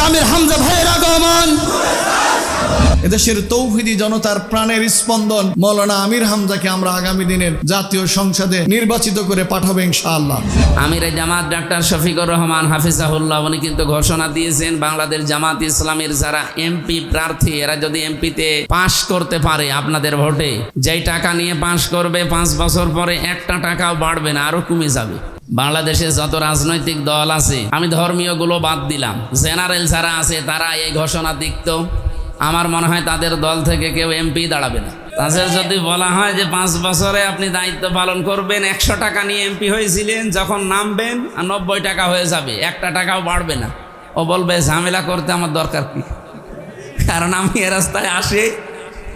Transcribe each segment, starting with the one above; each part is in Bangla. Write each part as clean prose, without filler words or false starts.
আমির হামজা ভাইয়ের আগমন। এদেশের তৌহিদি জনতার প্রাণের স্পন্দন মৌলানা আমির হামজাকে আমরা আগামী দিনের জাতীয় সংসদে নির্বাচিত করে পাঠাবো ইনশাআল্লাহ। আমির জামাত ডাক্তার শফিকুর রহমান হাফিজাহুল্লাহ উনি কিন্তু ঘোষণা দিয়েছেন বাংলাদেশ জামাত ইসলামের যারা এমপি প্রার্থী এরা যদি এমপিতে পাশ করতে পারে আপনাদের ভোটে, যেই টাকা নিয়ে পাশ করবে 5 বছর পরে একটা টাকাও বাড়বে না, আরো কমে যাবে। বাংলাদেশে যত রাজনৈতিক দল আছে, আমি ধর্মীয় গুলো বাদ দিলাম, জেনারেল যারা আছে তারা এই ঘোষণা দিত, আমার মনে হয় তাদের দল থেকে কেউ এমপি দাঁড়াবে না। তাদের যদি বলা হয় যে 5 বছরে আপনি দায়িত্ব পালন করবেন, 100 টাকা নিয়ে এমপি হয়েছিলেন, যখন নামবেন 90 টাকা হয়ে যাবে, একটা টাকাও বাড়বে না, ও বলবে ঝামেলা করতে আমার দরকার কি, কারণ আমি এ রাস্তায় আসি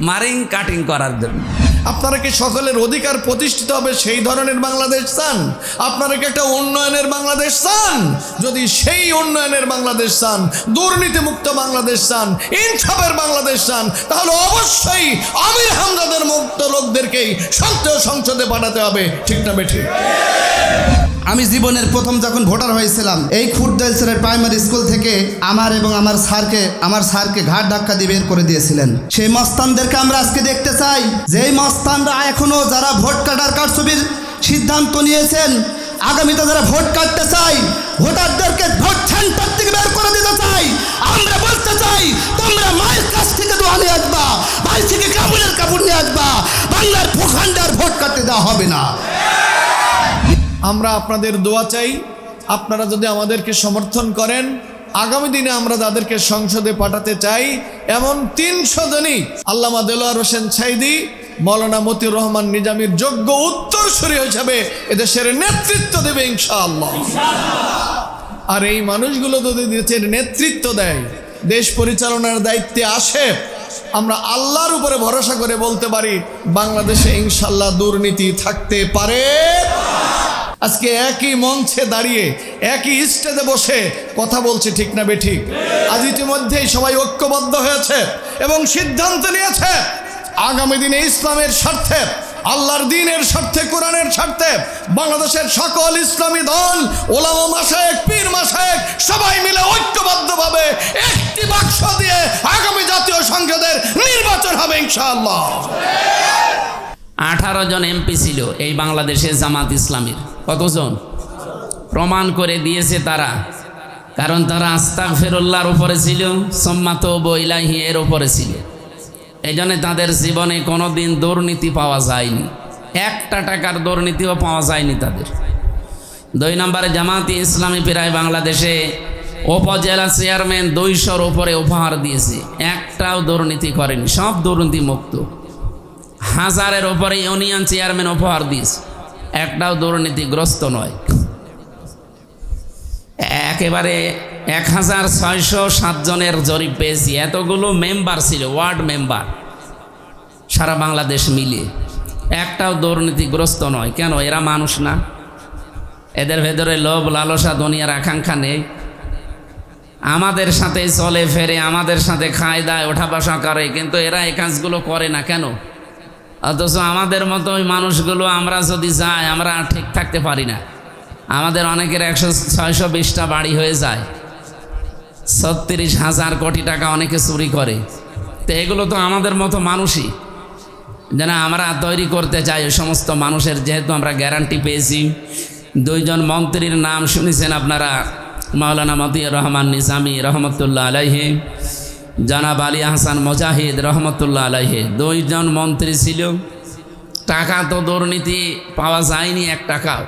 মারিং কাটিং করার জন্য। আপনারা কি সকলের অধিকার প্রতিষ্ঠিত হবে সেই ধরনের বাংলাদেশ চান? আপনারা কি একটা উন্নয়নের বাংলাদেশ চান? যদি সেই উন্নয়নের বাংলাদেশ চান, দুর্নীতিমুক্ত বাংলাদেশ চান, ইনসাফের বাংলাদেশ চান, তাহলে অবশ্যই আমির হামজাদের মুক্ত লোকদেরকেই সংসদে পাঠাতে হবে, ঠিক না বেঠিক? আমি জীবনের প্রথম যখন ভোটার হয়েছিলাম, এই খুরদাইলসের প্রাইমারি স্কুল থেকে আমার এবং আমার স্যারকে ঘাট ধাক্কা দিয়ে বের করে দিয়েছিলেন। সেই মস্তানদেরকে আমরা আজকে দেখতে চাই, যেই মস্তানরা এখনো যারা ভোট কাটার কারচুপির সিদ্ধান্ত নিয়েছেন, আগামীতে যারা ভোট কাটতে চাই, ভোটারদেরকে ভোট সেন্টার থেকে বের করে দিতে চাই। আমরা বলতে চাই, তোমরা মায়ের কাছ থেকে দোয়া নিয়ে আসবা, বাড়ি থেকে কাপড়ের কাপড় নিয়ে আসবা, বাংলার ভূখণ্ডের ভোট কাটতে দেওয়া হবে না। আমরা আপনাদের দোয়া চাই। আপনারা যদি আমাদেরকে সমর্থন করেন, আগামী দিনে আমরা যাদেরকে সংসদে পাঠাতে চাই এমন 300 জনই আল্লামা দেলোয়ার হোসেন সাঈদী, মৌলানা মতিউর রহমান নিজামীর যোগ্য উত্তরসূরি হিসাবে এদেশের নেতৃত্ব দেবে ইনশাআল্লাহ। আর এই মানুষগুলো যদি দেশের নেতৃত্ব দেয়, দেশ পরিচালনার দায়িত্বে আসে, আমরা আল্লাহর উপরে ভরসা করে বলতে পারি বাংলাদেশে ইনশাআল্লাহ দুর্নীতি থাকতে পারে। আজকে একই মঞ্চে দাঁড়িয়ে একই স্টেজে বসে কথা বলছে, ঠিক না বেঠিক? আজ ইতিমধ্যেই সবাই ঐক্যবদ্ধ হয়েছে এবং সিদ্ধান্ত নিয়েছে আগামী দিনে ইসলামের স্বার্থে, আল্লাহর দ্বীনের স্বার্থে, কোরআনের স্বার্থে বাংলাদেশের সকল ইসলামী দল, ওলামা মাশায়েখ, পীর মাশায়েখ সবাই মিলে ঐক্যবদ্ধভাবে একটি বাক্স দিয়ে আগামী জাতীয় সংসদের নির্বাচন হবে ইনশাআল্লাহ। 18 জন এমপি ছিল এই বাংলাদেশে জামাত ইসলামীর। কতজন? প্রমাণ করে দিয়েছে তারা, কারণ তারা আস্তাগফিরুল্লাহর উপরে ছিল, সুম্মা তুবু ইলাইহি এর উপরে ছিল। এই জন্য তাদের জীবনে কোনোদিন দুর্নীতি পাওয়া যায়নি, একটা টাকার দুর্নীতিও পাওয়া যায়নি তাদের। 2 নম্বরে জামাতি ইসলামী প্রায় বাংলাদেশে উপজেলা চেয়ারম্যান 200-র উপরে উপহার দিয়েছে, একটাও দুর্নীতি করেনি, সব দুর্নীতি মুক্ত। 1000-এর উপরে ইউনিয়ন চেয়ারম্যান উপহার দিয়েছে, একটাও দুর্নীতিগ্রস্ত নয়। একেবারে 1607 জনের জরিপ পেয়েছি। এতগুলো মেম্বার ছিল, ওয়ার্ড মেম্বার সারা বাংলাদেশ মিলিয়ে, একটাও দুর্নীতিগ্রস্ত নয়। কেন? এরা মানুষ না? এদের ভেতরে লোভ, লালসা, দুনিয়ার আকাঙ্ক্ষা নেই? আমাদের সাথে চলে ফেরে, আমাদের সাথে খায় দায়, ওঠা বসা করে, কিন্তু এরা এই কাজগুলো করে না কেন? অথচ আমাদের মতো ওই মানুষগুলো আমরা যদি যাই, আমরা ঠিক থাকতে পারি না। আমাদের অনেকের 100-620টা বাড়ি হয়ে যায়, 36,000 কোটি টাকা অনেকে চুরি করে। তো এগুলো তো আমাদের মতো মানুষই, যেন আমরা তৈরি করতে চাই ওই সমস্ত মানুষের। যেহেতু আমরা গ্যারান্টি পেয়েছি, 2 জন মন্ত্রীর নাম শুনেছেন আপনারা, মাওলানা মতিউর রহমান নিজামী রহমতুল্লাহ আলাইহি, জনাব আলী আহসান মুজাহিদ রহমতুল্লাহ আলাইহি, 2 জন মন্ত্রী ছিল। টাকা তো দুর্নীতি পাওয়া যায়নি, 1 টাকাও।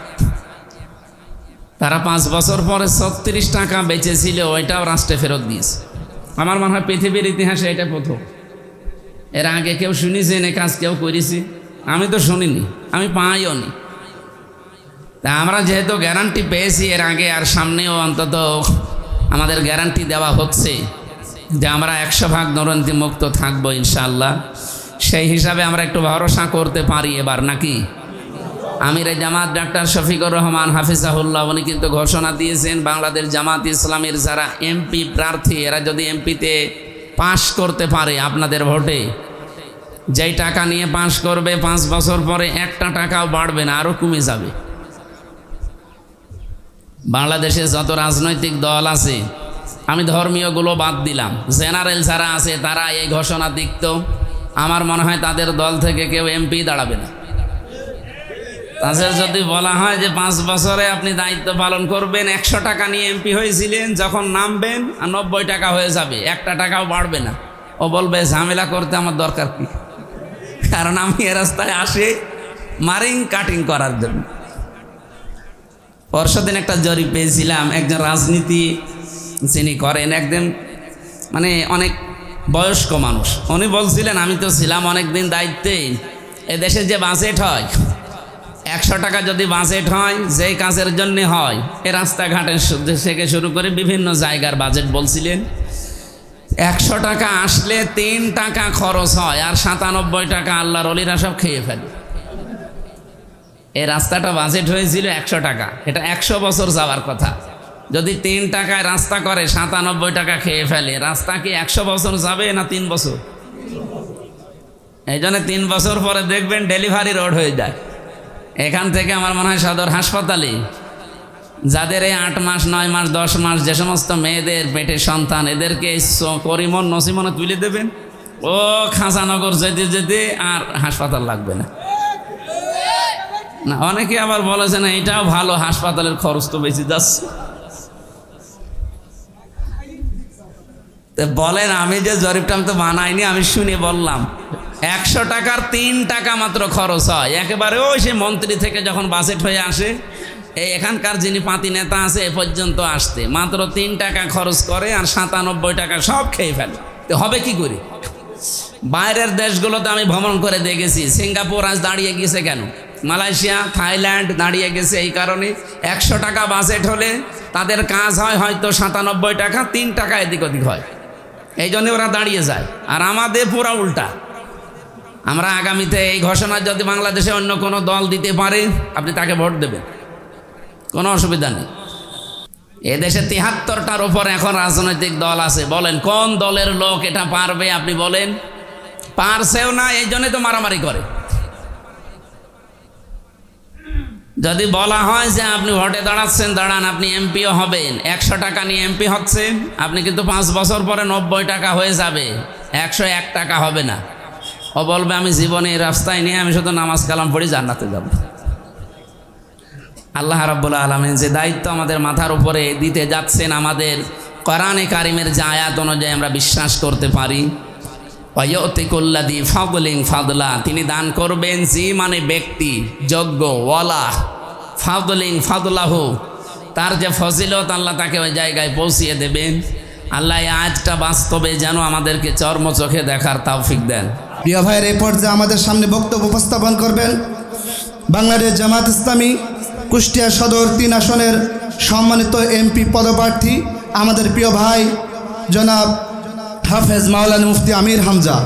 তারা 5 বছর পরে 36 টাকা বেঁচেছিল, ওইটাও রাষ্ট্রে ফেরত দিয়েছে। আমার মনে হয় পৃথিবীর ইতিহাসে এটা প্রথম। এর আগে কেউ শুনেছেন এ কাজ কেউ করেছি? আমি তো শুনিনি, আমি পাইও নি। তা আমরা যেহেতু গ্যারান্টি পেয়েছি এর আগে, আর সামনেও অন্তত আমাদের গ্যারান্টি দেওয়া হচ্ছে যে আমরা 100% দুর্নীতি মুক্ত থাকবো ইনশাআল্লাহ। সেই হিসাবে আমরা একটু ভরসা করতে পারি এবার, নাকি? আমির জামাত ডাক্তার শফিকুর রহমান হাফিজাহুল্লাহ উনি কিন্তু ঘোষণা দিয়েছেন বাংলাদেশ জামাত ইসলামের যারা এমপি প্রার্থী এরা যদি এমপিতে পাশ করতে পারে আপনাদের ভোটে, যেই টাকা নিয়ে পাশ করবে 5 বছর পরে একটা টাকাও বাড়বে না, আরও কমে যাবে। বাংলাদেশে যত রাজনৈতিক দল আছে আমি ধর্মীয়গুলো বাদ দিলাম, জেনারেল যারা আছে তারা এই ঘোষণা দিত, আমার মনে হয় তাদের দল থেকে কেউ এমপি দাঁড়াবে না। তাদের যদি বলা হয় যে 5 বছরে আপনি দায়িত্ব পালন করবেন, 100 টাকা নিয়ে এমপি হয়েছিলেন, যখন নামবেন 90 টাকা হয়ে যাবে, 1 টাকাও বাড়বে না। ও বলবে ঝামেলা করতে আমার দরকার কি, কারণ আমি এ রাস্তায় আসি মারিং কাটিং করার জন্য। পরশুদিন একটা জরিপ পেয়েছিলাম, একজন রাজনীতি যিনি করেন, একদম মানে অনেক বয়স্ক মানুষ, উনি বলছিলেন আমি তো ছিলাম অনেক দিন দায়িত্বে, এ দেশে যে বাজেট হয় 100 টাকা যদি বাজেট হয়, যেই কাজের জন্য হয়, এ রাস্তাঘাটের থেকে শুরু করে বিভিন্ন জায়গার বাজেট বলছিলেন, 100 টাকা আসলে 3 টাকা খরচ হয়, আর 97 টাকা আল্লাহর ওলিরা সব খেয়ে ফেলে। এই রাস্তাটা বাজেট হয়েছিল 100 টাকা, এটা 100 বছর যাওয়ার কথা। যদি 3 টাকায় রাস্তা করে 97 টাকা খেয়ে ফেলে, রাস্তা কি 100 বছর যাবে না 3 বছর? এই জন্য 3 বছর পরে দেখবেন ডেলিভারি রোড হয়ে যায়। এখান থেকে আমার মনে হয় সদর হাসপাতালে যাদের এই 8 মাস 9 মাস 10 মাস যে সমস্ত মেয়েদের পেটে সন্তান, এদেরকে করিমন নসিমনে তুলে দেবেন, ও খাঁচানগর যেতে যেতে আর হাসপাতাল লাগবে না। না, অনেকে আবার বলেছে না এটাও ভালো, হাসপাতালের খরচ তো বেশি যাচ্ছে। বলেন, আমি যে জরিপটা আমি তো বানাইনি, আমি শুনে বললাম 100 টাকার 3 টাকা মাত্র খরচ হয়। একেবারে ওই সে মন্ত্রী থেকে যখন বাজেট হয়ে আসে, এই এখানকার যিনি পাতি নেতা আছে এ পর্যন্ত আসতে মাত্র 3 টাকা খরচ করে, আর 97 টাকা সব খেয়ে ফেলে। তো হবে কি করে? বাইরের দেশগুলোতে আমি ভ্রমণ করে দেখেছি, সিঙ্গাপুর আজ দাঁড়িয়ে গেছে কেন, মালয়েশিয়া থাইল্যান্ড দাঁড়িয়ে গেছে এই কারণে 100 টাকা বাজেট হলে তাদের কাজ হয় হয়তো 97 টাকা, 3 টাকা এদিক ওদিক হয়, এই জন্য ওরা দাঁড়িয়ে যায়। আর আমাদের পুরা উল্টা। আমরা আগামীতে এই ঘোষণা যদি বাংলাদেশে অন্য কোনো দল দিতে পারে, আপনি তাকে ভোট দেবেন, কোনো অসুবিধা নেই। এদেশে 73টার উপর এখন রাজনৈতিক দল আছে, বলেন কোন দলের লোক এটা পারবে? আপনি বলেন, পারছেও না, এই জন্যই তো মারামারি করে। যদি বলা হয় যে আপনি ভোটে দাঁড়াচ্ছেন, দাঁড়ান, আপনি এমপিও হবেন, 100 টাকা নিয়ে এমপি হচ্ছেন, আপনি কিন্তু 5 বছর পরে 90 টাকা হয়ে যাবে, 101 টাকা হবে না। ও বলবে আমি জীবনে এই রাস্তায় নিয়ে আমি শুধু নামাজ কালাম পড়ি জান্নাতে যাব। আল্লাহ রাব্বুল আলামিন যে দায়িত্ব আমাদের মাথার উপরে দিতে যাচ্ছেন, আমাদের কোরআনে কারিমের যে আয়াত অনুযায়ী আমরা বিশ্বাস করতে পারি, ওয়ায়ুতি কুল্লাযী ফাদলিন ফাদলা, তিনি দান করবেন যে মানে ব্যক্তি যোগ্য, ওয়ালা ফাদলিন ফাদলাহু, তার যে ফজিলত আল্লাহ তাকে ওই জায়গায় পৌঁছিয়ে দেবেন। আল্লাহ এই আয়াতটা বাস্তবে যেন আমাদেরকে চর্ম চোখে দেখার তৌফিক দেন। প্রিয় ভাইয়ের, এই পর্যায়ে আমাদের সামনে বক্তব্য উপস্থাপন করবেন বাংলাদেশ জামাত ইসলামী কুষ্টিয়া সদর 3 আসনের সম্মানিত এমপি পদপ্রার্থী আমাদের প্রিয় ভাই জনাব হাফেজ মাওলানা মুফতি আমির হামজা।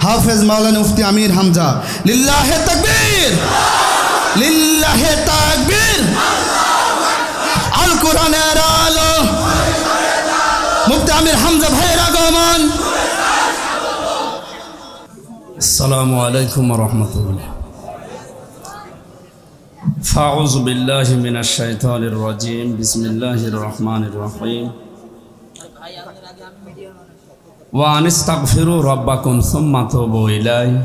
হাফেজ মাওলানা মুফতি আমির হামজা। লিল্লাহে তাকবীর, লিল্লাহে তাকবীর। আল কোরআনের আলো, মুফতি আমির হামজা ভাইয়ের আগমন। আসসালামু আলাইকুম ওয়া রাহমাতুল্লাহ। ফাউযু বিল্লাহি মিনাশ শাইতানির রাজীম। বিসমিল্লাহির রহমানির রহিম। ওয়া আনিস্তাগফিরু রাব্বাকুম সুম্মা তুবু ইলাইহি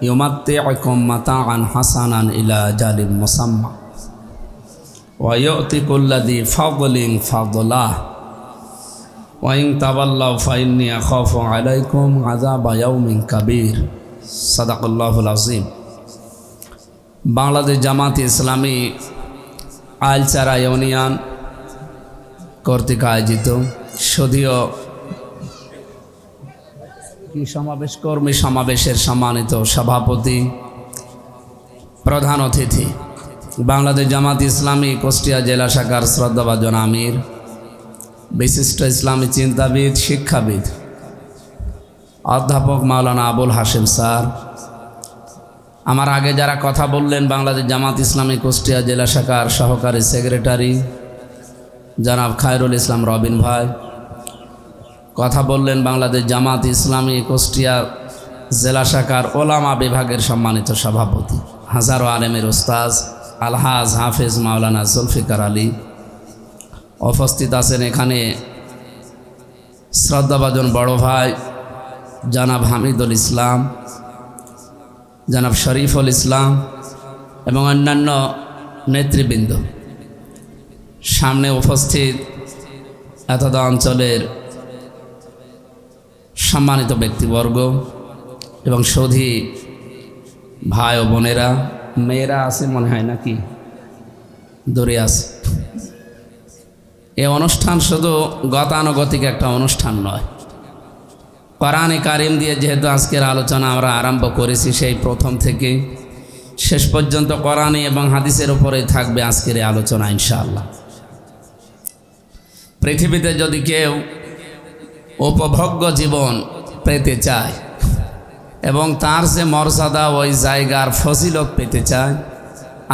ইউমাত্তিউকুম মাতাআন হাসানান ইলা আজালিন মুসাম্মা ওয়া ইউতি কুল্লাযী ফাদলিন ফাদলাহ ওয়া ইন তাওয়াল্লাউ ফাইন্নী আখাফু আলাইকুম আযাবা ইয়াউমিন কাবীর। সাদাকাল্লাহুল আযীম। বাংলাদেশ জামাত ইসলামী আইলচারা ইউনিয়ন কর্তৃক আয়োজিত সদীয় সমাবেশ, কর্মী সমাবেশের সম্মানিত সভাপতি, প্রধান অতিথি, বাংলাদেশ জামাত ইসলামী কুষ্টিয়া জেলা শাখার শ্রদ্ধাভাজন আমির, বিশিষ্ট ইসলামী চিন্তাবিদ, শিক্ষাবিদ অধ্যাপক মাওলানা আবুল হাশেম স্যার, আমার আগে যারা কথা বললেন বাংলাদেশ জামাত ইসলামী কুষ্টিয়া জেলা শাখার সহকারী সেক্রেটারি জনাব খায়রুল ইসলাম রবিন ভাই, কথা বললেন বাংলাদেশ জামাত ইসলামী কুষ্টিয়া জেলা শাখার ওলামা বিভাগের সম্মানিত সভাপতি, হাজারো আলেমের উস্তাজ আলহাজ হাফেজ মাওলানা জুলফিকার আলী। উপস্থিত আছেন এখানে শ্রদ্ধাভাজন বড় ভাই জনাব হামিদুল ইসলাম, জনাব শরীফুল ইসলাম এবং অন্যান্য নেতৃবৃন্দ, সামনে উপস্থিত এতদ অঞ্চলের সম্মানিত ব্যক্তিবর্গ এবং সৌধী ভাই ও বোনেরা, মেয়েরা আছে মনে হয় নাকি, দূরে আছে। এই অনুষ্ঠান শুধু গতানুগতিক একটা অনুষ্ঠান নয়, কোরআনে কারিম দিয়ে যেহেতু আজকের আলোচনা আমরা আরম্ভ করেছি, সেই প্রথম থেকে শেষ পর্যন্ত কোরআনে এবং হাদিসের উপরেই থাকবে আজকের এই আলোচনা ইনশাআল্লাহ। পৃথিবীতে যদি কেউ উপভোগ্য জীবন পেতে চায় এবং তার যে মর্যাদা ওই জায়গার ফজিলত পেতে চায়,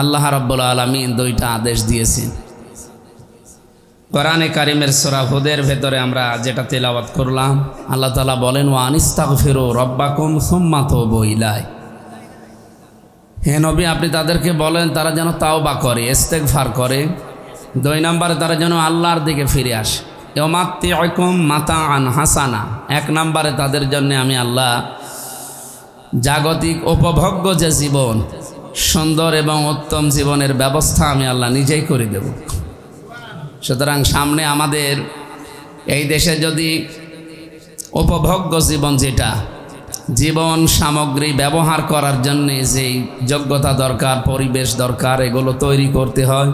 আল্লাহ রাব্বুল আলামিন দুইটা আদেশ দিয়েছেন। কোরআনে কারিমের সূরা হুদের ভেতরে আমরা যেটা তেলাওয়াত করলাম, আল্লাহ তাআলা বলেন, ওয়া আনিস্তাগফিরু রাব্বাকুম সুম্মা তুবু ইলাইহি। হে নবী, আপনি তাদেরকে বলেন তারা যেন তাওবা করে, ইস্তেগফার করে। 2 নম্বরে তারা যেন আল্লাহর দিকে ফিরে আসে। ইউমাত্তিউকুম মাতাআন হাসানা। 1 নম্বরে তাদের জন্য আমি আল্লাহ জাগতিক উপভোগ্য যে জীবন, সুন্দর এবং উত্তম জীবনের ব্যবস্থা আমি আল্লাহ নিজেই করে দেব। সুতরাং সামনে আমাদের এই দেশে যদি উপভোগ্য জীবন, যেটা জীবন সামগ্রী ব্যবহার করার জন্যে যেই যোগ্যতা দরকার, পরিবেশ দরকার, এগুলো তৈরি করতে হয়।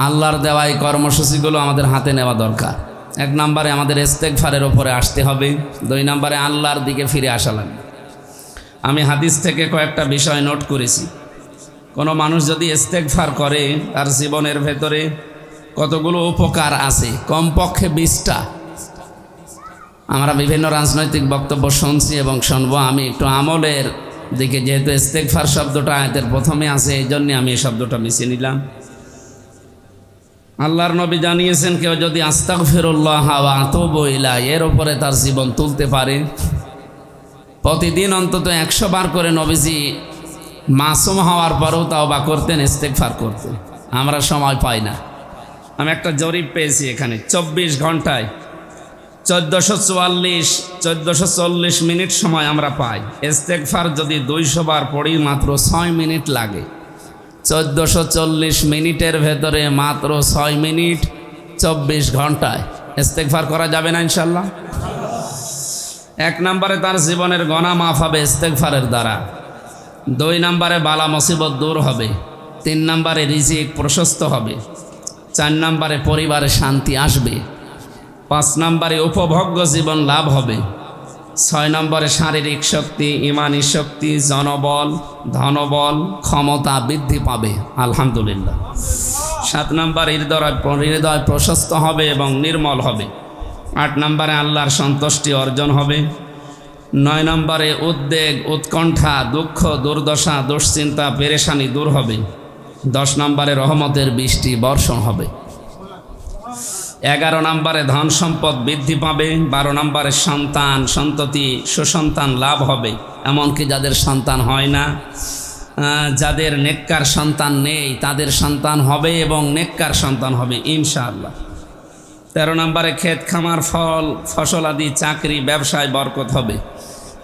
আল্লাহর দেওয়া এই কর্মসূচিগুলো আমাদের হাতে নেওয়া দরকার। 1 নম্বরে আমাদের ইস্তেগফারের ওপরে আসতে হবে। 2 নম্বরে আল্লাহর দিকে ফিরে আসা লাগবে। আমি হাদিস থেকে কয়েকটা বিষয় নোট করেছি। কোনো মানুষ যদি ইস্তেগফার করে, তার জীবনের ভেতরে কতগুলো উপকার আছে, কমপক্ষে 20টা। আমরা বিভিন্ন রাজনৈতিক বক্তব্য শুনছি এবং শুনবো। আমি একটু আমলের দিকে, যেহেতু ইস্তেগফার শব্দটা আয়াতের প্রথমে আছে, এই জন্যে আমি এই শব্দটা বেছে নিলাম। আল্লাহর নবী জানিয়েছেন, কেউ যদি আস্তাগফিরুল্লাহ ওয়া আতুবু ইলাইহি এর উপরে তার জীবন তুলতে পারে, প্রতিদিন অন্তত 100 বার করে নবীজি মাসুম হওয়ার পরেও তাওবা করতেন, ইস্তেগফার করতেন। আমরা সময় পাই না। আমি একটা জরিপ পেয়েছি এখানে, 24 ঘন্টায় 1440 মিনিট সময় আমরা পাই। ইস্তেগফার যদি 200 বার পড়ি মাত্র 6 মিনিট লাগে। 1440 মিনিটের ভেতরে মাত্র 6 মিনিট 24 ঘন্টায় ইস্তেগফার করা যাবে না ইনশাল্লাহ? 1 নম্বরে তার জীবনের গুনাহ মাফ হবে ইস্তেগফারের দ্বারা। 2 নম্বরে বালা মুসিবত দূর হবে। 3 নম্বরে রিজিক প্রশস্ত হবে। 4 নম্বরে পরিবারে শান্তি আসবে। 5 নম্বরে উপভোগ্য জীবন লাভ হবে। 6 নম্বরে শারীরিক শক্তি, ইমানি শক্তি, জনবল, ধনবল, ক্ষমতা বৃদ্ধি পাবে আলহামদুলিল্লাহ। 7 নম্বরে হৃদয় প্রশস্ত হবে এবং নির্মল হবে। 8 নম্বরে আল্লাহর সন্তুষ্টি অর্জন হবে। 9 নম্বরে উদ্বেগ, উৎকণ্ঠা, দুঃখ, দুর্দশা, দুশ্চিন্তা, পেরেশানি দূর হবে। 10 নম্বরে রহমতের বৃষ্টি বর্ষণ হবে। 11 নম্বরে ধন সম্পদ বৃদ্ধি পাবে। 12 নম্বরে সন্তান সন্ততি সুসন্তান লাভ হবে, এমনকি যাদের সন্তান হয় না, যাদের নেককার সন্তান নেই তাদের সন্তান হবে এবং নেককার সন্তান হবে ইনশাআল্লাহ। 13 নম্বরে ক্ষেত খামার ফসল আদি চাকরি ব্যবসায় বরকত হবে।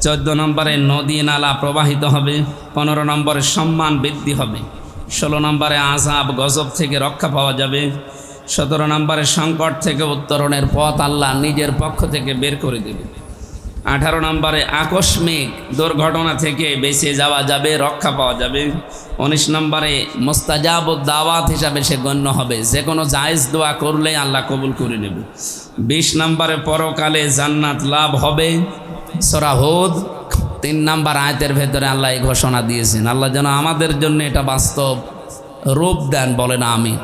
14 নম্বরে নদী নালা প্রবাহিত হবে। 15 নম্বরে সম্মান বৃদ্ধি হবে। 16 নম্বরে আযাব গজব থেকে রক্ষা পাওয়া যাবে। 17 নম্বরে সংকট থেকে উত্তরণের পথ আল্লাহ নিজের পক্ষ থেকে বের করে দেবে। 18 নম্বরে আকস্মিক দুর্ঘটনা থেকে বেঁচে যাওয়া যাবে, রক্ষা পাওয়া যাবে। 19 নম্বরে মুস্তাজাবুদ দাওয়াত হিসাবে সে গণ্য হবে, যে কোনো জায়েজ দোয়া করলে আল্লাহ কবুল করে নেবে। 20 নম্বরে পরকালে জান্নাত লাভ হবে। সূরা হুদ 3 নম্বর আয়াতের ভেতরে আল্লাহ এই ঘোষণা দিয়েছেন। আল্লাহ যেন আমাদের জন্য এটা বাস্তব রূপ দেন, বলেন আমিন।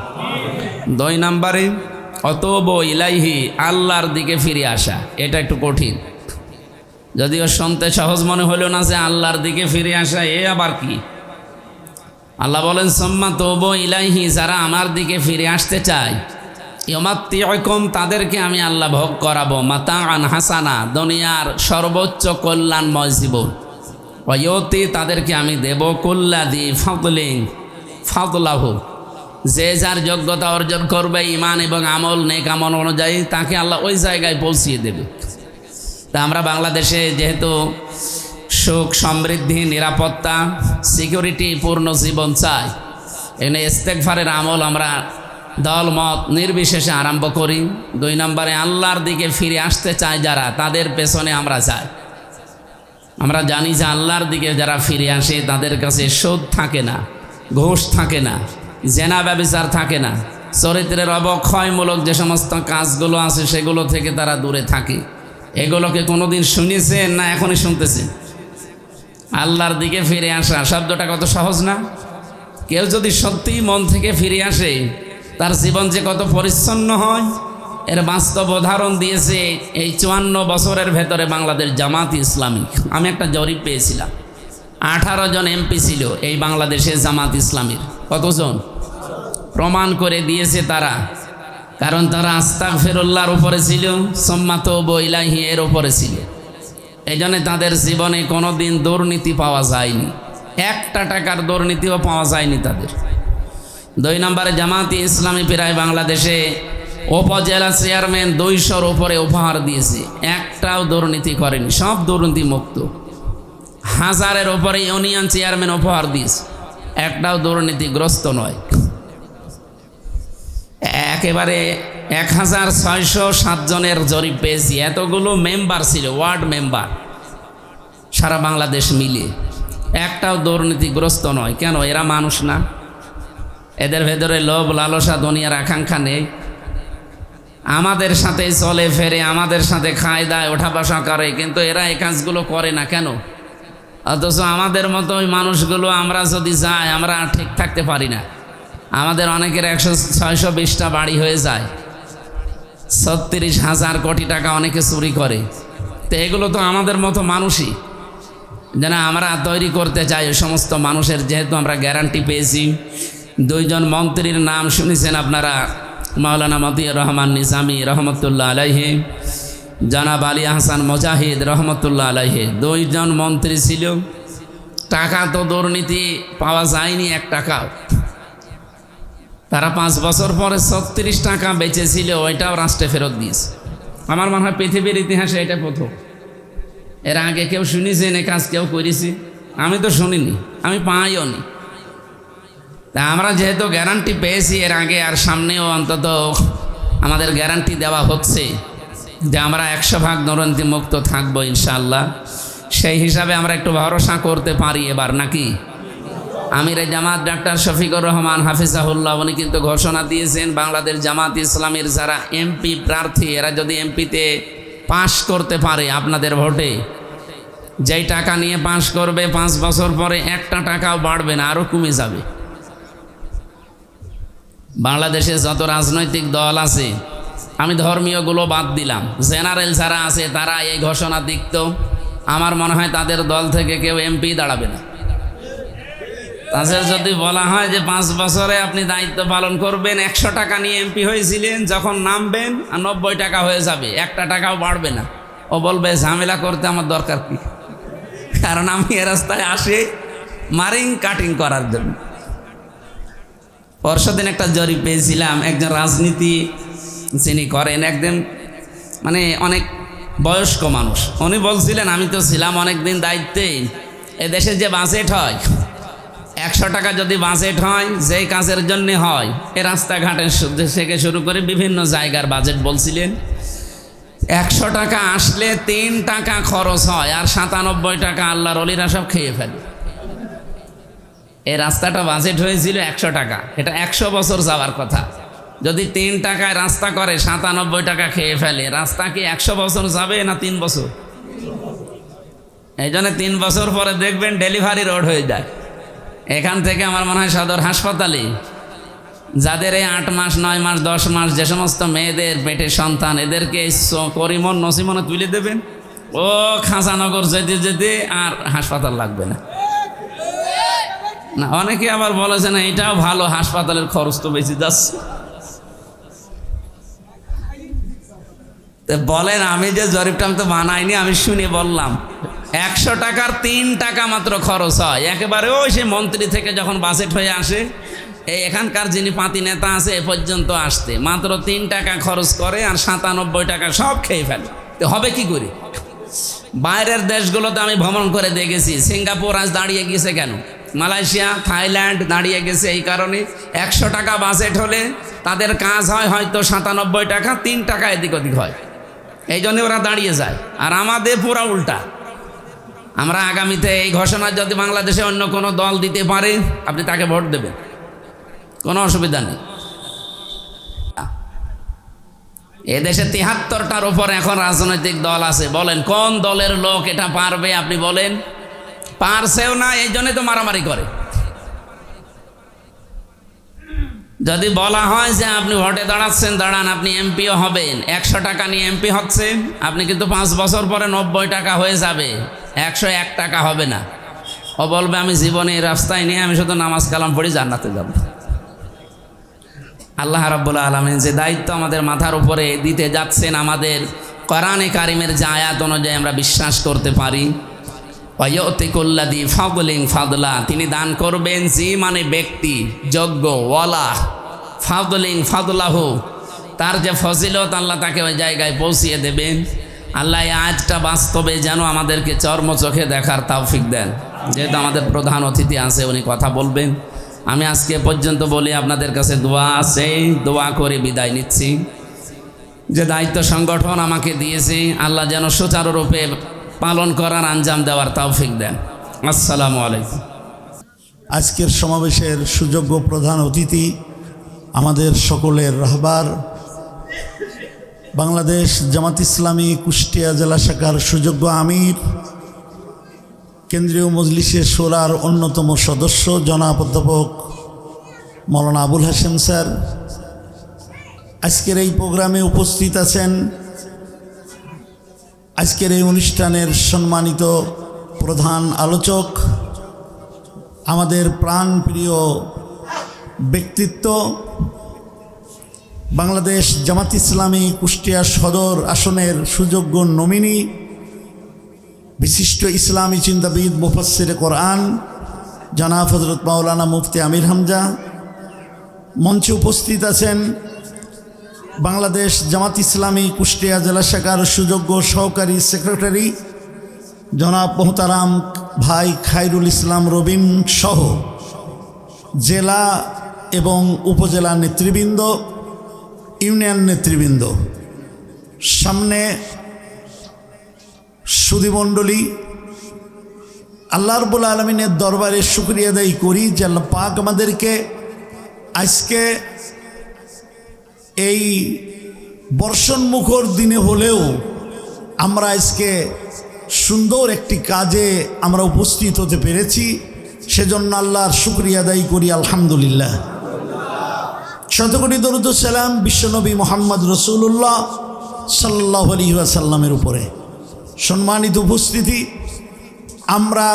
2 নম্বরে অতবু ইলাইহি, আল্লাহর দিকে ফিরে আসা। এটা একটু কঠিন, যদিও শুনতে সহজ মনে হলো না যে আল্লাহর দিকে ফিরে আসা এ আবার কি। আল্লাহ বলেন সুম্মা তুবু ইলাইহি, যারা আমার দিকে ফিরে আসতে চায়, ইউমাত্তিউকুম, তাদেরকে আমি আল্লাহ ভোগ করাবো, মাতাআন হাসানা, দুনিয়ার সর্বোচ্চ কল্যাণময় জীবন। ওয়া ইউতি, তাদেরকে আমি দেব কুল্লাযী ফাদলিন ফাদলাহু, যে যার যোগ্যতা অর্জন করবে ইমান এবং আমল নেক আমল অনুযায়ী, তাকে আল্লাহ ওই জায়গায় পৌঁছিয়ে দেবে। তা আমরা বাংলাদেশে যেহেতু সুখ সমৃদ্ধি নিরাপত্তা সিকিউরিটি পূর্ণ জীবন চাই, এখানে ইস্তেগফারের আমল আমরা দল মত নির্বিশেষে আরম্ভ করি। 2 নম্বরে আল্লাহর দিকে ফিরে আসতে চাই যারা, তাদের পেছনে আমরা যাই। আমরা জানি যে আল্লাহর দিকে যারা ফিরে আসে তাদের কাছে সুদ থাকে না, ঘুষ থাকে না, জেনা ব্যভিচার থাকে না, চরিত্রের অবক্ষয়মূলক যে সমস্ত কাজগুলো আছে সেগুলো থেকে তারা দূরে থাকে। এগুলোকে কোনোদিন শুনেছেন না এখনই শুনতেছেন? আল্লাহর দিকে ফিরে আসা শব্দটা কত সহজ না? কেউ যদি সত্যিই মন থেকে ফিরে আসে তার জীবন যে কত পরিচ্ছন্ন হয় এর বাস্তব উদাহরণ দিয়েছে এই 54 বছরের ভেতরে বাংলাদেশ জামাত ইসলামী। আমি একটা জরিপ পেয়েছিলাম, 18 জন এমপি ছিল এই বাংলাদেশে জামাত ইসলামীর। কতজন? প্রমাণ করে দিয়েছে তারা, কারণ তারা আস্তাগফিরুল্লাহর উপরে ছিল, সুম্মা তুবু ইলাইহি এর উপরে ছিল। এই জন্য তাদের জীবনে কোনো দিন দুর্নীতি পাওয়া যায়নি, একটা টাকার দুর্নীতিও পাওয়া যায়নি তাদের। 2 নম্বরে জামাতি ইসলামী প্রায় বাংলাদেশে উপজেলা চেয়ারম্যান 200-র উপরে উপহার দিয়েছে, একটাও দুর্নীতি করেনি, সব দুর্নীতি মুক্ত। 1000-এর উপরে ইউনিয়ন চেয়ারম্যান উপহার দিয়েছে, একটাও দুর্নীতিগ্রস্ত নয়। একেবারে 1607 জনের জরিপ পেয়েছি। এতগুলো মেম্বার ছিল, ওয়ার্ড মেম্বার সারা বাংলাদেশ মিলিয়ে, একটাও দুর্নীতিগ্রস্ত নয়। কেন? এরা মানুষ না? এদের ভেতরে লোভ লালসা দুনিয়ার আকাঙ্ক্ষা নেই? আমাদের সাথে চলে ফেরে, আমাদের সাথে খায় দায়, ওঠা বসা করে, কিন্তু এরা এই কাজগুলো করে না কেন? অথচ আমাদের মতো ওই মানুষগুলো আমরা যদি যাই আমরা ঠিক থাকতে পারি না। আমাদের অনেকের 100-620টা বাড়ি হয়ে যায়, 36,000 কোটি টাকা অনেকে চুরি করে। তো এগুলো তো আমাদের মতো মানুষই, যেন আমরা তৈরি করতে চাই ওই সমস্ত মানুষের। যেহেতু আমরা গ্যারান্টি পেয়েছি, 2 জন মন্ত্রীর নাম শুনেছেন আপনারা, মাওলানা মতিউর রহমান নিজামী রহমতুল্লাহ আলাইহি, জনাব আলী আহসান মুজাহিদ রহমতুল্লাহ আলাইহি। 2 জন মন্ত্রী ছিল, টাকা তো দুর্নীতি পাওয়া যায়নি 1 টাকাও। তারা 5 বছর পরে 36 টাকা বেঁচেছিল, ওইটাও রাষ্ট্রে ফেরত দিয়েছে। আমার মনে হয় পৃথিবীর ইতিহাসে এটা প্রথম। এর আগে কেউ শুনেছেন এ কাজ কেউ করেছি? আমি তো শুনিনি, আমি পাইও নি। তা আমরা যেহেতু গ্যারান্টি পেয়েছি এর আগে, আর সামনেও অন্তত আমাদের গ্যারান্টি দেওয়া হচ্ছে যে আমরা 100% দুর্নীতি মুক্ত থাকবো ইনশাআল্লাহ। সেই হিসাবে আমরা একটু ভরসা করতে পারি এবার, নাকি? আমির জামাত ডাক্তার শফিকুর রহমান হাফিজাহুল্লাহ উনি কিন্তু ঘোষণা দিয়েছেন, বাংলাদেশ জামাত ইসলামীর যারা এমপি প্রার্থী এরা যদি এমপিতে পাশ করতে পারে আপনাদের ভোটে, যেই টাকা নিয়ে পাশ করবে 5 বছর পরে 1টা টাকাও বাড়বে না, আরও কমে যাবে। বাংলাদেশে যত রাজনৈতিক দল আছে, আমি ধর্মীয়গুলো বাদ দিলাম, জেনারেল যারা আছে তারা এই ঘোষণা দিত, আমার মনে হয় তাদের দল থেকে কেউ এমপি দাঁড়াবে না। তাদের যদি বলা হয় যে 5 বছরে আপনি দায়িত্ব পালন করবেন, 100 টাকা নিয়ে এমপি হয়েছিলেন, যখন নামবেন 90 টাকা হয়ে যাবে, 1টা টাকাও বাড়বে না। ও বলবে ঝামেলা করতে আমার দরকার কি, কারণ আমি এ রাস্তায় আসি মারিং কাটিং করার জন্য। পরশুদিন একটা জরিপ পেয়েছিলাম, একজন রাজনীতি যিনি করেন, একদম মানে অনেক বয়স্ক মানুষ, উনি বলছিলেন আমি তো ছিলাম অনেক দিন দায়িত্বে, এদেশে যে বাজেট হয় 100 টাকা যদি বাজেট হয়, যেই কাজের জন্য হয়, এ রাস্তাঘাটের থেকে শুরু করে বিভিন্ন জায়গার বাজেট বলছিলেন, 100 টাকা আসলে 3 টাকা খরচ হয়, আর 97 টাকা আল্লাহর ওলিরা সব খেয়ে ফেলে। এই রাস্তাটা বাজেট হয়েছিল 100 টাকা, এটা 100 বছর যাওয়ার কথা। যদি 3 টাকায় রাস্তা করে 97 টাকা খেয়ে ফেলে, রাস্তা কি 100 বছর যাবে না 3 বছর? এই জন্য 3 বছর পরে দেখবেন ডেলিভারি রোড হয়ে যায়। এখান থেকে আমার মনে হয় সদর হাসপাতালে যাদের এই 8 মাস 9 মাস 10 মাস যে সমস্ত মেয়েদের পেটে সন্তান, এদেরকে করিমন নসিমনে তুলে দেবেন, ও খাঁচানগর যেতে যেতে আর হাসপাতাল লাগবে না। না, অনেকে আবার বলেছে না এটাও ভালো, হাসপাতালের খরচ তো বেশি যাচ্ছে। বলেন, আমি যে জরিপটা আমি তো বানাইনি, আমি শুনে বললাম 100 টাকার 3 টাকা মাত্র খরচ হয়। একেবারে ওই সে মন্ত্রী থেকে যখন বাজেট হয়ে আসে, এই এখানকার যিনি পাতি নেতা আছে এ পর্যন্ত আসতে মাত্র 3 টাকা খরচ করে, আর 97 টাকা সব খেয়ে ফেলে। তো হবে কি করে? বাইরের দেশগুলোতে আমি ভ্রমণ করে দেখেছি, সিঙ্গাপুর আজ দাঁড়িয়ে গেছে কেন, মালয়েশিয়া, থাইল্যান্ড দাঁড়িয়ে গেছে এই কারণে 100 টাকা বাজেট হলে তাদের কাজ হয় হয়তো 97 টাকা, 3 টাকা এদিক ওদিক হয়, এই জন্য ওরা দাঁড়িয়ে যায়। আর আমাদের পুরা উল্টা। আমরা আগামীতে এই ঘোষণা যদি বাংলাদেশে অন্য কোনো দল দিতে পারে, আপনি তাকে ভোট দেবেন, কোনো অসুবিধা নেই। এদেশে 73টার উপর এখন রাজনৈতিক দল আছে, বলেন কোন দলের লোক এটা পারবে? আপনি বলেন। পারছেও না, এই জন্যই তো মারামারি করে। যদি বলা হয় যে আপনি ভোটে দাঁড়াচ্ছেন, দাঁড়ান, আপনি এমপিও হবেন, 100 টাকা নিয়ে এমপি হচ্ছে, আপনি কিন্তু 5 বছর পরে 90 টাকা হয়ে যাবে, 101 টাকা হবে না। ও বলবে আমি জীবনে এই রাস্তায় নিয়ে আমি শুধু নামাজ কালাম পড়ি জান্নাতে যাব। আল্লাহ রাব্বুল আলামিন যে দায়িত্ব আমাদের মাথার উপরে দিতে যাচ্ছেন, আমাদের কোরআনে কারিমের যে আয়াত অনুযায়ী আমরা বিশ্বাস করতে পারি, ওয়ায়ুতিকুল্লাযী ফাদলিন ফাদলা, তিনি দান করবেন যে মানে ব্যক্তি যোগ্য, ওয়ালা ফাদলিন ফাদলাহু, তার যে ফজিলত আল্লাহ তাকে ওই জায়গায় পৌঁছিয়ে দেবেন। আল্লাহ এই আয়াতটা বাস্তবে যেন আমাদেরকে চর্ম চোখে দেখার তৌফিক দেন। যেহেতু আমাদের প্রধান অতিথি আছে, উনি কথা বলবেন। আমি আজকে পর্যন্ত বলি, আপনাদের কাছে দোয়া আছে, দোয়া করে বিদায় নিচ্ছি। যে দায়িত্ব সংগঠন আমাকে দিয়েছে, আল্লাহ যেন সুচারুরূপে পালন করার, আঞ্জাম দেওয়ার তৌফিক দেন। আসসালামু আলাইকুম। আজকের সমাবেশের সুযোগ্য প্রধান অতিথি, আমাদের সকলের রাহবার, বাংলাদেশ জামাত ইসলামী কুষ্টিয়া জেলা শাখার সুযোগ্য আমির, কেন্দ্রীয় মজলিসের শোরার অন্যতম সদস্য জনাব অধ্যাপক মৌলানা আবুল হাশেম স্যার, আজকের এই প্রোগ্রামে উপস্থিত আছেন আজকের এই অনুষ্ঠানের সম্মানিত প্রধান আলোচক, আমাদের প্রাণপ্রিয় ব্যক্তিত্ব, বাংলাদেশ জামাত ইসলামী কুষ্টিয়া সদর আসনের সুযোগ্য নমিনি, বিশিষ্ট ইসলামী চিন্তাবিদ, মুফাসসিরে কোরআন জনাব হযরত মাওলানা মুফতি আমির হামজা। মঞ্চে উপস্থিত আছেন বাংলাদেশ জামাত ইসলামী কুষ্টিয়া জেলা শাখার সুযোগ্য সহকারী সেক্রেটারি জনাব মোহতারাম ভাই খায়রুল ইসলাম রবিন সহ জেলা এবং উপজেলা নেতৃবৃন্দ, ইউনিয়ন নেতৃবৃন্দ, সামনে সুধীমণ্ডলী, আল্লাহ রাব্বুল আলামিনের দরবারে শুকরিয়া আদায় করি যে আল্লাহ পাক আমাদেরকে আজকে এই বর্ষণমুখর দিনে হলেও আমরা আজকে সুন্দর একটি কাজে আমরা উপস্থিত হতে পেরেছি, সেজন্য আল্লাহর শুকরিয়া আদায় করি আলহামদুলিল্লাহ। শতকোটি দরুদ ও সালাম বিশ্বনবী মোহাম্মদ রসুল্লাহ সাল্লাল্লাহু আলাইহি ওয়াসাল্লামের উপরে। সম্মানিত উপস্থিতি, আমরা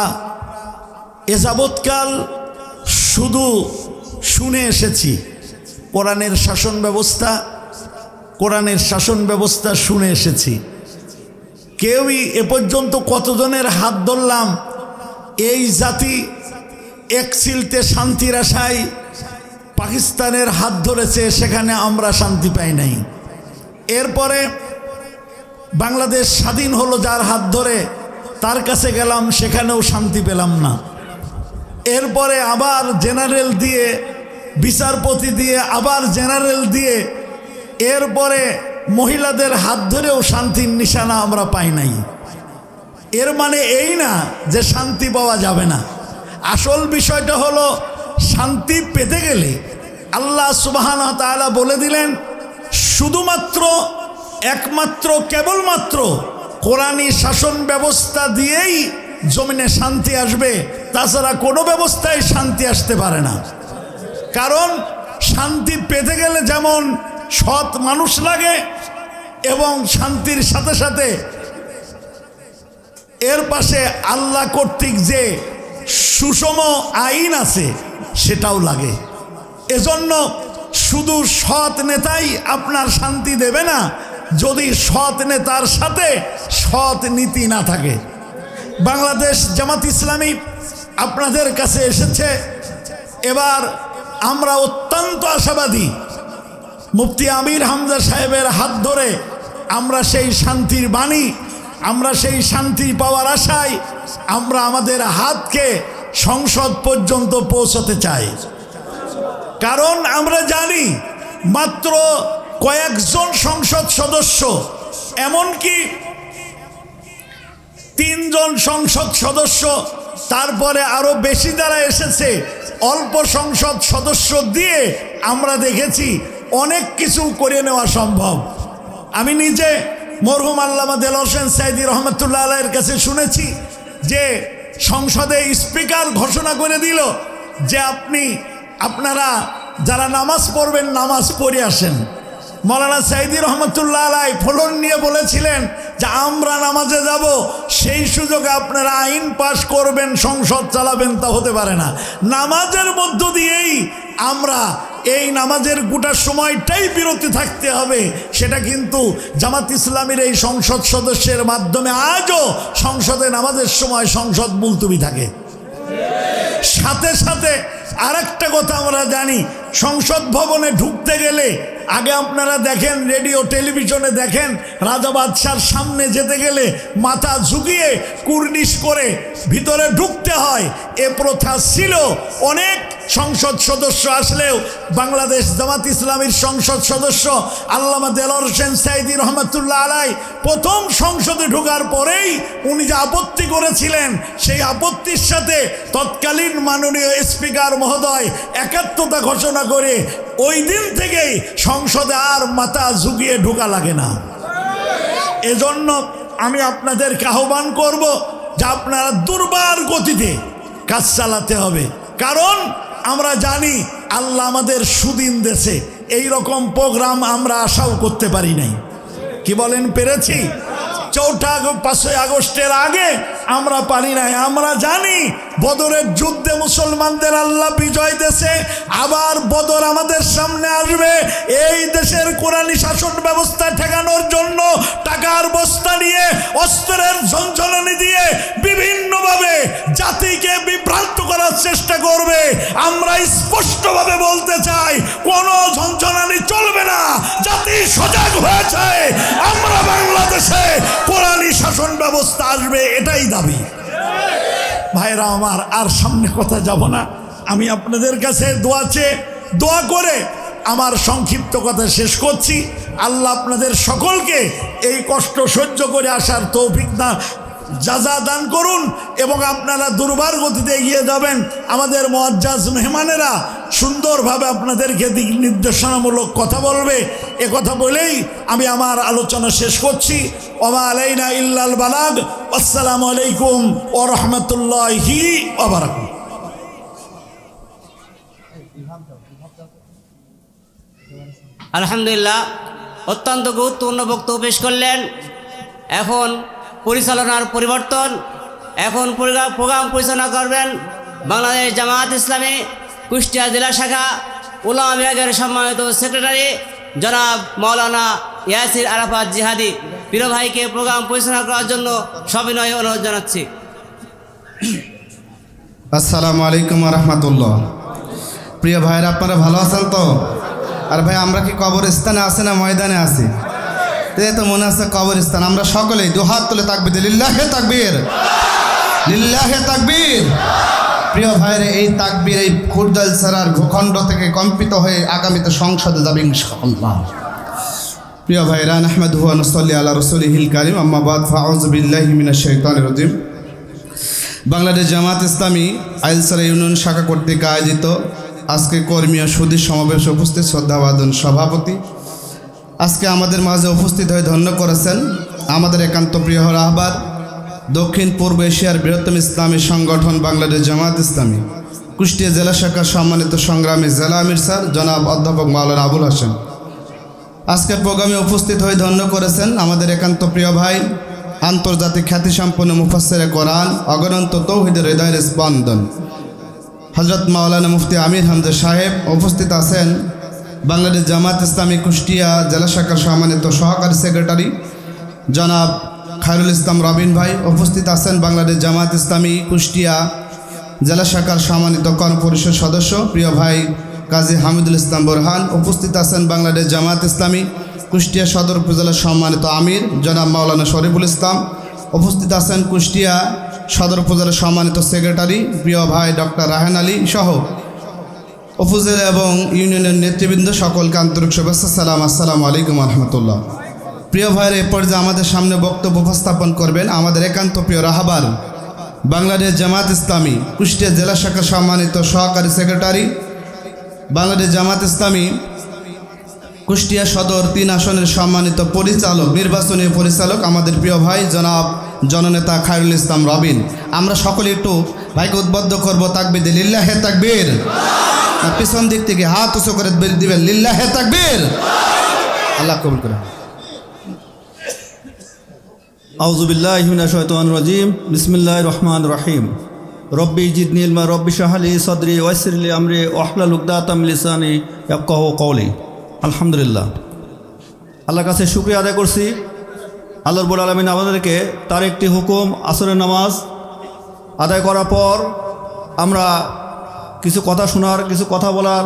এযাবৎকাল শুধু শুনে এসেছি কোরআনের শাসন ব্যবস্থা শুনে এসেছি। কেউই এ পর্যন্ত কতজনের হাত ধরলাম এই জাতি এক সিলতে শান্তির আশায় পাকিস্তানের হাত ধরেছে, সেখানে আমরা শান্তি পাই নাই। এরপরে বাংলাদেশ স্বাধীন হলো যার হাত ধরে, তার কাছে গেলাম, সেখানেও শান্তি পেলাম না। এরপরে আবার জেনারেল দিয়ে, বিচারপতি দিয়ে, আবার জেনারেল দিয়ে, এরপরে মহিলাদের হাত ধরেও শান্তির নিশানা আমরা পাই নাই। এর মানে এই না যে শান্তি পাওয়া যাবে না। আসল বিষয়টা হলো শান্তি পেতে গেলে আল্লাহ সুবহানাহু ওয়া তাআলা বলে দিলেন শুধুমাত্র একমাত্র কেবলমাত্র কোরআনী শাসন ব্যবস্থা দিয়েই জমিনে শান্তি আসবে, তাছাড়া কোনো ব্যবস্থায় শান্তি আসতে পারে না। কারণ শান্তি পেতে গেলে যেমন সৎ মানুষ লাগে এবং শান্তির সাথে সাথে এর পাশে আল্লাহ কর্তৃক যে সুষম আইন আছে সেটাও লাগে। এজন্য শুধু সৎ নেতাই আপনার শান্তি দেবে না যদি সৎ নেতার সাথে সৎ নীতি না থাকে। বাংলাদেশ জামাত ইসলামী আপনাদের কাছে এসেছে, এবার আমরা অত্যন্ত আশাবাদী মুফতি আমির হামজা সাহেবের হাত ধরে আমরা সেই শান্তির বাণী আমরা সেই শান্তি পাওয়ার আশায় আমরা আমাদের হাতকে সংসদ পর্যন্ত পৌঁছতে চাই। কারণ আমরা জানি মাত্র কয়েকজন সংসদ সদস্য, এমনকি 3 জন সংসদ সদস্য, তারপরে আরো বেশি যারা এসেছে, অল্প সংসদ সদস্য দিয়ে আমরা দেখেছি অনেক কিছু করে নেওয়া সম্ভব। আমি নিজে মরহুম আল্লামা দেলোয়ার হোসেন সাইদি রহমতুল্লাহ আলাইহির কাছে শুনেছি যে সংসদে স্পিকার ঘোষণা করে দিল যে আপনারা যারা নামাজ পড়বেন নামাজ পড়ে আসেন। মৌলানা সাইদি রহমতুল্লাহ আলাই ফলন নিয়ে বলেছিলেন যে আমরা নামাজে যাব, সেই সুযোগে আপনারা আইন পাশ করবেন, সংসদ চালাবেন, তা হতে পারে না। নামাজের মধ্য দিয়েই আমরা এই নামাজের গোটা সময়টাই বিরতি থাকতে হবে। সেটা কিন্তু জামাত ইসলামীর এই সংসদ সদস্যের মাধ্যমে আজও সংসদে নামাজের সময় সংসদ মুলতবি থাকে। সাথে সাথে আরেকটা কথা আমরা জানি, সংসদ ভবনে ঢুকতে গেলে আগে আপনারা দেখেন, রেডিও টেলিভিশনে দেখেন, রাজা বাদশার সামনে যেতে গেলে মাথা ঝুঁকিয়ে কুর্নিশ করে ভিতরে ঢুকতে হয়। এ প্রথা ছিল। অনেক সংসদ সদস্য আসলেও বাংলাদেশ জামাত ইসলামীর সংসদ সদস্য আল্লামা দেলোয়ার হোসেন সাইদি রহমতুল্লাহ আলাই প্রথম সংসদে ঢোকার পরেই উনি যে আপত্তি করেছিলেন, সেই আপত্তির সাথে তৎকালীন মাননীয় স্পিকার মহোদয় একাত্মতা ঘোষণা করে ওই দিন থেকেই সংসদে আর মাথা ঝুঁকিয়ে ঢোকা লাগে না। এজন্য আমি আপনাদেরকে আহ্বান করব যে আপনারা দুর্বার গতিতে কাজ চালাতে হবে। কারণ আমরা জানি আল্লাহ আমাদের সুদিন দেশে এই রকম প্রোগ্রাম আমরা আশাও করতে পারি নাই। কি বলেন, পেরেছি? 5ই আগস্টের আগে আমরা পারি নাই। আমরা জানি বদরের যুদ্ধে মুসলমানদের আল্লাহ বিজয় দেশে, আবার বদর আমাদের সামনে আসবে। এই দেশের কোরআনী শাসন ব্যবস্থা ঠেকানোর জন্য টাকার বস্তা নিয়ে, অস্ত্রের ঝনঝনানি দিয়ে বিভিন্নভাবে জাতিকে বিভ্রান্ত করার চেষ্টা করবে। আমরা স্পষ্টভাবে বলতে চাই, কোনো ঝনঝনানি চলবে না। জাতি সজাগ হয়েছে, আমরা বাংলাদেশে কোরআনী শাসন ব্যবস্থা আসবে, এটাই দাবি। ভাইরা আমার, আর সামনে কথা যাব না। আমি আপনাদের কাছে দোয়া করে আমার সংক্ষিপ্ত কথা শেষ করছি। আল্লাহ আপনাদের সকলকে এই কষ্ট সহ্য করে আসার তৌফিক যাজা দান করুন, এবং আপনারা দুর্বার গতিতে এগিয়ে যাবেন। আমাদের মুআজ্জাজ মেহমানেরা সুন্দরভাবে আপনাদেরকে দিক নির্দেশনামূলক কথা বলবে। এ কথা বলেই আমি আমার আলোচনা শেষ করছি। ওমা আলাইনা ইল্লাল বালাগ। আসসালামু আলাইকুম ওয়া রাহমাতুল্লাহি ওয়া বারাকাতুহু। আলহামদুলিল্লাহ, অত্যন্ত গুরুত্বপূর্ণ বক্তব্য পেশ করলেন। এখন পরিচালনার পরিবর্তন, এখন প্রোগ্রাম পরিচালনা করবেন বাংলাদেশ জামাত ইসলামী কুষ্টিয়া জেলা শাখা উলামা বিভাগের সম্মানিত সেক্রেটারি জনাব মাওলানা ইয়াসির আরাফাত জিহাদি। প্রিয় ভাইকে প্রোগ্রাম পরিচালনা করার জন্য সবিনয় অনুরোধ জানাচ্ছি। আসসালামু আলাইকুম রহমতুল্লাহ। প্রিয় ভাইরা, আপনারা ভালো আছেন তো? আর ভাই, আমরা কি কবরস্থানে আছি না ময়দানে আছি? এই তো মনে আছে কবরস্থান। আমরা সকলেই দুহাত তুলে তাকবীর, লিল্লাহে তাকবীর, লিল্লাহে তাকবীর। প্রিয় ভাইরা, এই তাকবীর এই খুরদাল সারার ভূখণ্ড থেকে কম্পিত হয়ে আগামীতে সংসদে যাবে ইনশাআল্লাহ। প্রিয় ভাইরা, নাহমাদুহু ওয়া নুসাল্লি আলা রাসূলিহিল কারীম, আম্মা বাদ, ফাউযু বিল্লাহি মিনাশ শাইতানির রাজীম। বাংলাদেশ জামাত ইসলামী আইলসারা ইউনিয়ন শাখা কর্তৃক আয়োজিত আজকে কর্মী ও সুধী সমাবেশ উপস্থিত শ্রদ্ধাভাজন সভাপতি আজকে আমাদের মাঝে উপস্থিত হয়ে ধন্য করেছেন আমাদের একান্ত প্রিয় রাহবার, দক্ষিণ পূর্ব এশিয়ার বৃহত্তম ইসলামী সংগঠন বাংলাদেশ জামাত ইসলামী কুষ্টিয়া জেলা শাখার সম্মানিত সংগ্রামী জেলা আমির স্যার জনাব অধ্যাপক মাওলানা আবুল হাশেম। আজকের প্রোগ্রামে উপস্থিত হয়ে ধন্য করেছেন আমাদের একান্ত প্রিয় ভাই, আন্তর্জাতিক খ্যাতিসম্পন্ন মুফাসসিরে কোরআন, অগণন্ত তৌহিদের হৃদয়ের স্পন্দন হযরত মাওলানা মুফতি আমির হামজা সাহেব। উপস্থিত আছেন বাংলাদেশ জামাত ইসলামী কুষ্টিয়া জেলা শাখার সম্মানিত সহকারী সেক্রেটারি জনাব খায়রুল ইসলাম রবিন ভাই। উপস্থিত আছেন বাংলাদেশ জামাত ইসলামী কুষ্টিয়া জেলা শাখার সম্মানিত কর্মপরিষদ সদস্য প্রিয় ভাই কাজী হামিদুল ইসলাম বোরহান। উপস্থিত আছেন বাংলাদেশ জামাত ইসলামী কুষ্টিয়া সদর উপজেলার সম্মানিত আমির জনাব মাওলানা শরীফুল ইসলাম। উপস্থিত আছেন কুষ্টিয়া সদর উপজেলার সম্মানিত সেক্রেটারি প্রিয় ভাই ডক্টর রাহেন আলী সহ উপজেলা এবং ইউনিয়নের নেতৃবৃন্দ সকলকে আন্তরিক শুভেচ্ছা সালাম। আসসালামু আলাইকুম রহমতুল্লাহ। প্রিয় ভাইয়ের এ পর্যায়ে আমাদের সামনে বক্তব্য উপস্থাপন করবেন আমাদের একান্ত প্রিয় রাহবার বাংলাদেশ জামাত ইসলামী কুষ্টিয়া জেলা শাখার সম্মানিত সহকারী সেক্রেটারি, বাংলাদেশ জামাত ইসলামী কুষ্টিয়া সদর 3 আসনের সম্মানিত পরিচালক, নির্বাচনী পরিচালক আমাদের প্রিয় ভাই জনাব জননেতা খায়রুল ইসলাম রবিন। আমরা সকলে একটু ভাইকে উদ্বুদ্ধ করবো তাকবীর দিয়ে লিল্লাহে তাকবীর। পিছন দিক থেকে হাত উঁচু করে দিবেন লিল্লাহে তাকবীর। আল্লাহ কবুল করে। আউযু বিল্লাহি মিনাশ শাইতানির রাজিম। বিসমিল্লাহির রহমানির রহিম। রব্বি জিদনি ইলমা রব্বি শরহ লি সাদরি ওয়াইসির লি আমরি ওয়াহলুল উকদাতাম মিন লিসানি ইয়াফকাহু কওলি। আলহামদুলিল্লাহ, আল্লাহর কাছে শুকরিয়া আদায় করছি। আল্লাহ রাব্বুল আলামিন আমাদেরকে তার একটি হুকুম আসরের নামাজ আদায় করার পর আমরা কিছু কথা শোনার, কিছু কথা বলার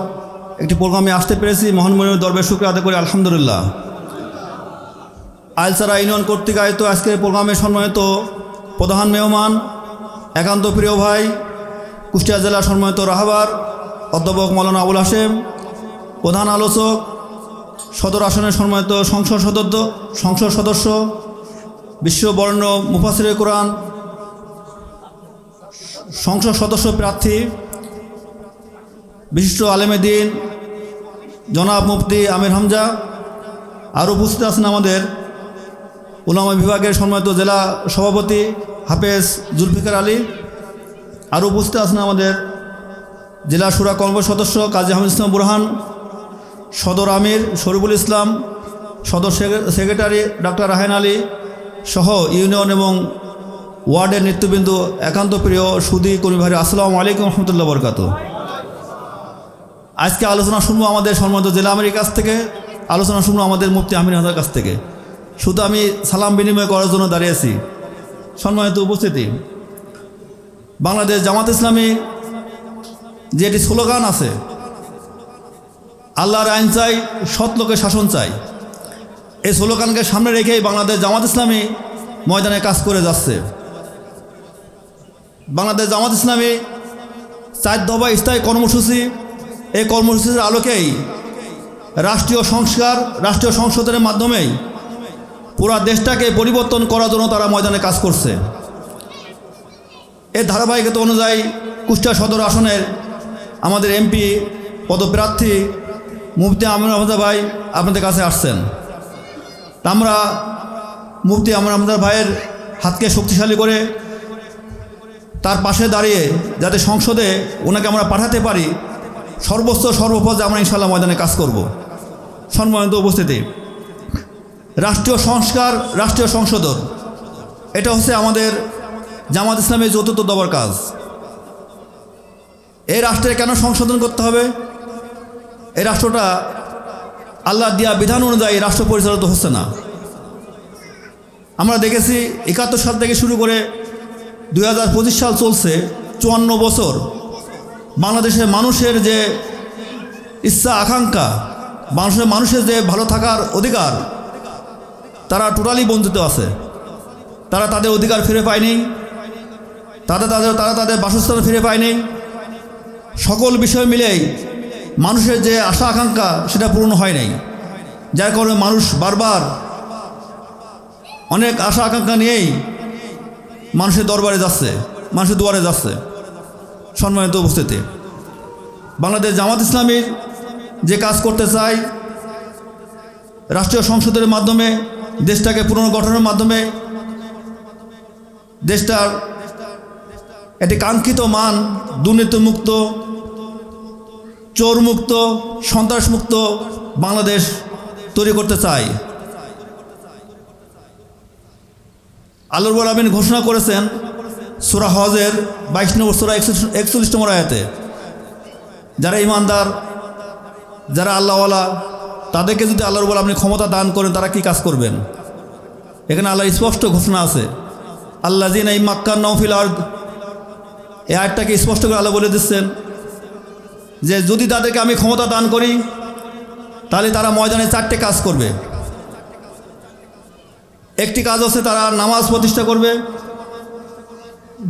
একটি প্রোগ্রামে আসতে পেরেছি। মহান মনির দরবারে শুকরিয়া আদায় করি আলহামদুলিল্লাহ। আইলছড়া ইউনিয়ন কর্তৃক আয়োজিত আজকের প্রোগ্রামে সম্মানিত প্রধান মেহমান, একান্ত প্রিয় ভাই কুষ্টিয়া জেলার সম্মানিত রাহবার অধ্যাপক মৌলানা আবুল হাশেম, প্রধান আলোচক সদর আসনের সম্মানিত সংসদ সদস্য বিশ্ববরেণ্য মুফাসসিরে কোরআন সংসদ সদস্য প্রার্থী বিশিষ্ট আলেমে দ্বীন জনাব মুফতি আমির হামজা, আর উপস্থিত আছেন আমাদের উলামা বিভাগের সম্মানিত জেলা সভাপতি হাফেজ জুলফিকার আলী, আর উপস্থিত আছেন আমাদের জেলা শুরা কর্ম সদস্য কাজী আহমদ ইসলাম বুরহান, সদর আমির শরীফুল ইসলাম, সদর সেক্রেটারি ডক্টর রাহেন আলী সহ ইউনিয়ন এবং ওয়ার্ডের নেতৃবৃন্দ, একান্ত প্রিয় সুদী কর্মী ভাই, আসসালামু আলাইকুম রহমতুল্লাহ বরকাতুহু। আজকে আলোচনা শুনবো আমাদের সম্মানিত জেলা আমিরের কাছ থেকে, আলোচনা শুনবো আমাদের মুফতি আমির হামজার কাছ থেকে। শুধু আমি সালাম বিনিময় করার জন্য দাঁড়িয়েছি। সম্মানিত উপস্থিতি, বাংলাদেশ জামাত ইসলামী যে একটি স্লোগান আছে, আল্লাহর আইন চাই, সৎ লোকের শাসন চাই, এই স্লোগানকে সামনে রেখেই বাংলাদেশ জামাত ইসলামী ময়দানে কাজ করে যাচ্ছে। বাংলাদেশ জামাত ইসলামী 4 দফা স্থায়ী কর্মসূচি, এই কর্মসূচির আলোকেই রাষ্ট্রীয় সংস্কার, রাষ্ট্রীয় সংসদের মাধ্যমেই পুরা দেশটাকে পরিবর্তন করার জন্য তারা ময়দানে কাজ করছে। এর ধারাবাহিকতা অনুযায়ী কুষ্টিয়া সদর আসনের আমাদের এমপি পদপ্রার্থী মুফতি আমির হামজা ভাই আপনাদের কাছে আসছেন। আমরা মুফতি আমির হামজা ভাইয়ের হাতকে শক্তিশালী করে তার পাশে দাঁড়িয়ে যাতে সংসদে ওনাকে আমরা পাঠাতে পারি, সর্বপদ আমরা ইনশাআল্লাহ ময়দানে কাজ করব। সম্মানিত উপস্থিতি, রাষ্ট্রীয় সংস্কার, রাষ্ট্রীয় সংশোধন, এটা হচ্ছে আমাদের জামাত ইসলামের চতুর্থ দফার কাজ। এই রাষ্ট্রে কেন সংশোধন করতে হবে? এই রাষ্ট্রটা আল্লাহ দিয়া বিধান অনুযায়ী রাষ্ট্র পরিচালিত হচ্ছে না। আমরা দেখেছি 71 সাল থেকে শুরু করে 2025 সাল চলছে, 54 বছর বাংলাদেশের মানুষের যে ইচ্ছা আকাঙ্ক্ষা, মানুষের যে ভালো থাকার অধিকার, তারা টোটালি বঞ্চিত আছে। তারা তাদের অধিকার ফিরে পায়নি, তারা তাদের বাসস্থান ফিরে পায়নি। সকল বিষয় মিলেই মানুষের যে আশা আকাঙ্ক্ষা সেটা পূরণ হয় নাই, যার কারণে মানুষ বারবার অনেক আশা আকাঙ্ক্ষা নিয়েই মানুষের দরবারে যাচ্ছে, মানুষের দুয়ারে যাচ্ছে। সম্মানিত উপস্থিতি, বাংলাদেশ জামাত ইসলামীর যে কাজ করতে চায়, রাষ্ট্রীয় সংসদের মাধ্যমে দেশটাকে পুনর্গঠনের মাধ্যমে দেশটার একটি কাঙ্ক্ষিত মান, দুর্নীতিমুক্ত, চোরমুক্ত, সন্ত্রাসমুক্ত বাংলাদেশ তৈরি করতে চাই। আল্লাহ রাব্বুল আলামিন ঘোষণা করেছেন সূরা হজের 22 নম্বর সূরা 41 নম্বর আয়াতে, যারা ইমানদার, যারা আল্লাহওয়ালা, তাদেরকে যদি আল্লাহ রাব্বুল আলামিন ক্ষমতা দান করেন তারা কি কাজ করবেন। এখানে আল্লাহ স্পষ্ট ঘোষণা আছে, আল্লাযীনা ইম্মাক্কানাহুম ফিল আরদ। এই আয়াতটাকে স্পষ্ট করে আল্লাহ বলে দিচ্ছেন যে যদি তাদেরকে আমি ক্ষমতা দান করি তাহলে তারা ময়দানে 4টে কাজ করবে। একটি কাজ হচ্ছে তারা নামাজ প্রতিষ্ঠা করবে,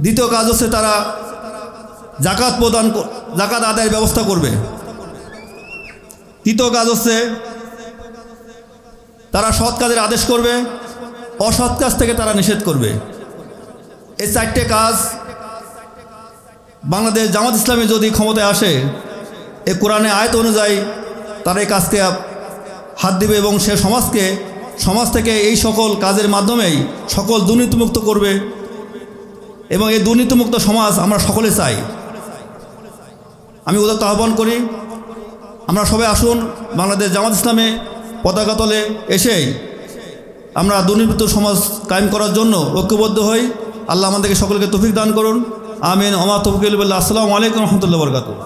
দ্বিতীয় কাজ হচ্ছে তারা জাকাত আদায়ের ব্যবস্থা করবে, তৃতীয় কাজ হচ্ছে তারা সৎ কাজের আদেশ করবে, অসৎ কাজ থেকে তারা নিষেধ করবে। এই চারটে কাজ বাংলাদেশ জামাত ইসলামী যদি ক্ষমতায় আসে, এই কোরআনে আয়াত অনুযায়ী তারা এই কাজকে হাত দিবে এবং সে সমাজ থেকে এই সকল কাজের মাধ্যমেই সকল দুর্নীতিমুক্ত করবে। এবং এই দুর্নীতিমুক্ত সমাজ আমরা সকলে চাই। আমি উদাত্ত আহ্বান করি, আমরা সবাই আসুন বাংলাদেশ জামাত ইসলামে পতাকা তলে এসেই আমরা দুর্নীতিমুক্ত সমাজ কায়েম করার জন্য ঐক্যবদ্ধ হই। আল্লাহ আমাদেরকে সকলকে তৌফিক দান করুন। আমিন। ওমা তৌফিক ইল্লা বিল্লাহ। আসসালামু আলাইকুম ওয়া রাহমাতুল্লাহি ওয়া বারাকাতুহু।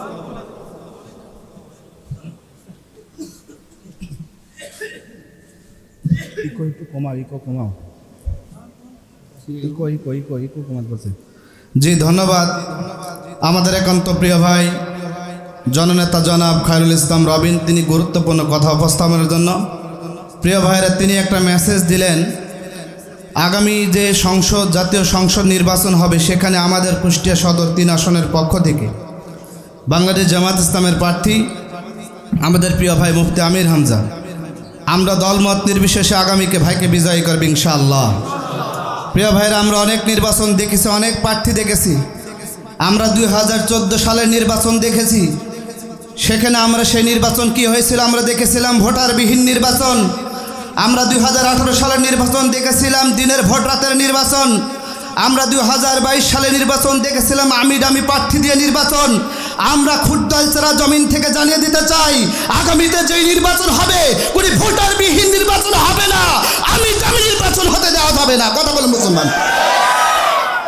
জি ধন্যবাদ আমাদের একান্ত প্রিয় ভাই জননেতা জনাব খায়রুল ইসলাম রবিন, তিনি গুরুত্বপূর্ণ কথা উপস্থাপনের জন্য। প্রিয় ভাইরা, তিনি একটা মেসেজ দিলেন, আগামী যে জাতীয় সংসদ নির্বাচন হবে সেখানে আমাদের কুষ্টিয়া সদর 3 আসনের পক্ষ থেকে বাংলাদেশ জামাত ইসলামের প্রার্থী আমাদের প্রিয় ভাই মুফতি আমির হামজা, আমরা দলমত নির্বিশেষে আগামীকে ভাইকে বিজয়ী করব ইনশাআল্লাহ। প্রিয় ভাইরা, আমরা অনেক নির্বাচন দেখেছি, অনেক প্রার্থী দেখেছি। আমরা 2014 সালের নির্বাচন দেখেছি, সেখানে আমরা সেই নির্বাচন কি হয়েছিল আমরা দেখেছিলাম, ভোটারবিহীন নির্বাচন। আমরা 2018 সালের নির্বাচন দেখেছিলাম দিনের ভোট রাতের নির্বাচন। আমরা 2022 সালের নির্বাচন দেখেছিলাম আমি প্রার্থী দিয়ে নির্বাচন। আমরা খুরদালছড়া জমিন থেকে জানিয়ে দিতে চাই, আগামীতে যেই নির্বাচন হবে কোনো ভোটারবিহীন নির্বাচন হবে না, আমি নির্বাচন হতে দেওয়া যাবে না। কথা বলেন মুসলমান।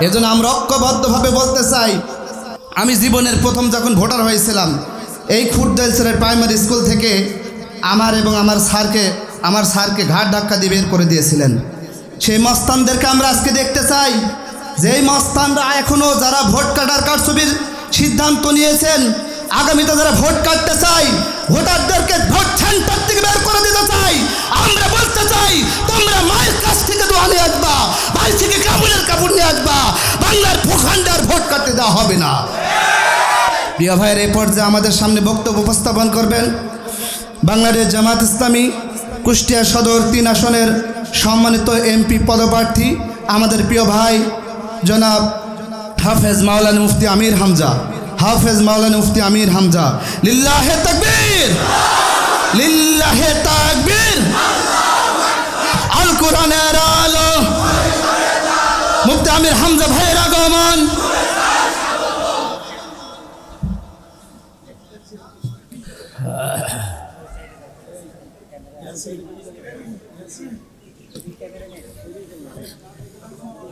এজন্য আমরা ঐক্যবদ্ধভাবে বলতে চাই, আমি জীবনের প্রথম যখন ভোটার হয়েছিলাম, এই খুরদালছড়ার প্রাইমারি স্কুল থেকে আমার এবং আমার স্যারকে ঘাট ধাক্কা দিয়ে বের করে দিয়েছিলেন। সেই মস্তানদেরকে আমরা আজকে দেখতে চাই, যেই মস্তানরা এখনও যারা ভোট কাটার কারচুপির সিদ্ধান্ত নিয়েছেন, আগামীতে যারা ভোট কাটতে চাই, ভোটারদেরকে ভোট সেন্টার থেকে বের করে দিতে চাই। আমরা বলতে চাই, তোমরা মায়ের কাছ থেকে দোয়া নিয়ে আসবা, ভাই থেকে কাপড়ের কাপড় নিয়ে আসবা, বাংলার ভূখণ্ডে আর ভোট কাটতে দেওয়া হবে না। প্রিয় ভাইয়ের এই পর্যায়ে আমাদের সামনে বক্তব্য উপস্থাপন করবেন বাংলাদেশ জামাত ইসলামী কুষ্টিয়া সদর 3 আসনের সম্মানিত এমপি পদপ্রার্থী আমাদের প্রিয় ভাই জনাব হাফেজ মাওলানা মুফতি আমির হামজা। হাফেজ মাওলানা মুফতি আমির হামজা। লিল্লাহে তাকবীর, লিল্লাহে তাকবীর। আল কোরআনের আলো মুফতি আমির হামজা ভাইয়ের আগমন।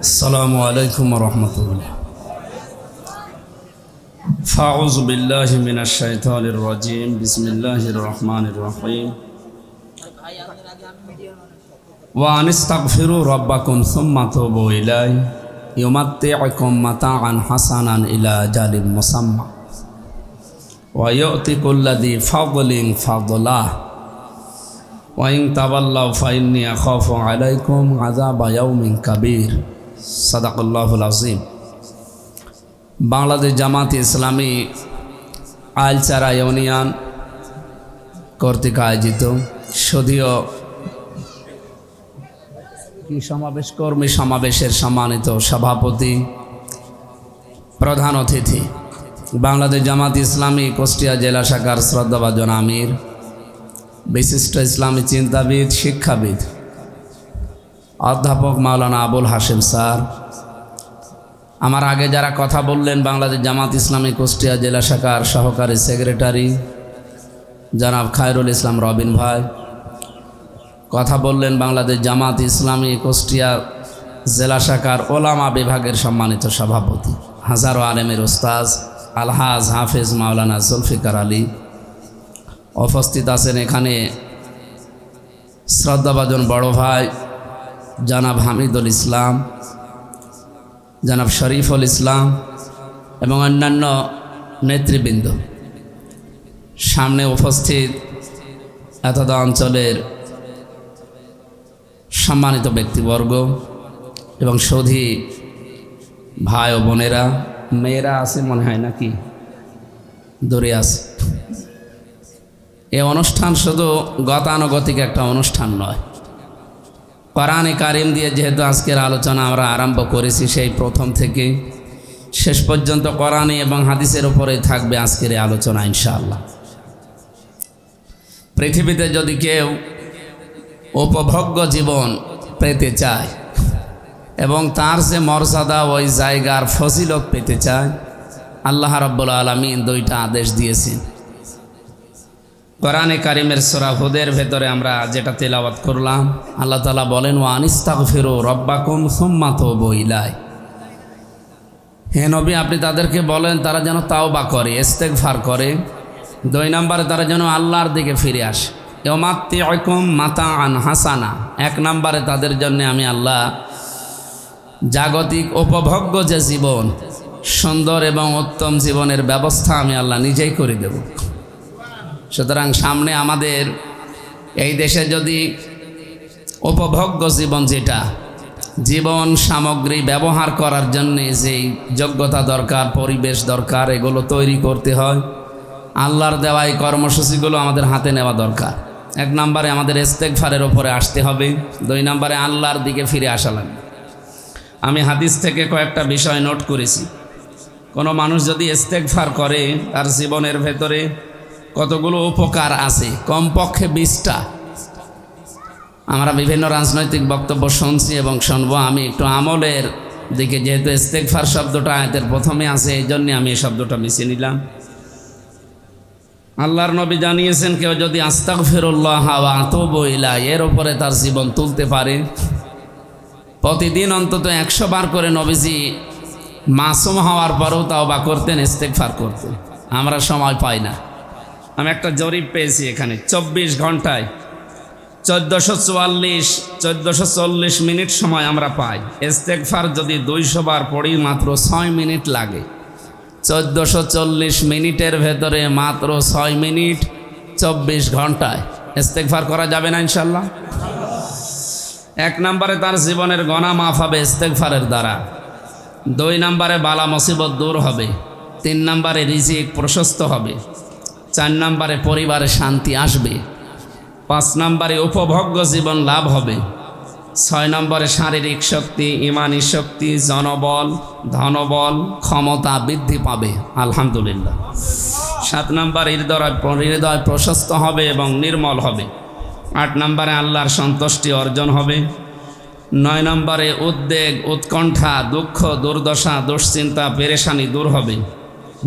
আসসালামু আলাইকুম ওয়া রাহমাতুল্লাহ। ফাউযু বিল্লাহি মিনাশ শাইতানির রাজীম। বিসমিল্লাহির রহমানির রহিম। ওয়া আনিস্তাগফিরু রাব্বাকুম সুম্মা তুবু ইলাইহি ইউমাত্তিউকুম মাতাআন হাসানান ইলা আজালিন মুসাম্মা ওয়া ইউতি কুল্লাযী ফাদলিন ফাদলাহ ওয়া ইন তাওয়াল্লাউ ফাইন্নী আখাফু আলাইকুম আযাবা ইয়াউমিন কাবীর। সাদাকাল্লাহুল আযীম। বাংলাদেশ জামাত ইসলামী আইলচারা ইউনিয়ন কর্তৃক আয়োজিত সদীয় কর্মী সমাবেশের সম্মানিত সভাপতি, প্রধান অতিথি, বাংলাদেশ জামাত ইসলামী কুষ্টিয়া জেলা শাখার শ্রদ্ধাভাজন আমির, বিশিষ্ট ইসলামী চিন্তাবিদ, শিক্ষাবিদ অধ্যাপক মাওলানা আবুল হাশেম স্যার, আমার আগে যারা কথা বললেন বাংলাদেশ জামাত ইসলামী কুষ্টিয়া জেলা শাখার সহকারী সেক্রেটারি জনাব খায়রুল ইসলাম রবিন ভাই, কথা বললেন বাংলাদেশ জামাত ইসলামী কুষ্টিয়া জেলা শাখার ওলামা বিভাগের সম্মানিত সভাপতি হাজারো আলেমের ওস্তাজ আলহাজ হাফেজ মাওলানা জুলফিকার আলী। উপস্থিত আছেন এখানে শ্রদ্ধাভাজন বড় ভাই জনাব হামিদুল ইসলাম, জনাব শরীফুল ইসলাম এবং অন্যান্য নেতৃবৃন্দ। সামনে উপস্থিত এতদ অঞ্চলের সম্মানিত ব্যক্তিবর্গ এবং সৌধী ভাই ও বোনেরা, মেয়েরা আছে মনে হয় নাকি, দূরে আছে। এই অনুষ্ঠান শুধু গতানুগতিক একটা অনুষ্ঠান নয়, কোরআনে কারিম দিয়ে যেহেতু আজকের আলোচনা আমরা আরম্ভ করেছি, সেই প্রথম থেকে শেষ পর্যন্ত কোরআনে এবং হাদিসের উপরেই থাকবে আজকের এই আলোচনা ইনশাআল্লাহ। পৃথিবীতে যদি কেউ উপভোগ্য জীবন পেতে চায় এবং তার যে মর্যাদা ওই জায়গার ফজিলত পেতে চায়, আল্লাহ রাব্বুল আলামিন দুইটা আদেশ দিয়েছেন। কোরআনে কারিমের সূরা হুদের ভেতরে আমরা যেটা তেলাওয়াত করলাম, আল্লাহ তাআলা বলেন, ওয়া আনিস্তাগফিরু রাব্বাকুম সুম্মা তুবু ইলাইহি। হে নবী, আপনি তাদেরকে বলেন তারা যেন তাওবা করে, ইস্তেগফার করে। 2 নম্বরে তারা যেন আল্লাহর দিকে ফিরে আসে। ইউমাত্তিউকুম মাতাআন হাসানা। 1 নম্বরে তাদের জন্য আমি আল্লাহ জাগতিক উপভোগ্য যে জীবন, সুন্দর এবং উত্তম জীবনের ব্যবস্থা আমি আল্লাহ নিজেই করে দেব। সুতরাং সামনে আমাদের এই দেশে যদি উপভোগ্য জীবন, যেটা জীবন সামগ্রী ব্যবহার করার জন্যে যেই যোগ্যতা দরকার, পরিবেশ দরকার, এগুলো তৈরি করতে হয়। আল্লাহর দেওয়া এই কর্মসূচিগুলো আমাদের হাতে নেওয়া দরকার। 1 নম্বরে আমাদের ইস্তেগফারের ওপরে আসতে হবে। 2 নম্বরে আল্লাহর দিকে ফিরে আসা লাগবে। আমি হাদিস থেকে কয়েকটা বিষয় নোট করেছি। কোনো মানুষ যদি ইস্তেগফার করে, তার জীবনের ভেতরে কতগুলো উপকার আছে, কমপক্ষে 20টা। আমরা বিভিন্ন রাজনৈতিক বক্তব্য শুনছি এবং শুনবো। আমি একটু আমলের দিকে, যেহেতু ইস্তেগফার শব্দটা আয়াতের প্রথমে আছে, এই জন্যে আমি এই শব্দটা বেছে নিলাম। আল্লাহর নবী জানিয়েছেন, কেউ যদি আস্তাগফিরুল্লাহ ওয়া আতুবু ইলাইহি এর উপরে তার জীবন তুলতে পারে, প্রতিদিন অন্তত 100 বার করে নবীজি মাসুম হওয়ার পরেও তাওবা করতেন, ইস্তেগফার করতেন। আমরা সময় পাই না। আমি একটা জরিপ পেয়েছি এখানে, 24 ঘন্টায় 1440 মিনিট সময় আমরা পাই। ইস্তেগফার যদি 200 বার পড়ি মাত্র 6 মিনিট লাগে। 1440 মিনিটের ভেতরে মাত্র 6 মিনিট 24 ঘন্টায় ইস্তেগফার করা যাবে না ইনশাল্লাহ? 1 নম্বরে তার জীবনের গুনাহ মাফ হবে ইস্তেগফারের দ্বারা। 2 নম্বরে বালা মুসিবত দূর হবে। 3 নম্বরে রিজিক প্রশস্ত হবে। 4 নম্বরে পরিবারে শান্তি আসবে। 5 নম্বরে উপভোগ্য জীবন লাভ হবে। 6 নম্বরে শারীরিক শক্তি, ইমানি শক্তি, জনবল, ধনবল, ক্ষমতা বৃদ্ধি পাবে আলহামদুলিল্লাহ। 7 নম্বরে হৃদয় প্রশস্ত হবে এবং নির্মল হবে। 8 নম্বরে আল্লাহর সন্তুষ্টি অর্জন হবে। 9 নম্বরে উদ্বেগ, উৎকণ্ঠা, দুঃখ, দুর্দশা, দুশ্চিন্তা, পেরেশানি দূর হবে।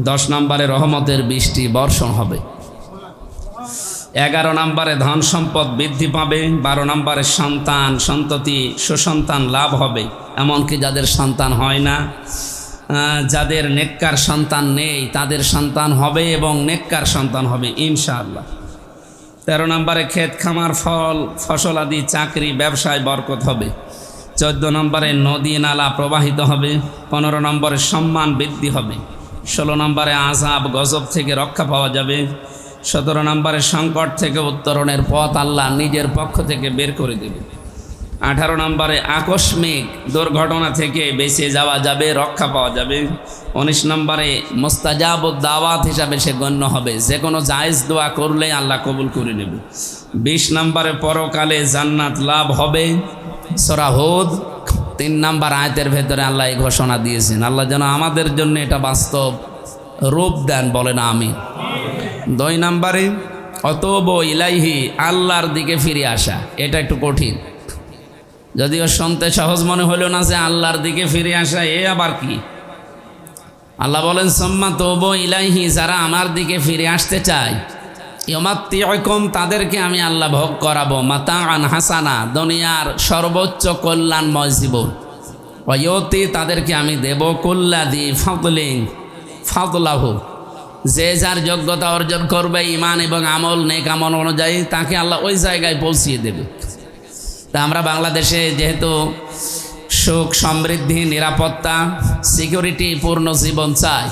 10 নম্বরে রহমতের বৃষ্টি বর্ষণ হবে। 11 নম্বরে ধন সম্পদ বৃদ্ধি পাবে। 12 নম্বরে সন্তান সন্ততি সুসন্তান লাভ হবে, এমনকি যাদের সন্তান হয় না, যাদের নেককার সন্তান নেই তাদের সন্তান হবে এবং নেককার সন্তান হবে ইনশাআল্লাহ। 13 নম্বরে ক্ষেত খামার ফসল আদি চাকরি ব্যবসায় বরকত হবে। 14 নম্বরে নদী নালা প্রবাহিত হবে। 15 নম্বরে সম্মান বৃদ্ধি হবে। 16 নম্বরে আযাব গজব থেকে রক্ষা পাওয়া যাবে। 17 নম্বরে সংকট থেকে উত্তরণের পথ আল্লাহ নিজের পক্ষ থেকে বের করে দেবে। 18 নম্বরে আকস্মিক দুর্ঘটনা থেকে বেঁচে যাওয়া যাবে, রক্ষা পাওয়া যাবে। 19 নম্বরে মুস্তাজাবুদ দাওয়াত হিসাবে সে গণ্য হবে, যে কোনো জায়েজ দোয়া করলে আল্লাহ কবুল করে নেবে। 20 নম্বরে পরকালে জান্নাত লাভ হবে। সূরা হুদ 3 নম্বর আয়াতের ভেতরে আল্লাহ এই ঘোষণা দিয়েছেন। আল্লাহ যেন আমাদের জন্য এটা বাস্তব রূপ দেন, বলেন আমিন। 2 নম্বরে অতবু ইলাইহি, আল্লাহর দিকে ফিরে আসা। এটা একটু কঠিন, যদিও শুনতে সহজ মনে হলো না যে আল্লাহর দিকে ফিরে আসা এ আবার কি। আল্লাহ বলেন, সুম্মা তুবু ইলাইহি, যারা আমার দিকে ফিরে আসতে চায়, ইউমাত্তিউকুম, তাদেরকে আমি আল্লাহ ভোগ করাবো, মাতাআন হাসানা, দুনিয়ার সর্বোচ্চ কল্যাণময় জীবন। ওয়া ইউতি, তাদেরকে আমি দেব কুল্লাযী ফাদলিন ফাদলাহু, যে যার যোগ্যতা অর্জন করবে ঈমান এবং আমল, নেক আমল অনুযায়ী তাকে আল্লাহ ওই জায়গায় পৌঁছিয়ে দেবে। তা আমরা বাংলাদেশে যেহেতু সুখ, সমৃদ্ধি, নিরাপত্তা, সিকিউরিটি পূর্ণ জীবন চাই,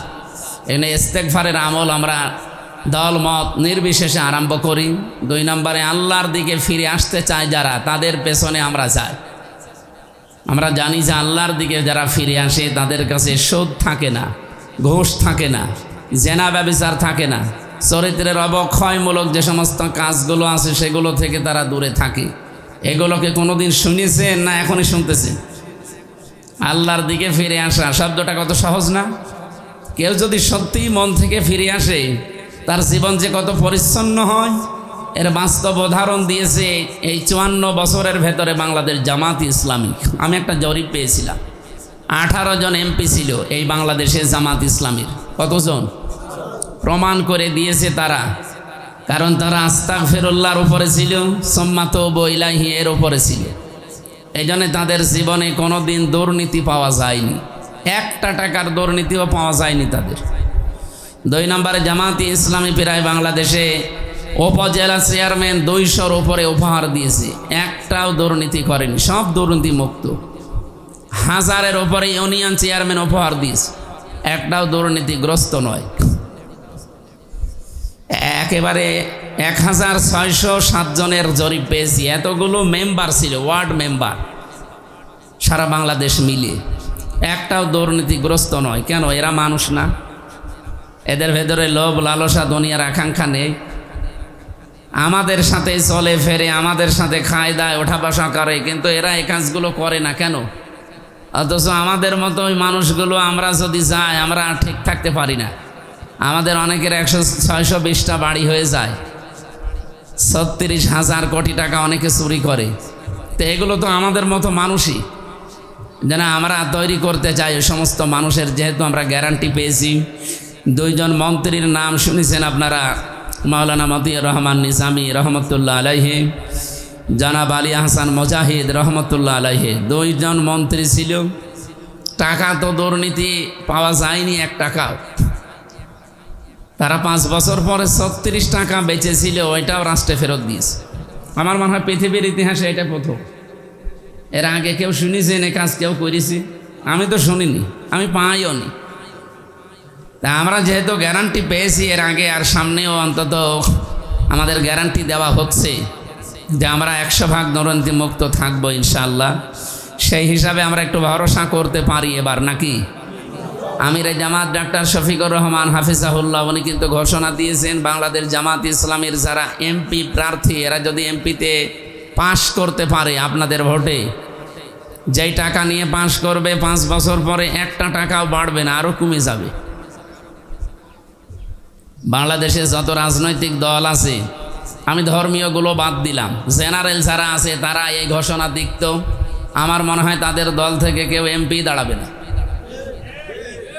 এখানে ইস্তেগফারের আমল আমরা দলমত নির্বিশেষে আরম্ভ করি। 2 নম্বরে আল্লাহর দিকে ফিরে আসতে চায় যারা, তাদের পেছনে আমরা যাই। আমরা জানি যে আল্লাহর দিকে যারা ফিরে আসে তাদের কাছে সুদ থাকে না, ঘুষ থাকে না, জেনা ব্যভিচার থাকে না, চরিত্রের অবক্ষয়মূলক যে সমস্ত কাজগুলো আছে সেগুলো থেকে তারা দূরে থাকে। এগুলোকে কোনোদিন শুনেছেন না এখনই শুনতেছেন? আল্লাহর দিকে ফিরে আসা শব্দটা কত সহজ না? কেউ যদি সত্যিই মন থেকে ফিরে আসে তার জীবন যে কত পরিচ্ছন্ন হয় এর বাস্তব উদাহরণ দিয়েছে এই 54 বছরের ভেতরে বাংলাদেশ জামাত ইসলামী। আমি একটা জরিপ পেয়েছিলাম, 18 জন এমপি ছিল এই বাংলাদেশে জামাত ইসলামীর। কতজন? প্রমাণ করে দিয়েছে তারা, কারণ তারা আস্তাগফিরুল্লাহর উপরে ছিল, সুম্মা তুবু ইলাইহি এর উপরে ছিল। এই জন্য তাদের জীবনে কোনো দিন দুর্নীতি পাওয়া যায়নি, 1 টাকার দুর্নীতিও পাওয়া যায়নি তাদের। 2 নম্বরে জামাতি ইসলামী প্রায় বাংলাদেশে উপজেলা চেয়ারম্যান 200-র উপরে উপহার দিয়েছে, একটাও দুর্নীতি করেনি, সব দুর্নীতি মুক্ত। 1000-এর উপরে ইউনিয়ন চেয়ারম্যান উপহার দিয়েছে, একটাও দুর্নীতিগ্রস্ত নয়। একেবারে 1607 জনের জরিপ পেয়েছি। এতগুলো মেম্বার ছিল, ওয়ার্ড মেম্বার সারা বাংলাদেশ মিলিয়ে, একটাও দুর্নীতিগ্রস্ত নয়। কেন? এরা মানুষ না? এদের ভেতরে লোভ লালসা দুনিয়ার আকাঙ্ক্ষা নেই? আমাদের সাথে চলে ফেরে, আমাদের সাথে খায় দায়, ওঠা বসা করে, কিন্তু এরা এই কাজগুলো করে না কেন? অথচ আমাদের মতো ওই মানুষগুলো আমরা যদি যাই আমরা ঠিক থাকতে পারি না। আমাদের অনেকের 620টা বাড়ি হয়ে যায়, 36,000 কোটি টাকা অনেকে চুরি করে। তো এগুলো তো আমাদের মতো মানুষই, যেন আমরা তৈরি করতে চাই ওই সমস্ত মানুষের। যেহেতু আমরা গ্যারান্টি পেয়েছি, 2 জন মন্ত্রীর নাম শুনেছেন আপনারা, মাওলানা মতিউর রহমান নিজামী রহমতুল্লাহ আলাইহি, জনাব আলী আহসান মুজাহিদ রহমতুল্লাহ আলাইহি। 2 জন মন্ত্রী ছিল, টাকা তো দুর্নীতি পাওয়া যায়নি 1 টাকাও। তারা 5 বছর পরে 36 টাকা বেঁচেছিল, ওইটাও রাষ্ট্রে ফেরত দিয়েছে। আমার মনে হয় পৃথিবীর ইতিহাসে এটা প্রথম। এর আগে কেউ শুনেছেন এ কাজ কেউ করেছি? আমি তো শুনিনি, আমি পাইও নি। তা আমরা যেহেতু গ্যারান্টি পেয়েছি এর আগে, আর সামনেও অন্তত আমাদের গ্যারান্টি দেওয়া হচ্ছে যে আমরা 100% দুর্নীতি মুক্ত থাকবো ইনশাআল্লাহ। সেই হিসাবে আমরা একটু ভরসা করতে পারি এবার, নাকি? আমির জামাত ডাক্তার শফিকুর রহমান হাফিজাহুল্লাহ উনি কিন্তু ঘোষণা দিয়েছেন, বাংলাদেশ জামাত ইসলামীর যারা এমপি প্রার্থী এরা যদি এমপিতে পাশ করতে পারে আপনাদের ভোটে, যেই টাকা নিয়ে পাশ করবে 5 বছর পরে 1 টাকাও বাড়বে না, আরও কমে যাবে। বাংলাদেশে যত রাজনৈতিক দল আছে, আমি ধর্মীয়গুলো বাদ দিলাম, জেনারেল যারা আছে তারা এই ঘোষণা দিত, আমার মনে হয় তাদের দল থেকে কেউ এমপি দাঁড়াবে না।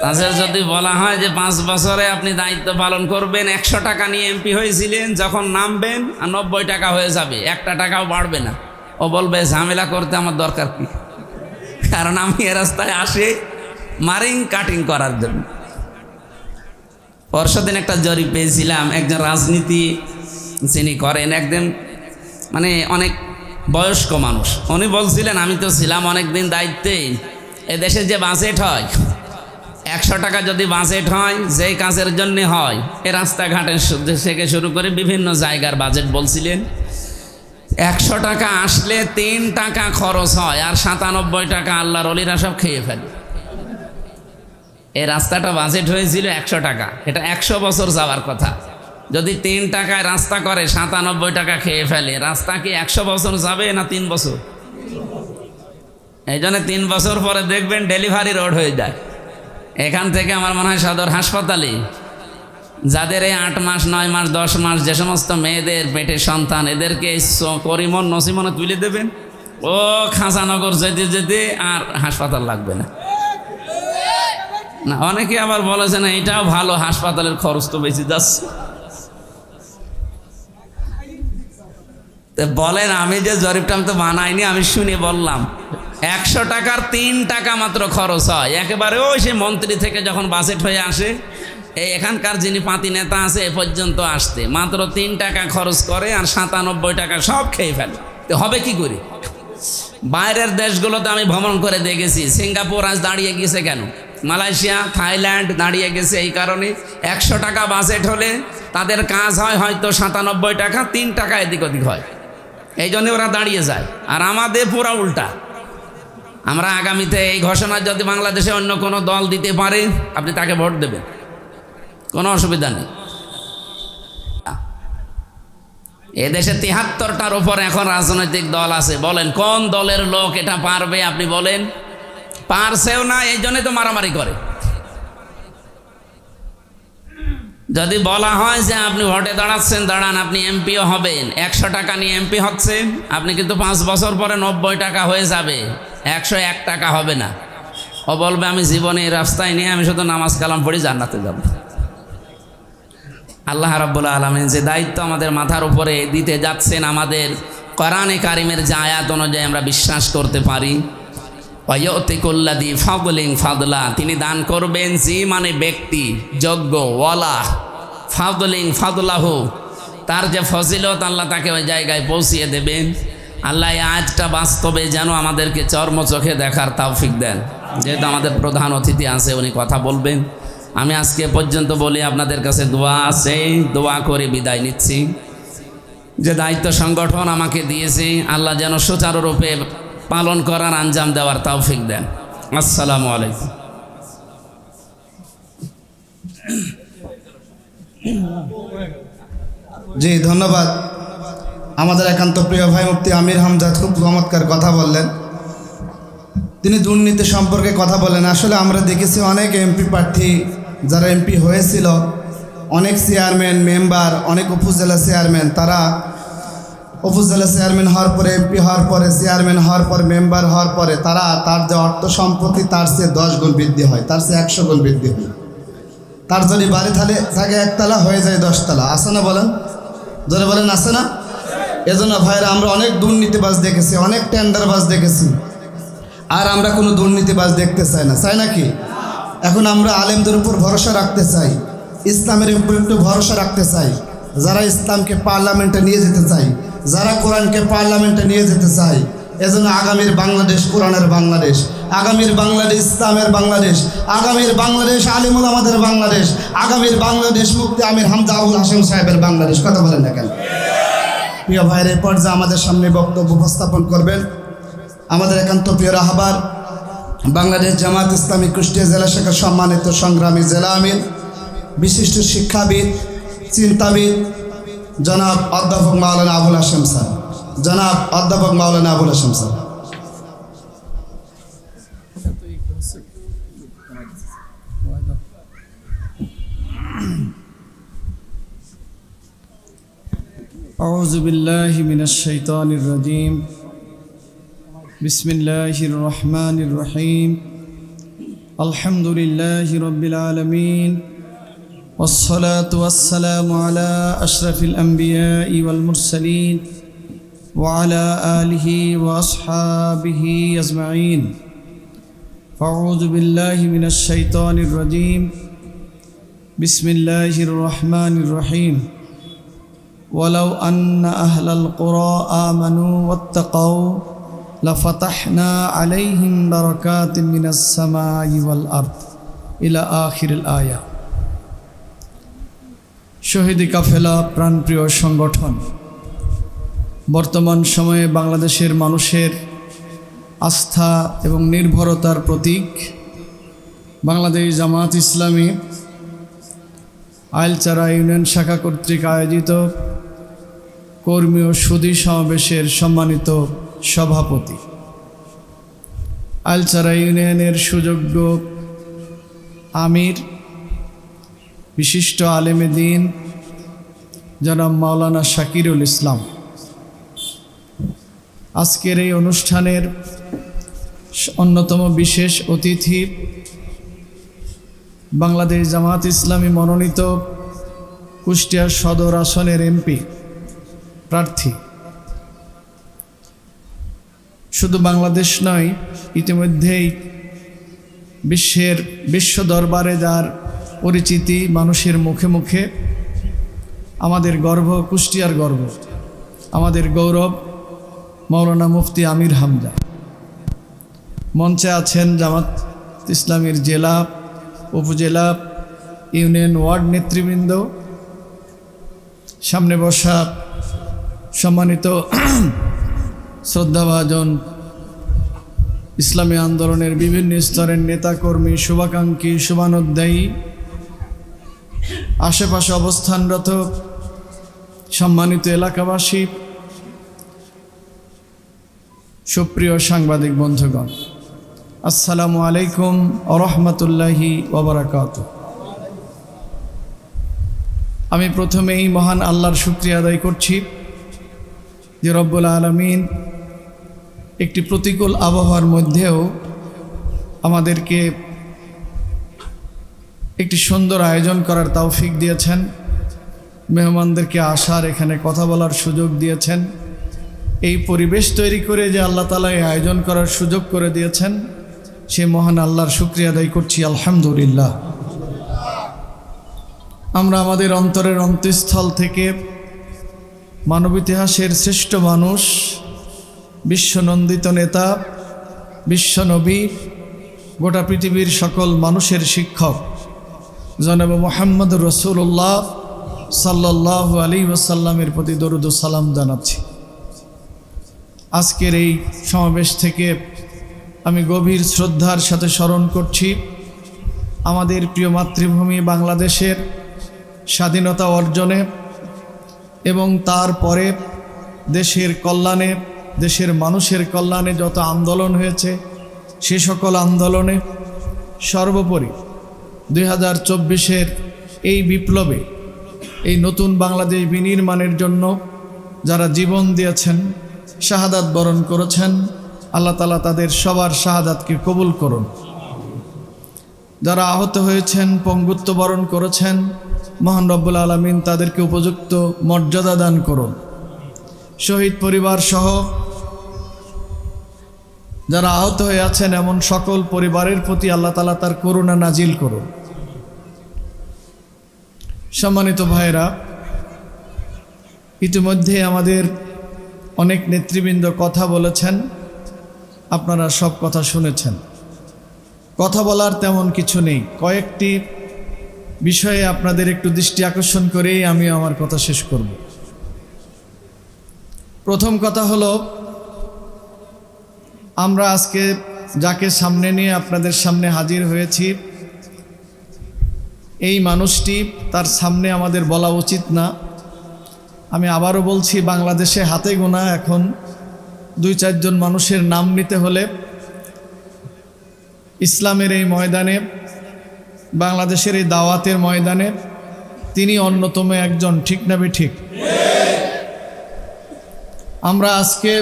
তাদের যদি বলা হয় যে 5 বছরে আপনি দায়িত্ব পালন করবেন, 100 টাকা নিয়ে এমপি হয়েছিলেন, যখন নামবেন 90 টাকা হয়ে যাবে, 1 টাকাও বাড়বে না। ও বলবে ঝামেলা করতে আমার দরকার কি, কারণ আমি এ রাস্তায় আসি মারিং কাটিং করার জন্য। পরশুদিন একটা জরিপ পেয়েছিলাম, একজন রাজনীতি যিনি করেন, একদম মানে অনেক বয়স্ক মানুষ, উনি বলছিলেন আমি তো ছিলাম অনেক দিন দায়িত্বে, এদেশে যে বাজেট হয় 100 টাকা যদি বাজেট হয়, যেই কাজের জন্য হয়, এ রাস্তাঘাটের থেকে শুরু করে বিভিন্ন জায়গার বাজেট বলছিলেন, 100 টাকা আসলে 3 টাকা খরচ হয়, আর 97 টাকা আল্লাহর ওলিরা সব খেয়ে ফেলে। এই রাস্তাটা বাজেট হয়েছিল 100 টাকা, এটা 100 বছর যাওয়ার কথা। যদি 3 টাকায় রাস্তা করে 97 টাকা খেয়ে ফেলে, রাস্তা কি 100 বছর যাবে না 3 বছর? এই জন্য 3 বছর পরে দেখবেন ডেলিভারি রোড হয়ে যায়। এখান থেকে আমার মনে হয় সদর হাসপাতালে যাদের এই 8 মাস 9 মাস 10 মাস যে সমস্ত মেয়েদের পেটে সন্তান, এদেরকে করিমন নসিমনে তুলে দেবেন, ও খাঁচানগর যেতে যেতে আর হাসপাতাল লাগবে না। না, অনেকে আবার বলেছে না এটাও ভালো, হাসপাতালের খরচ তো বেশি যাচ্ছে। বলেন, আমি যে জরিপটা আমি তো বানাইনি, আমি শুনে বললাম 100 টাকার 3 টাকা মাত্র খরচ হয়। একেবারে ওই সে মন্ত্রী থেকে যখন বাজেট হয়ে আসে, এই এখানকার যিনি পাতি নেতা আছে এ পর্যন্ত আসতে মাত্র 3 টাকা খরচ করে, আর 97 টাকা সব খেয়ে ফেলে। তো হবে কি করে? বাইরের দেশগুলোতে আমি ভ্রমণ করে দেখেছি, সিঙ্গাপুর আজ দাঁড়িয়ে গেছে কেন, মালয়েশিয়া থাইল্যান্ড দাঁড়িয়ে গেছে এই কারণে 100 টাকা বাজেট হলে তাদের কাজ হয় হয়তো 97 টাকা, 3 টাকা এদিক ওদিক হয়, এই জন্য ওরা দাঁড়িয়ে যায়। আর আমাদের পুরা উল্টা। আমরা আগামীতে এই ঘোষণা যদি বাংলাদেশে অন্য কোনো দল দিতে পারে, আপনি তাকে ভোট দেবেন, কোনো অসুবিধা নেই। এদেশে 73টার উপর এখন রাজনৈতিক দল আছে। বলেন কোন দলের লোক এটা পারবে? আপনি বলেন। পারছেও না, এই জন্যই তো মারামারি করে। যদি বলা হয় যে আপনি ভোটে দাঁড়াচ্ছেন, দাঁড়ান, আপনি এমপিও হবেন, 100 টাকা নিয়ে এমপি হচ্ছে, আপনি কিন্তু 5 বছর পরে 90 টাকা হয়ে যাবে, 101 টাকা হবে না। ও বলবে আমি জীবনে এই রাস্তায় নিয়ে আমি শুধু নামাজ কালাম পড়ি জান্নাতে যাব। আল্লাহ রাব্বুল আলামিন যে দায়িত্ব আমাদের মাথার উপরে দিতে যাচ্ছেন, আমাদের কোরআনে কারিমের যে আয়াত অনুযায়ী আমরা বিশ্বাস করতে পারি, ওয়ায়ুতিকুল্লাযী ফাদলিন ফাদলা, তিনি দান করবেন যে মানে ব্যক্তি যোগ্য, ওয়ালা ফাদলিন ফাদলাহু, তার যে ফজিলত আল্লাহ তাকে ওই জায়গায় পৌঁছিয়ে দেবেন। আল্লাহ এই আয়াতটা বাস্তবে যেন আমাদেরকে চর্ম চোখে দেখার তৌফিক দেন। যেহেতু আমাদের প্রধান অতিথি আছে, উনি কথা বলবেন। আমি আজকে পর্যন্ত বলি আপনাদের কাছে দোয়া আছে, দোয়া করে বিদায় নিচ্ছি। যে দায়িত্ব সংগঠন আমাকে দিয়েছে, আল্লাহ যেন সুচারুরূপে পালন করার, আঞ্জাম দেওয়ার তৌফিক দেন। আসসালামু আলাইকুম। জি ধন্যবাদ। আমাদের একান্ত প্রিয় ভাই মুফতি আমির হামজা খুব চমৎকার কথা বললেন। তিনি দুর্নীতি সম্পর্কে কথা বলেন। আসলে আমরা দেখেছি অনেক এমপি প্রার্থী যারা এমপি হয়েছিল, অনেক চেয়ারম্যান, মেম্বার, অনেক উপজেলা চেয়ারম্যান, তারা উপজেলা চেয়ারম্যান হওয়ার পরে, এমপি হওয়ার পরে, চেয়ারম্যান হওয়ার পরে, মেম্বার হওয়ার পরে তার যে অর্থ সম্পত্তি তার চেয়ে 10 গুণ বৃদ্ধি হয়, তার চেয়ে 100 গুণ বৃদ্ধি হয়। তার যদি বাড়ি থাকে 1 তলা হয়ে যায় 10 তলা। আছে না বলেন? জোরে বলেন, আছে না? এজন্য ভাইরা আমরা অনেক দুর্নীতিবাজ দেখেছি, অনেক টেন্ডারবাজ দেখেছি, আর আমরা কোনো দুর্নীতিবাজ দেখতে চাই না, চাই নাকি? এখন আমরা আলেমদের উপর ভরসা রাখতে চাই, ইসলামের উপর একটু ভরসা রাখতে চাই, যারা ইসলামকে পার্লামেন্টে নিয়ে যেতে চাই, যারা কোরআনকে পার্লামেন্টে নিয়ে যেতে চাই। এজন্য আগামীর বাংলাদেশ কোরআনের বাংলাদেশ, আগামীর বাংলাদেশ ইসলামের বাংলাদেশ, আগামীর বাংলাদেশ আলিমুল আমাদের বাংলাদেশ, আগামীর বাংলাদেশ মুফতি আমির হামজা আবুল হাসেম সাহেবের বাংলাদেশ। কথা বলেন না কেন? প্রিয় ভাইয়ের এই পর্যায়ে আমাদের সামনে বক্তব্য উপস্থাপন করবেন আমাদের একান্ত প্রিয় রাহবার, বাংলাদেশ জামাত ইসলামী কুষ্টিয়া জেলা শাখার সম্মানিত সংগ্রামী জেলা আমির, বিশিষ্ট শিক্ষাবিদ, চিন্তাবিদ জনাব অধ্যাপক মাওলানা আবুল হাসেম স্যার। জনাব অধ্যাপক মাওলানা আবুল হাসেম স্যার। أعوذ بالله من الشيطان الرجيم بسم الله الرحمن الرحيم الحمد لله رب العالمين والصلاة والسلام على أشرف الأنبياء والمرسلين وعلى آله وأصحابه أجمعين فأعوذ بالله من الشيطان الرجيم بسم الله الرحمن الرحيم ولو أن أهل القرى آمنوا واتقوا لفتحنا عليهم بركات من السماء والأرض إلى آخر الآية। শহীদ কাফেলা প্রাণপ্রিয় সংগঠন বর্তমান সময়ে বাংলাদেশের মানুষের আস্থা এবং নির্ভরতার প্রতীক। বাংলাদেশ জামাত ইসলামী আইলচারা ইউনিয়ন শাখা কর্তৃক আয়োজিত কর্মী ও সুধী সমাবেশের সম্মানিত সভাপতি, আইলচারা ইউনিয়নের সুযোগ্য আমির, বিশিষ্ট আলেমে দ্বীন জনাব মাওলানা শাকিরুল ইসলাম, আজকের এই অনুষ্ঠানের অন্যতম বিশেষ অতিথি বাংলাদেশ জামাত ইসলামী মনোনীত কুষ্টিয়া সদর আসনের এমপি প্রার্থী, শুধু বাংলাদেশ নয়, ইতিমধ্যেই বিশ্ব দরবারে যার পরিচিতি মানুষের মুখে মুখে, আমাদের গর্ব, কুষ্টিয়ার গর্ব, আমাদের গৌরব মাওলানা মুফতি আমির হামজা। মঞ্চে আছেন জামাত ইসলামীর জেলা, উপজেলা, ইউনিয়ন, ওয়ার্ড নেতৃবৃন্দ সামনে বসা সম্মানিত শ্রদ্ধাভাজন ইসলামী আন্দোলনের বিভিন্ন স্তরের নেতাকর্মী, শুভাকাঙ্ক্ষী, শুভানুধ্যায়ী, আশেপাশে অবস্থানরত সম্মানিত এলাকাবাসী, সুপ্রিয় সাংবাদিক বন্ধুগণ, আসসালামু আলাইকুম ওয়া রাহমাতুল্লাহি ওয়া বারাকাতুহু। আমি প্রথমেই মহান আল্লাহর শুকরিয়া আদায় করছি যে রব্বুল আলামিন একটি প্রতিকূল আবহাওয়ার মধ্যেও আমাদেরকে একটি সুন্দর আয়োজন করার তৌফিক দিয়েছেন, মেহমানদেরকে আসার, এখানে কথা বলার সুযোগ দিয়েছেন। এই পরিবেশ তৈরি করে যে আল্লাহ তাআলা এই আয়োজন করার সুযোগ করে দিয়েছেন, সে মহান আল্লাহর শুকরিয়া আদায় করছি, আলহামদুলিল্লাহ। আমরা আমাদের অন্তরের অন্তঃস্থল থেকে মানব ইতিহাসের শ্রেষ্ঠ মানুষ, বিশ্বনন্দিত নেতা, বিশ্বনবী, গোটা পৃথিবীর সকল মানুষের শিক্ষক জনাব মুহাম্মদ রাসূলুল্লাহ সাল্লাল্লাহু আলাইহি ওয়াসাল্লামের প্রতি দরুদ ও সালাম জানাচ্ছি। আজকের এই সমাবেশ থেকে আমি গভীর শ্রদ্ধার সাথে স্মরণ করছি আমাদের প্রিয় মাতৃভূমি বাংলাদেশের স্বাধীনতা অর্জনে এবং তারপরে দেশের কল্যাণে, দেশের মানুষের কল্যাণে যত আন্দোলন হয়েছে, সে সকল আন্দোলনে সর্বোপরি 2024-এর এই বিপ্লবে, এই নতুন বাংলাদেশ বিনির্মাণের জন্য যারা জীবন দিয়েছেন, শাহাদাত বরণ করেছেন, আল্লাহ তাআলা তাদের সবার শাহাদাতকে কবুল করুন। যারা আহত হয়েছেন, পঙ্গুত্ব বরণ করেছেন, মহান রব্বুল আলামিন তাদেরকে উপযুক্ত মর্যাদা দান করুন। শহীদ পরিবার সহ যারা আহত হয়ে আছেন এমন সকল পরিবারের প্রতি আল্লাহ তাআলা তার করুণা নাজিল করুন। সম্মানিত ভাইরা, ইতিমধ্যে আমাদের অনেক নেতৃবৃন্দ কথা বলেছেন, আপনারা সব কথা শুনেছেন। কথা বলার তেমন কিছু নেই, কয়েকটি বিষয়ে আপনাদের একটু দৃষ্টি আকর্ষণ করেই আমি আমার কথা শেষ করব। প্রথম কথা হলো, আমরা আজকে যাকে সামনে নিয়ে আপনাদের সামনে হাজির হয়েছি, এই মানুষটি, তার সামনে আমাদের বলা উচিত না। আমি আবারও বলছি, বাংলাদেশে হাতে গোনা এখন 2-4 জন মানুষের নাম নিতে হলে ইসলামের এই ময়দানে, বাংলাদেশের এই দাওয়াতের ময়দানে তিনি অন্যতম একজন, ঠিক না ঠিক? আমরা আজকে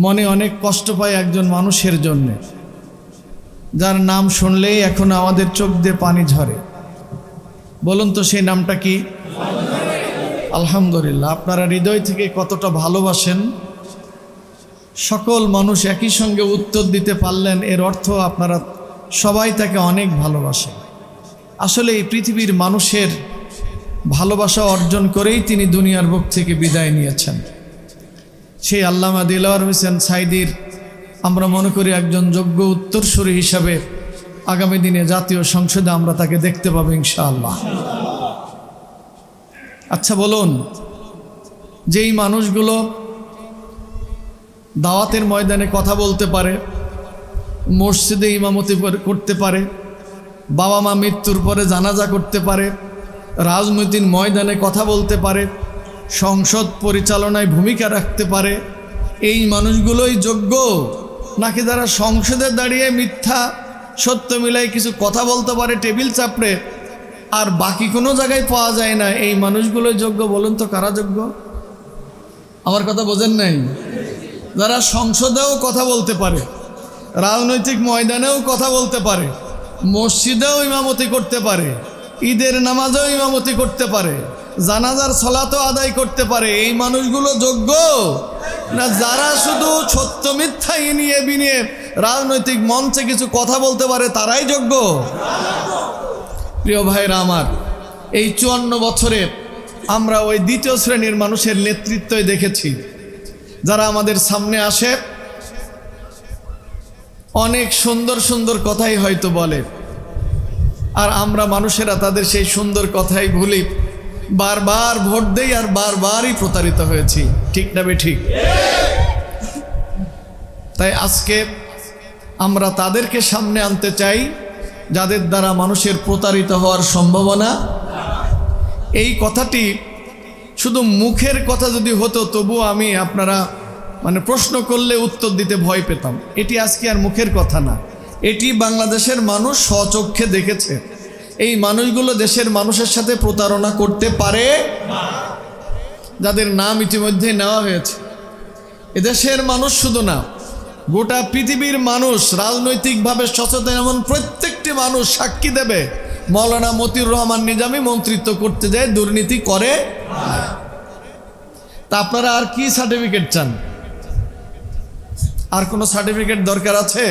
মনে অনেক কষ্ট পাই একজন মানুষের জন্য, যার নাম শুনলেই এখন আমাদের চোখ দিয়ে পানি ঝরে। বলুন তো সেই নামটা কি? আলহামদুলিল্লাহ। আপনারা হৃদয় থেকে কতটা ভালোবাসেন, সকল মানুষ একই সঙ্গে উত্তর দিতে পারলেন, এর অর্থ আপনারা সবাই তাকে অনেক ভালোবাসেন। আসলে এই পৃথিবীর মানুষের ভালোবাসা অর্জন করেই তিনি দুনিয়ার বুক থেকে বিদায় নিয়েছেন। সেই আল্লামা দিলওয়ার হোসেন সাঈদীর আমরা মনে করি একজন যোগ্য উত্তরসূরি হিসাবে আগামী দিনে জাতীয় সংসদে আমরা তাকে দেখতে পাবো ইনশাআল্লাহ। আচ্ছা বলুন, যেই মানুষগুলো দাওয়াতের ময়দানে কথা বলতে পারে, মসজিদে ইমামতি করতে পারে, বাবা মা মৃত্যুর পরে জানাজা করতে পারে, রাজনৈতিক ময়দানে কথা বলতে পারে, সংসদ পরিচালনায় ভূমিকা রাখতে পারে, এই মানুষগুলোই যোগ্য? নাকি যারা সংসদে দাঁড়িয়ে মিথ্যা সত্য মিলাই কিছু কথা বলতে পারে টেবিল চাপড়ে, আর বাকি কোনো জায়গায় পাওয়া যায় না, এই মানুষগুলোই যোগ্য? বলুন তো কারা যোগ্য? আমার কথা বোঝেন নাই? যারা সংসদেও কথা বলতে পারে, রাজনৈতিক ময়দানেও কথা বলতে পারে, মসজিদেও ইমামতি করতে পারে, ঈদের নামাজেও ইমামতি করতে পারে, জানাজার সালাতও আদায় করতে পারে, এই মানুষগুলো যোগ্য? না যারা শুধু সত্য মিথ্যা ইনিয়ে বিনিয়ে রাজনৈতিক মঞ্চে কিছু কথা বলতে পারে তারাই যোগ্য? প্রিয় ভাইরা আমার, এই 54 বছরে আমরা ওই দ্বিতীয় শ্রেণীর মানুষের নেতৃত্বই দেখেছি, যারা আমাদের সামনে আসে অনেক সুন্দর সুন্দর কথাই হয়তো বলে, আর আমরা মানুষেরা তাদের সেই সুন্দর কথাই ভুলি, বারবার ভোট দেই আর বারবারই প্রতারিত হয়েছি, ঠিক না ঠিক? তাই আজকে আমরা তাদেরকে সামনে আনতে চাই যাদের দ্বারা মানুষের প্রতারিত হওয়ার সম্ভাবনা। এই কথাটি শুধু মুখের কথা যদি হতো তবু আমি আপনারা প্রশ্ন করলে উত্তর দিতে ভয় পেতাম। এটি আজকে আর মুখের কথা না, এটি বাংলাদেশের মানুষ স্বচক্ষে দেখেছে। এই মানুষগুলো দেশের মানুষের সাথে প্রতারণা করতে পারে, যাদের নাম ইতিমধ্যে নেওয়া হয়েছে। এদেশের মানুষ শুধু না, গোটা পৃথিবীর মানুষ, রাজনৈতিকভাবে সচেতন এমন প্রত্যেকটি মানুষ সাক্ষী দেবে মাওলানা মতিউর রহমান নিজামী মন্ত্রিত্ব করতে যায় দুর্নীতি করে। তা আপনারা আর কি সার্টিফিকেট চান? আর কোনো সার্টিফিকেট দরকার আছে?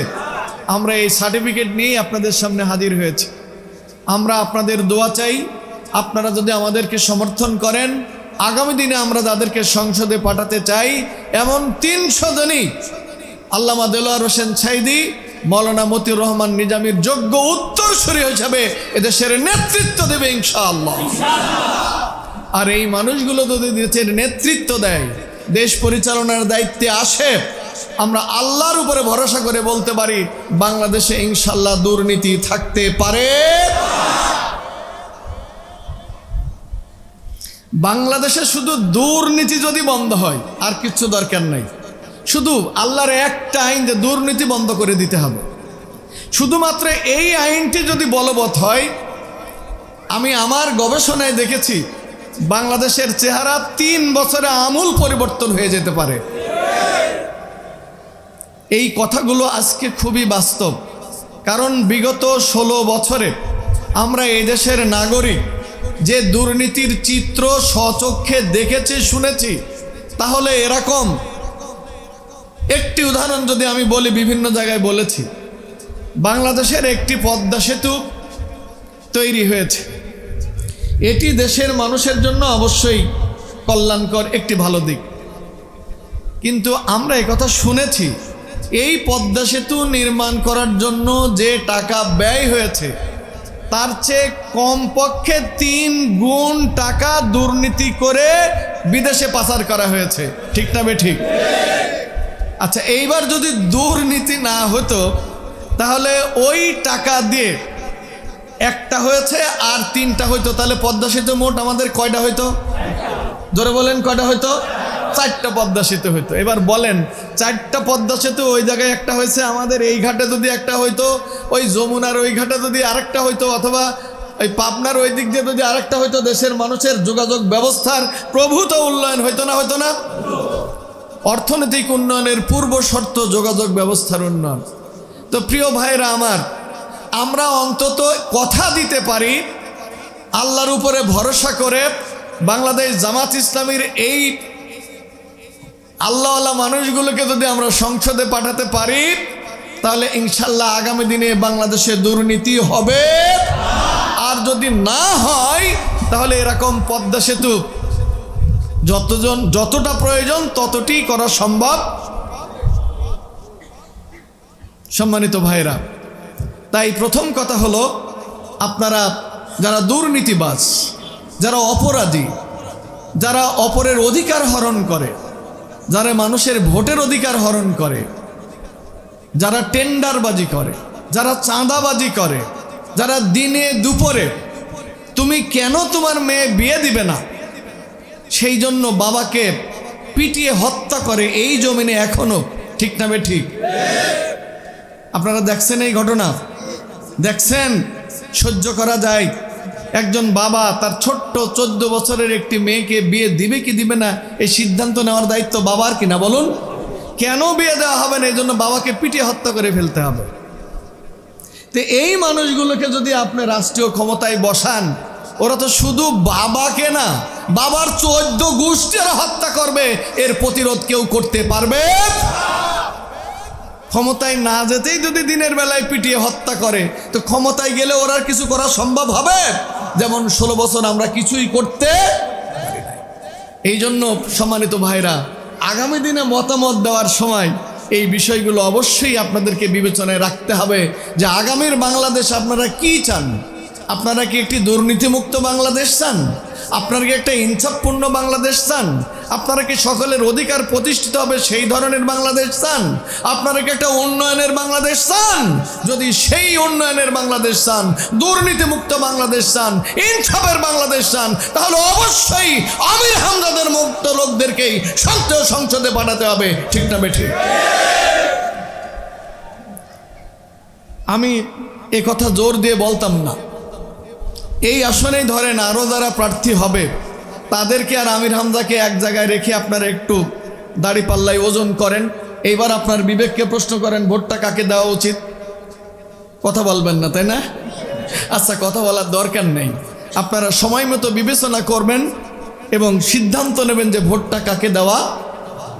আমরা এই সার্টিফিকেট নিয়েই আপনাদের সামনে হাজির হয়েছি। আমরা আপনাদের দোয়া চাই। আপনারা যদি আমাদেরকে সমর্থন করেন, আগামী দিনে আমরা তাদেরকে সংসদে পাঠাতে চাই। এমন 300 জনই আল্লামা দেলোয়ার হোসেন সাঈদী, মাওলানা মতিউর রহমান নিজামীর যোগ্য উত্তরসূরি হিসাবে এদেশের নেতৃত্ব দেবে ইনশাআল্লাহ। আর এই মানুষগুলো যদি দেশের নেতৃত্ব দেয়, দেশ পরিচালনার দায়িত্বে আসে, আমরা আল্লাহর উপরে ভরসা করে বলতে পারি বাংলাদেশে ইনশাআল্লাহ দুর্নীতি থাকতে পারে। বাংলাদেশে শুধু দুর্নীতি যদি বন্ধ হয় আর কিছু দরকার নাই। শুধু আল্লাহর একটা আইন যে দুর্নীতি বন্ধ করে দিতে হবে, শুধুমাত্র এই আইনটি যদি বলবৎ হয়, আমি আমার গবেষণায় দেখেছি বাংলাদেশের চেহারা 3 বছরে আমূল পরিবর্তন হয়ে যেতে পারে। এই কথাগুলো আজকে খুবই বাস্তব, কারণ বিগত 16 বছরে আমরা এই দেশের নাগরিক যে দুর্নীতির চিত্র স্বচক্ষে দেখেছি, শুনেছি। তাহলে এরকম একটি উদাহরণ যদি আমি বলি, বিভিন্ন জায়গায় বলেছি, বাংলাদেশের একটি পদ্মা সেতু তৈরি হয়েছে। এটি দেশের মানুষের জন্য অবশ্যই কল্যাণকর একটি ভালো দিক, কিন্তু আমরা এই কথা শুনেছি এই পদ্মা সেতু নির্মাণ করার জন্য যে টাকা ব্যয় হয়েছে তার চেয়ে কমপক্ষে 3 গুণ টাকা দুর্নীতি করে বিদেশে পাচার করা হয়েছে, ঠিক না ঠিক? আচ্ছা, এইবার যদি দুর্নীতি না হতো তাহলে ওই টাকা দিয়ে একটা হয়েছে আর 3টা হইতো, তাহলে পদ্মা সেতু মোট আমাদের কয়টা হইতো? ধরে বলেন কয়টা হইতো? 4টা পদ্মা সেতু হইতো। এবার বলেন 4টা পদ্মা সেতু ওই জায়গায় একটা হয়েছে, আমাদের এই ঘাটে যদি একটা হইতো, ওই যমুনার ওই ঘাটে যদি আরেকটা হইতো, অথবা ওই পাবনার ওই দিক দিয়ে যদি আরেকটা হইতো, দেশের মানুষের যোগাযোগ ব্যবস্থার প্রভূত উন্নয়ন হইতো না? হইতো না? অর্থনৈতিক উন্নয়নের পূর্ব শর্ত যোগাযোগ ব্যবস্থার উন্নয়ন। তো প্রিয় ভাইরা আমার, আমরা অন্তত কথা দিতে পারি আল্লাহর উপরে ভরসা করে বাংলাদেশ জামাত ইসলামীর এই আল্লাহওয়ালা মানুষগুলোকে যদি আমরা সংসদে পাঠাতে পারি, তাহলে ইনশাল্লাহ আগামী দিনে বাংলাদেশে দুর্নীতি হবে। আর যদি না হয় তাহলে এরকম পদ্মা সেতু যতটা প্রয়োজন ততটি করা সম্ভব। সম্মানিত ভাইরা, তাই প্রথম কথা হলো, আপনারা যারা দুর্নীতিবাজ, যারা অপরাধী, যারা অপরের অধিকার হরণ করে, যারা মানুষের ভোটের অধিকার হরণ করে, যারা টেন্ডারবাজি করে, যারা চাঁদাবাজি করে, যারা দিনে দুপুরে তুমি কেন তোমার মেয়ে বিয়ে দিবে না সেই জন্য বাবাকে পিটিয়ে হত্যা করে এই জমিনে এখনো, ঠিক না ঠিক? আপনারা দেখছেন এই ঘটনা? দেখছেন? সহ্য করা যায়? একজন বাবা তার ছোট্ট 14 বছরের একটি মেয়েকে বিয়ে দিবে কি দিবে না এই সিদ্ধান্ত নেওয়ার দায়িত্ব বাবার কিনা বলুন? কেন বিয়ে দেওয়া হবে না এই জন্য বাবাকে পিটিয়ে হত্যা করে ফেলতে হবে? তো এই মানুষগুলোকে যদি আপনি রাষ্ট্রীয় ক্ষমতায় বসান, ওরা তো শুধু বাবাকে না, বাবার 14 গোষ্ঠীরা হত্যা করবে, এর প্রতিরোধ কেউ করতে পারবে? ক্ষমতায় না যেতেই যদি দিনের বেলায় পিটিয়ে হত্যা করে, তো ক্ষমতায় গেলে ওরা কিছু করা সম্ভব হবে? যেমন 16 বছর আমরা কিছুই করতে পারি না। এই জন্য সম্মানিত ভাইরা, আগামী দিনে মতামত দেওয়ার সময় এই বিষয়গুলো অবশ্যই আপনাদেরকে বিবেচনায় রাখতে হবে যে আগামীর বাংলাদেশ আপনারা কি চান। আপনারা কি একটি দুর্নীতিমুক্ত বাংলাদেশ চান? আপনারা কি একটা ইনসাফপূর্ণ বাংলাদেশ চান? আপনারা কি সকলের অধিকার প্রতিষ্ঠিত হবে সেই ধরনের বাংলাদেশ চান? আপনারা কি একটা উন্নয়নের বাংলাদেশ চান? যদি সেই উন্নয়নের বাংলাদেশ চান, দুর্নীতিমুক্ত বাংলাদেশ চান, ইনসাফের বাংলাদেশ চান, তাহলে অবশ্যই আমির হামজাদের মুক্ত লোকদেরকেই সংসদে পাঠাতে হবে। ঠিক না বেঠিক? আমি এ কথা জোর দিয়ে বলতাম না। এই আসনেই ধরেন আরও যারা প্রার্থী হবে তাদেরকে আর আমির হামজাকে এক জায়গায় রেখে আপনারা একটু দাড়িপাল্লায় ওজন করেন। এইবার আপনার বিবেককে প্রশ্ন করেন, ভোটটা কাকে দেওয়া উচিত? কথা বলবেন না, তাই না? আচ্ছা, কথা বলার দরকার নেই। আপনারা সময় মতো বিবেচনা করবেন এবং সিদ্ধান্ত নেবেন যে ভোটটা কাকে দেওয়া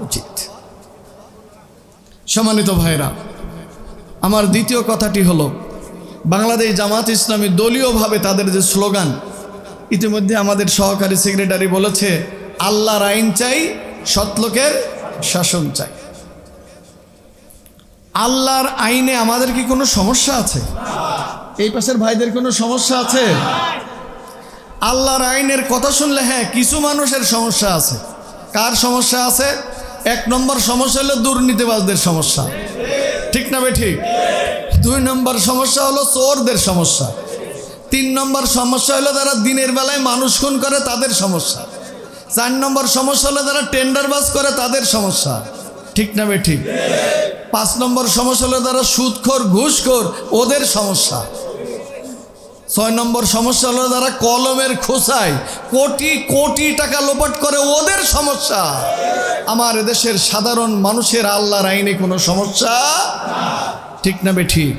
উচিত। সম্মানিত ভাইরা, আমার দ্বিতীয় কথাটি হলো, বাংলাদেশ জামাত ইসলামী দলীয়ভাবে তাদের যে স্লোগান, ইতিমধ্যে আমাদের সহকারী সেক্রেটারি বলেছে, আল্লাহর আইন চাই, সৎলোকের শাসন চাই। আল্লাহর আইনে আমাদের কি কোনো সমস্যা আছে? এই পাশের ভাইদের কোনো সমস্যা আছে? আল্লাহর আইনের কথা শুনলে হ্যাঁ, কিছু মানুষের সমস্যা আছে। কার সমস্যা আছে? 1 নম্বর সমস্যা হলো দুর্নীতিবাজদের সমস্যা। ঠিক না বেঠিক? 2 নম্বর সমস্যা হলো চোরদের সমস্যা। 3 নম্বর সমস্যা হলো যারা দিনের বেলায় মানুষ খুন করে তাদের সমস্যা। 4 নম্বর সমস্যা হলো যারা টেন্ডারবাজ করে তাদের সমস্যা। ঠিক না বেঠিক? 5 নম্বর সমস্যা হলো যারা সুদখোর, ঘুষখোর, ওদের সমস্যা। 6 নম্বর সমস্যা হলো যারা কলমের খোঁচায় কোটি কোটি টাকা লোপাট করে, ওদের সমস্যা। আমার এদেশের সাধারণ মানুষের আল্লাহর আইনে কোনো সমস্যা। ঠিক না বেঠিক?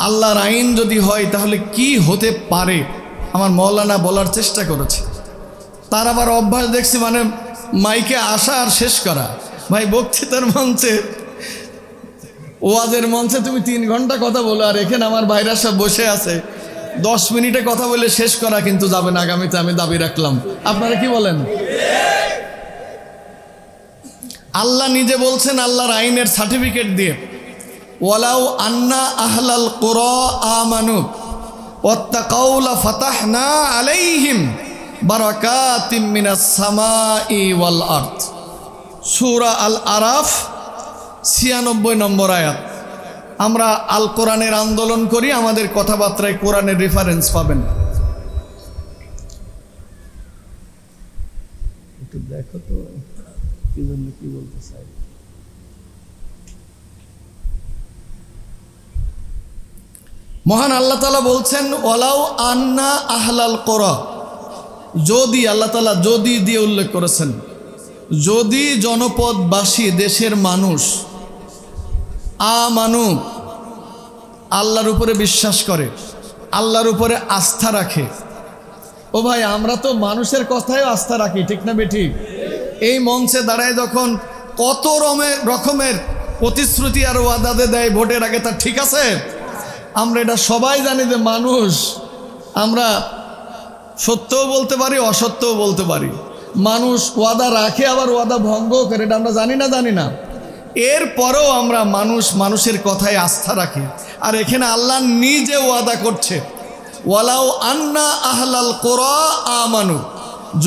আল্লাহর আইন যদি হয় তাহলে কি হতে পারে আমার মৌলানা বলার চেষ্টা করেছে। তার আবার অভ্যাস দেখছি, মানে মাইকে আসা আর শেষ করা। ভাই, বক্তৃতার মঞ্চে, ওয়াজের মঞ্চে তুমি 3 ঘন্টা কথা বলো, আর এখানে আমার ভাইরা সব বসে আছে, 10 মিনিটে কথা বলে শেষ করা কিন্তু যাবে না। আগামীতে আমি দাবি রাখলাম। আপনারা কি বলেন? আল্লাহ নিজে বলছেন আল্লাহর আইনের সার্টিফিকেট দিয়ে, ওয়ালাউ আন্না আহলাল কুরা আমানু ওয়াত্তাকাউ লাফাতাহনা আলাইহিম বারাকাতিম মিনাস সামাই ওয়াল আরদ। সূরা আল আরাফ 96 নম্বর আয়াত। আমরা আল কোরআনের আন্দোলন করি, আমাদের কথাবার্তায় কোরআনের রেফারেন্স পাবেন। একটু দেখো তো কি বলতে চাই। মহান আল্লাহ তাআলা বলছেন, ওয়ালাউ আন্না আহলাল কোরা, যদি, আল্লাহ তাআলা যদি দিয়ে উল্লেখ করেছেন, যদি জনপদবাসী, দেশের মানুষ, আমানু, আল্লাহর উপরে বিশ্বাস করে, আল্লাহর উপরে আস্থা রাখে। ও ভাই, আমরা তো মানুষের কথায় আস্থা রাখি। ঠিক না বেঠিক? এই মঞ্চে দাঁড়ায় যখন কত রকমের প্রতিশ্রুতি আর ওয়াদাতে দেয় ভোটের আগে, তা ঠিক আছে? আমরা এটা সবাই জানি যে মানুষ, আমরা সত্যও বলতে পারি, অসত্যও বলতে পারি। মানুষ ওয়াদা রাখে, আবার ওয়াদা ভঙ্গও করে, এটা আমরা জানি না? এরপরেও আমরা মানুষের কথায় আস্থা রাখি। আর এখানে আল্লাহ নিজে ওয়াদা করছে, ওয়ালাউ আন্না আহলাল কুরা আমানু,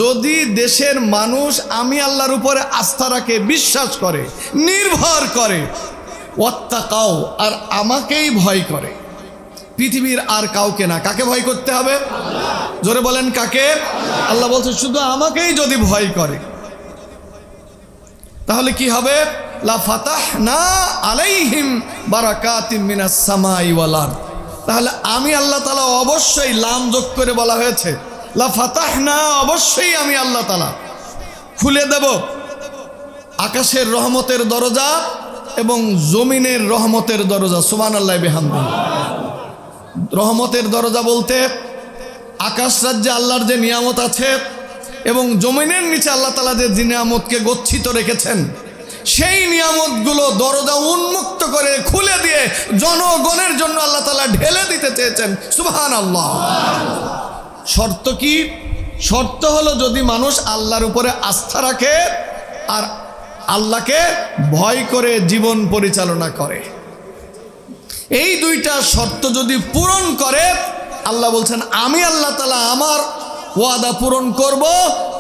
যদি দেশের মানুষ আমি আল্লাহর উপরে আস্থা রাখে, বিশ্বাস করে, নির্ভর করে, ওয়াত্তাকাও, আর আমাকেই ভয় করে, পৃথিবীর আর কাউকে না। কাকে ভয় করতে হবে? জোরে বলেন, কাকে? আল্লাহ বলছে শুধু আমাকেই যদি ভয় করে, তাহলে কি হবে? লা ফাতাহনা আলাইহিম বারাকাতিম মিনাস সামাই ওয়াল আরদ। তাহলে আমি আল্লাহ তাআলা অবশ্যই, লাম যোগ করে বলা হয়েছে, লা ফাতাহনা, অবশ্যই আমি আল্লাহ তাআলা খুলে দেব আকাশের রহমতের দরজা এবং জমিনের রহমতের দরজা। সুবহানাল্লাহি বিহামদিহি। রহমতের দরজা বলতে আকাশ রাজ্যে আল্লাহর যে নিয়ামত আছে এবং জমিনের নিচে আল্লাহ তাআলা যে নিয়ামতকে গচ্ছিত রেখেছেন, সেই নিয়ামতগুলো দরজা উন্মুক্ত করে খুলে দিয়ে জনগণের জন্য আল্লাহ তাআলা ঢেলে দিতে চেয়েছেন। সুবহানাল্লাহ। শর্ত কি? শর্ত হলো যদি মানুষ আল্লাহর উপরে আস্থা রাখে আর আল্লাহকে ভয় করে জীবন পরিচালনা করে। এই দুইটা শর্ত যদি পূরণ করে, আল্লাহ বলছেন আমি আল্লাহ তাআলা আমার ওয়াদা পূরণ করব,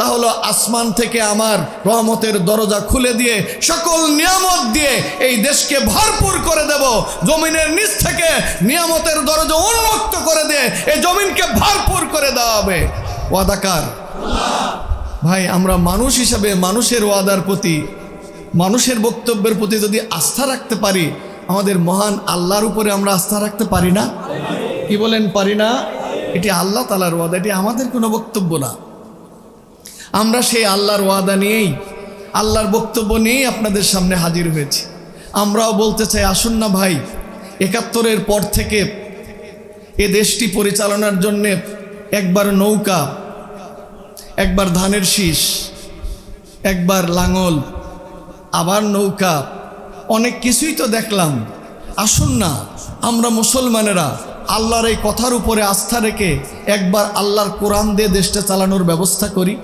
তাহলে আসমান থেকে আমার রহমতের দরজা খুলে দিয়ে সকল নিয়ামত দিয়ে এই দেশকে ভরপুর করে দেব। জমিনের নিচ থেকে নিয়ামতের দরজা উন্মুক্ত করে দিয়ে এই জমিনকে ভরপুর করে দেওয়া হবে। ওয়াদাকার ভাই, আমরা মানুষ হিসাবে মানুষের ওয়াদার প্রতি, মানুষের বক্তব্যের প্রতি যদি আস্থা রাখতে পারি, আমাদের মহান আল্লাহর উপরে আমরা আস্থা রাখতে পারি না? কি বলেন, পারি না? এটি আল্লাহ তাআলার ওয়াদা, এটি আমাদের কোনো বক্তব্য না। আমরা সেই আল্লাহর ওয়াদা নিয়েই, আল্লাহর বক্তব্য নিয়েই আপনাদের সামনে হাজির হয়েছি। আমরাও বলতে চাই, আসুন না ভাই, ৭১-এর পর থেকে এ দেশটি পরিচালনার জন্যে একবার নৌকা, একবার ধানের শীষ, একবার লাঙল, আবার নৌকা, অনেক কিছুই তো দেখলাম। আসুন না আমরা মুসলমানেরা আল্লাহর এই কথার উপরে আস্থা রেখে একবার আল্লাহর কোরআন দিয়ে দেশটা চালানোর ব্যবস্থা করি।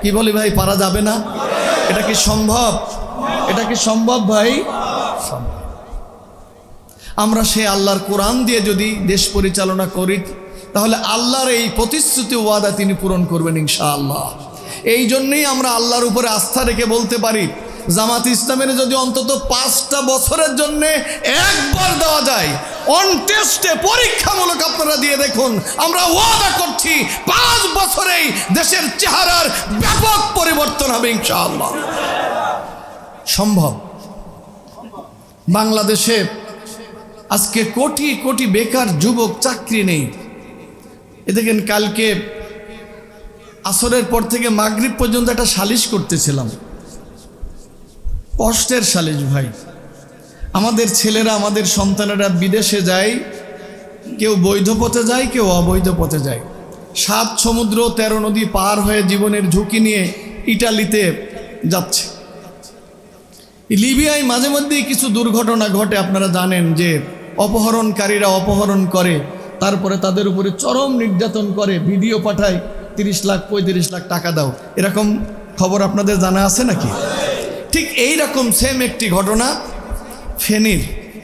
কি বলি ভাই, পারা যাবে না? এটা কি সম্ভব? এটা কি সম্ভব ভাই? আমরা সেই আল্লাহর কোরআন দিয়ে যদি দেশ পরিচালনা করি, তাহলে আল্লাহর এই প্রতিশ্রুতি ওয়াদা তিনি পূরণ করবেন ইনশাআল্লাহ। এই জন্যই আমরা আল্লাহর উপরে আস্থা রেখে বলতে পারি, জামাত ইসলামের যদি অন্তত 5টা বছরের জন্য একবার দেওয়া যায়, অন টেস্টে পরীক্ষামূলক আপনারা দিয়ে দেখুন, আমরা ওয়াদা করছি 5 বছরেই দেশের চেহারার ব্যাপক পরিবর্তন হবে ইনশাআল্লাহ। সম্ভব। বাংলাদেশে আজকে কোটি কোটি বেকার যুবক, চাকরি নেই। এ দেখেন, কালকে আসরের পর থেকে মাগরিব পর্যন্ত একটা সালিশ করতেছিলাম, কষ্টের সালিশ ভাই। আমাদের ছেলেরা, আমাদের সন্তানেরা বিদেশে যায়, কেউ বৈধ পথে যায়, কেউ অবৈধ পথে যায়। 7 সমুদ্র 13 নদী পার হয়ে জীবনের ঝুঁকি নিয়ে ইটালিতে যাচ্ছে। লিবিয়ায় মাঝে মধ্যেই কিছু দুর্ঘটনা ঘটে, আপনারা জানেন যে অপহরণকারীরা অপহরণ করে, তারপরে তাদের উপরে চরম নির্যাতন করে, ভিডিও পাঠায়, 30 লাখ 35 লাখ টাকা দাও, এরকম খবর আপনাদের জানা আছে নাকি? ঠিক এই রকম সেম একটি ঘটনা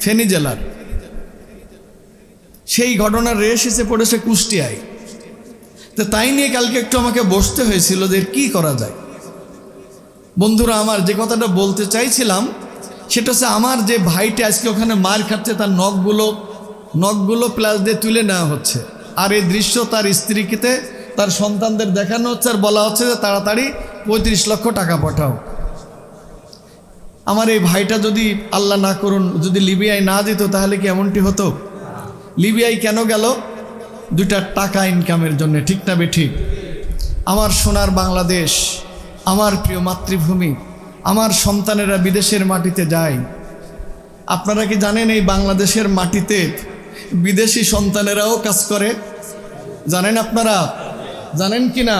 ফেনী জেলার। সেই ঘটনার রেশ এসে পড়েছে কুষ্টিয়ায়। তো তাই নিয়ে কালকে একটু আমাকে বসতে হয়েছিল যে কি করা যায়। বন্ধুরা আমার, যে কথাটা বলতে চাইছিলাম সেটা হচ্ছে, আমার যে ভাইটা আজকে ওখানে মার খাচ্ছে, তার নখগুলো প্লাস দিয়ে তুলে নেওয়া হচ্ছে, আর এই দৃশ্য তার স্ত্রীকে, তার সন্তানদের দেখানো হচ্ছে, আর বলা হচ্ছে যে তাড়াতাড়ি 35 লক্ষ টাকা পাঠাও। আমার এই ভাইটা যদি আল্লাহ না করুন যদি লিবিয়ায় না যেত, তাহলে কি এমনটি হতো? লিবিয়ায় কেন গেল? 2টা টাকা ইনকামের জন্য, ঠিক না বেঠিক? আমার সোনার বাংলাদেশ, আমার প্রিয় মাতৃভূমি, আমার সন্তানেরা বিদেশের মাটিতে যায়। আপনারা কি জানেন এই বাংলাদেশের মাটিতে বিদেশি সন্তানেরাও কাজ করে? জানেন আপনারা? জানেন কি না?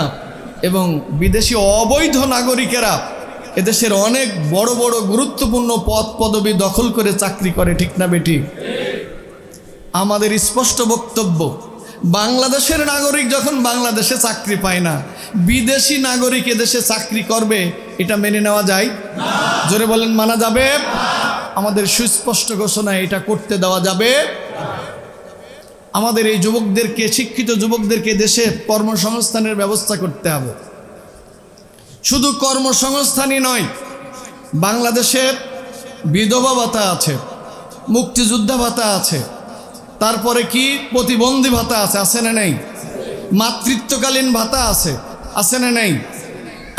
এবং বিদেশি অবৈধ নাগরিকেরা এদেশের অনেক বড় বড় গুরুত্বপূর্ণ পদ পদবি দখল করে চাকরি করে, ঠিক না বেঠিক? আমাদের স্পষ্ট বক্তব্য, বাংলাদেশের নাগরিক যখন বাংলাদেশে চাকরি পায় না, বিদেশি নাগরিক এদেশে চাকরি করবে, এটা মেনে নেওয়া যায়? জোরে বলেন, মানা যাবে? আমাদের সুস্পষ্ট ঘোষণা, এটা করতে দেওয়া যাবে। আমাদের এই যুবকদেরকে, শিক্ষিত যুবকদেরকে দেশে কর্মসংস্থানের ব্যবস্থা করতে হবে। শুধু কর্মসংস্থানই নয়, বাংলাদেশে বিধবা ভাতা আছে, মুক্তিযোদ্ধা ভাতা আছে, তারপরে কি প্রতিবন্ধী ভাতা আছে, আছে না নেই? মাতৃত্বকালীন ভাতা আছে, আছে না নেই?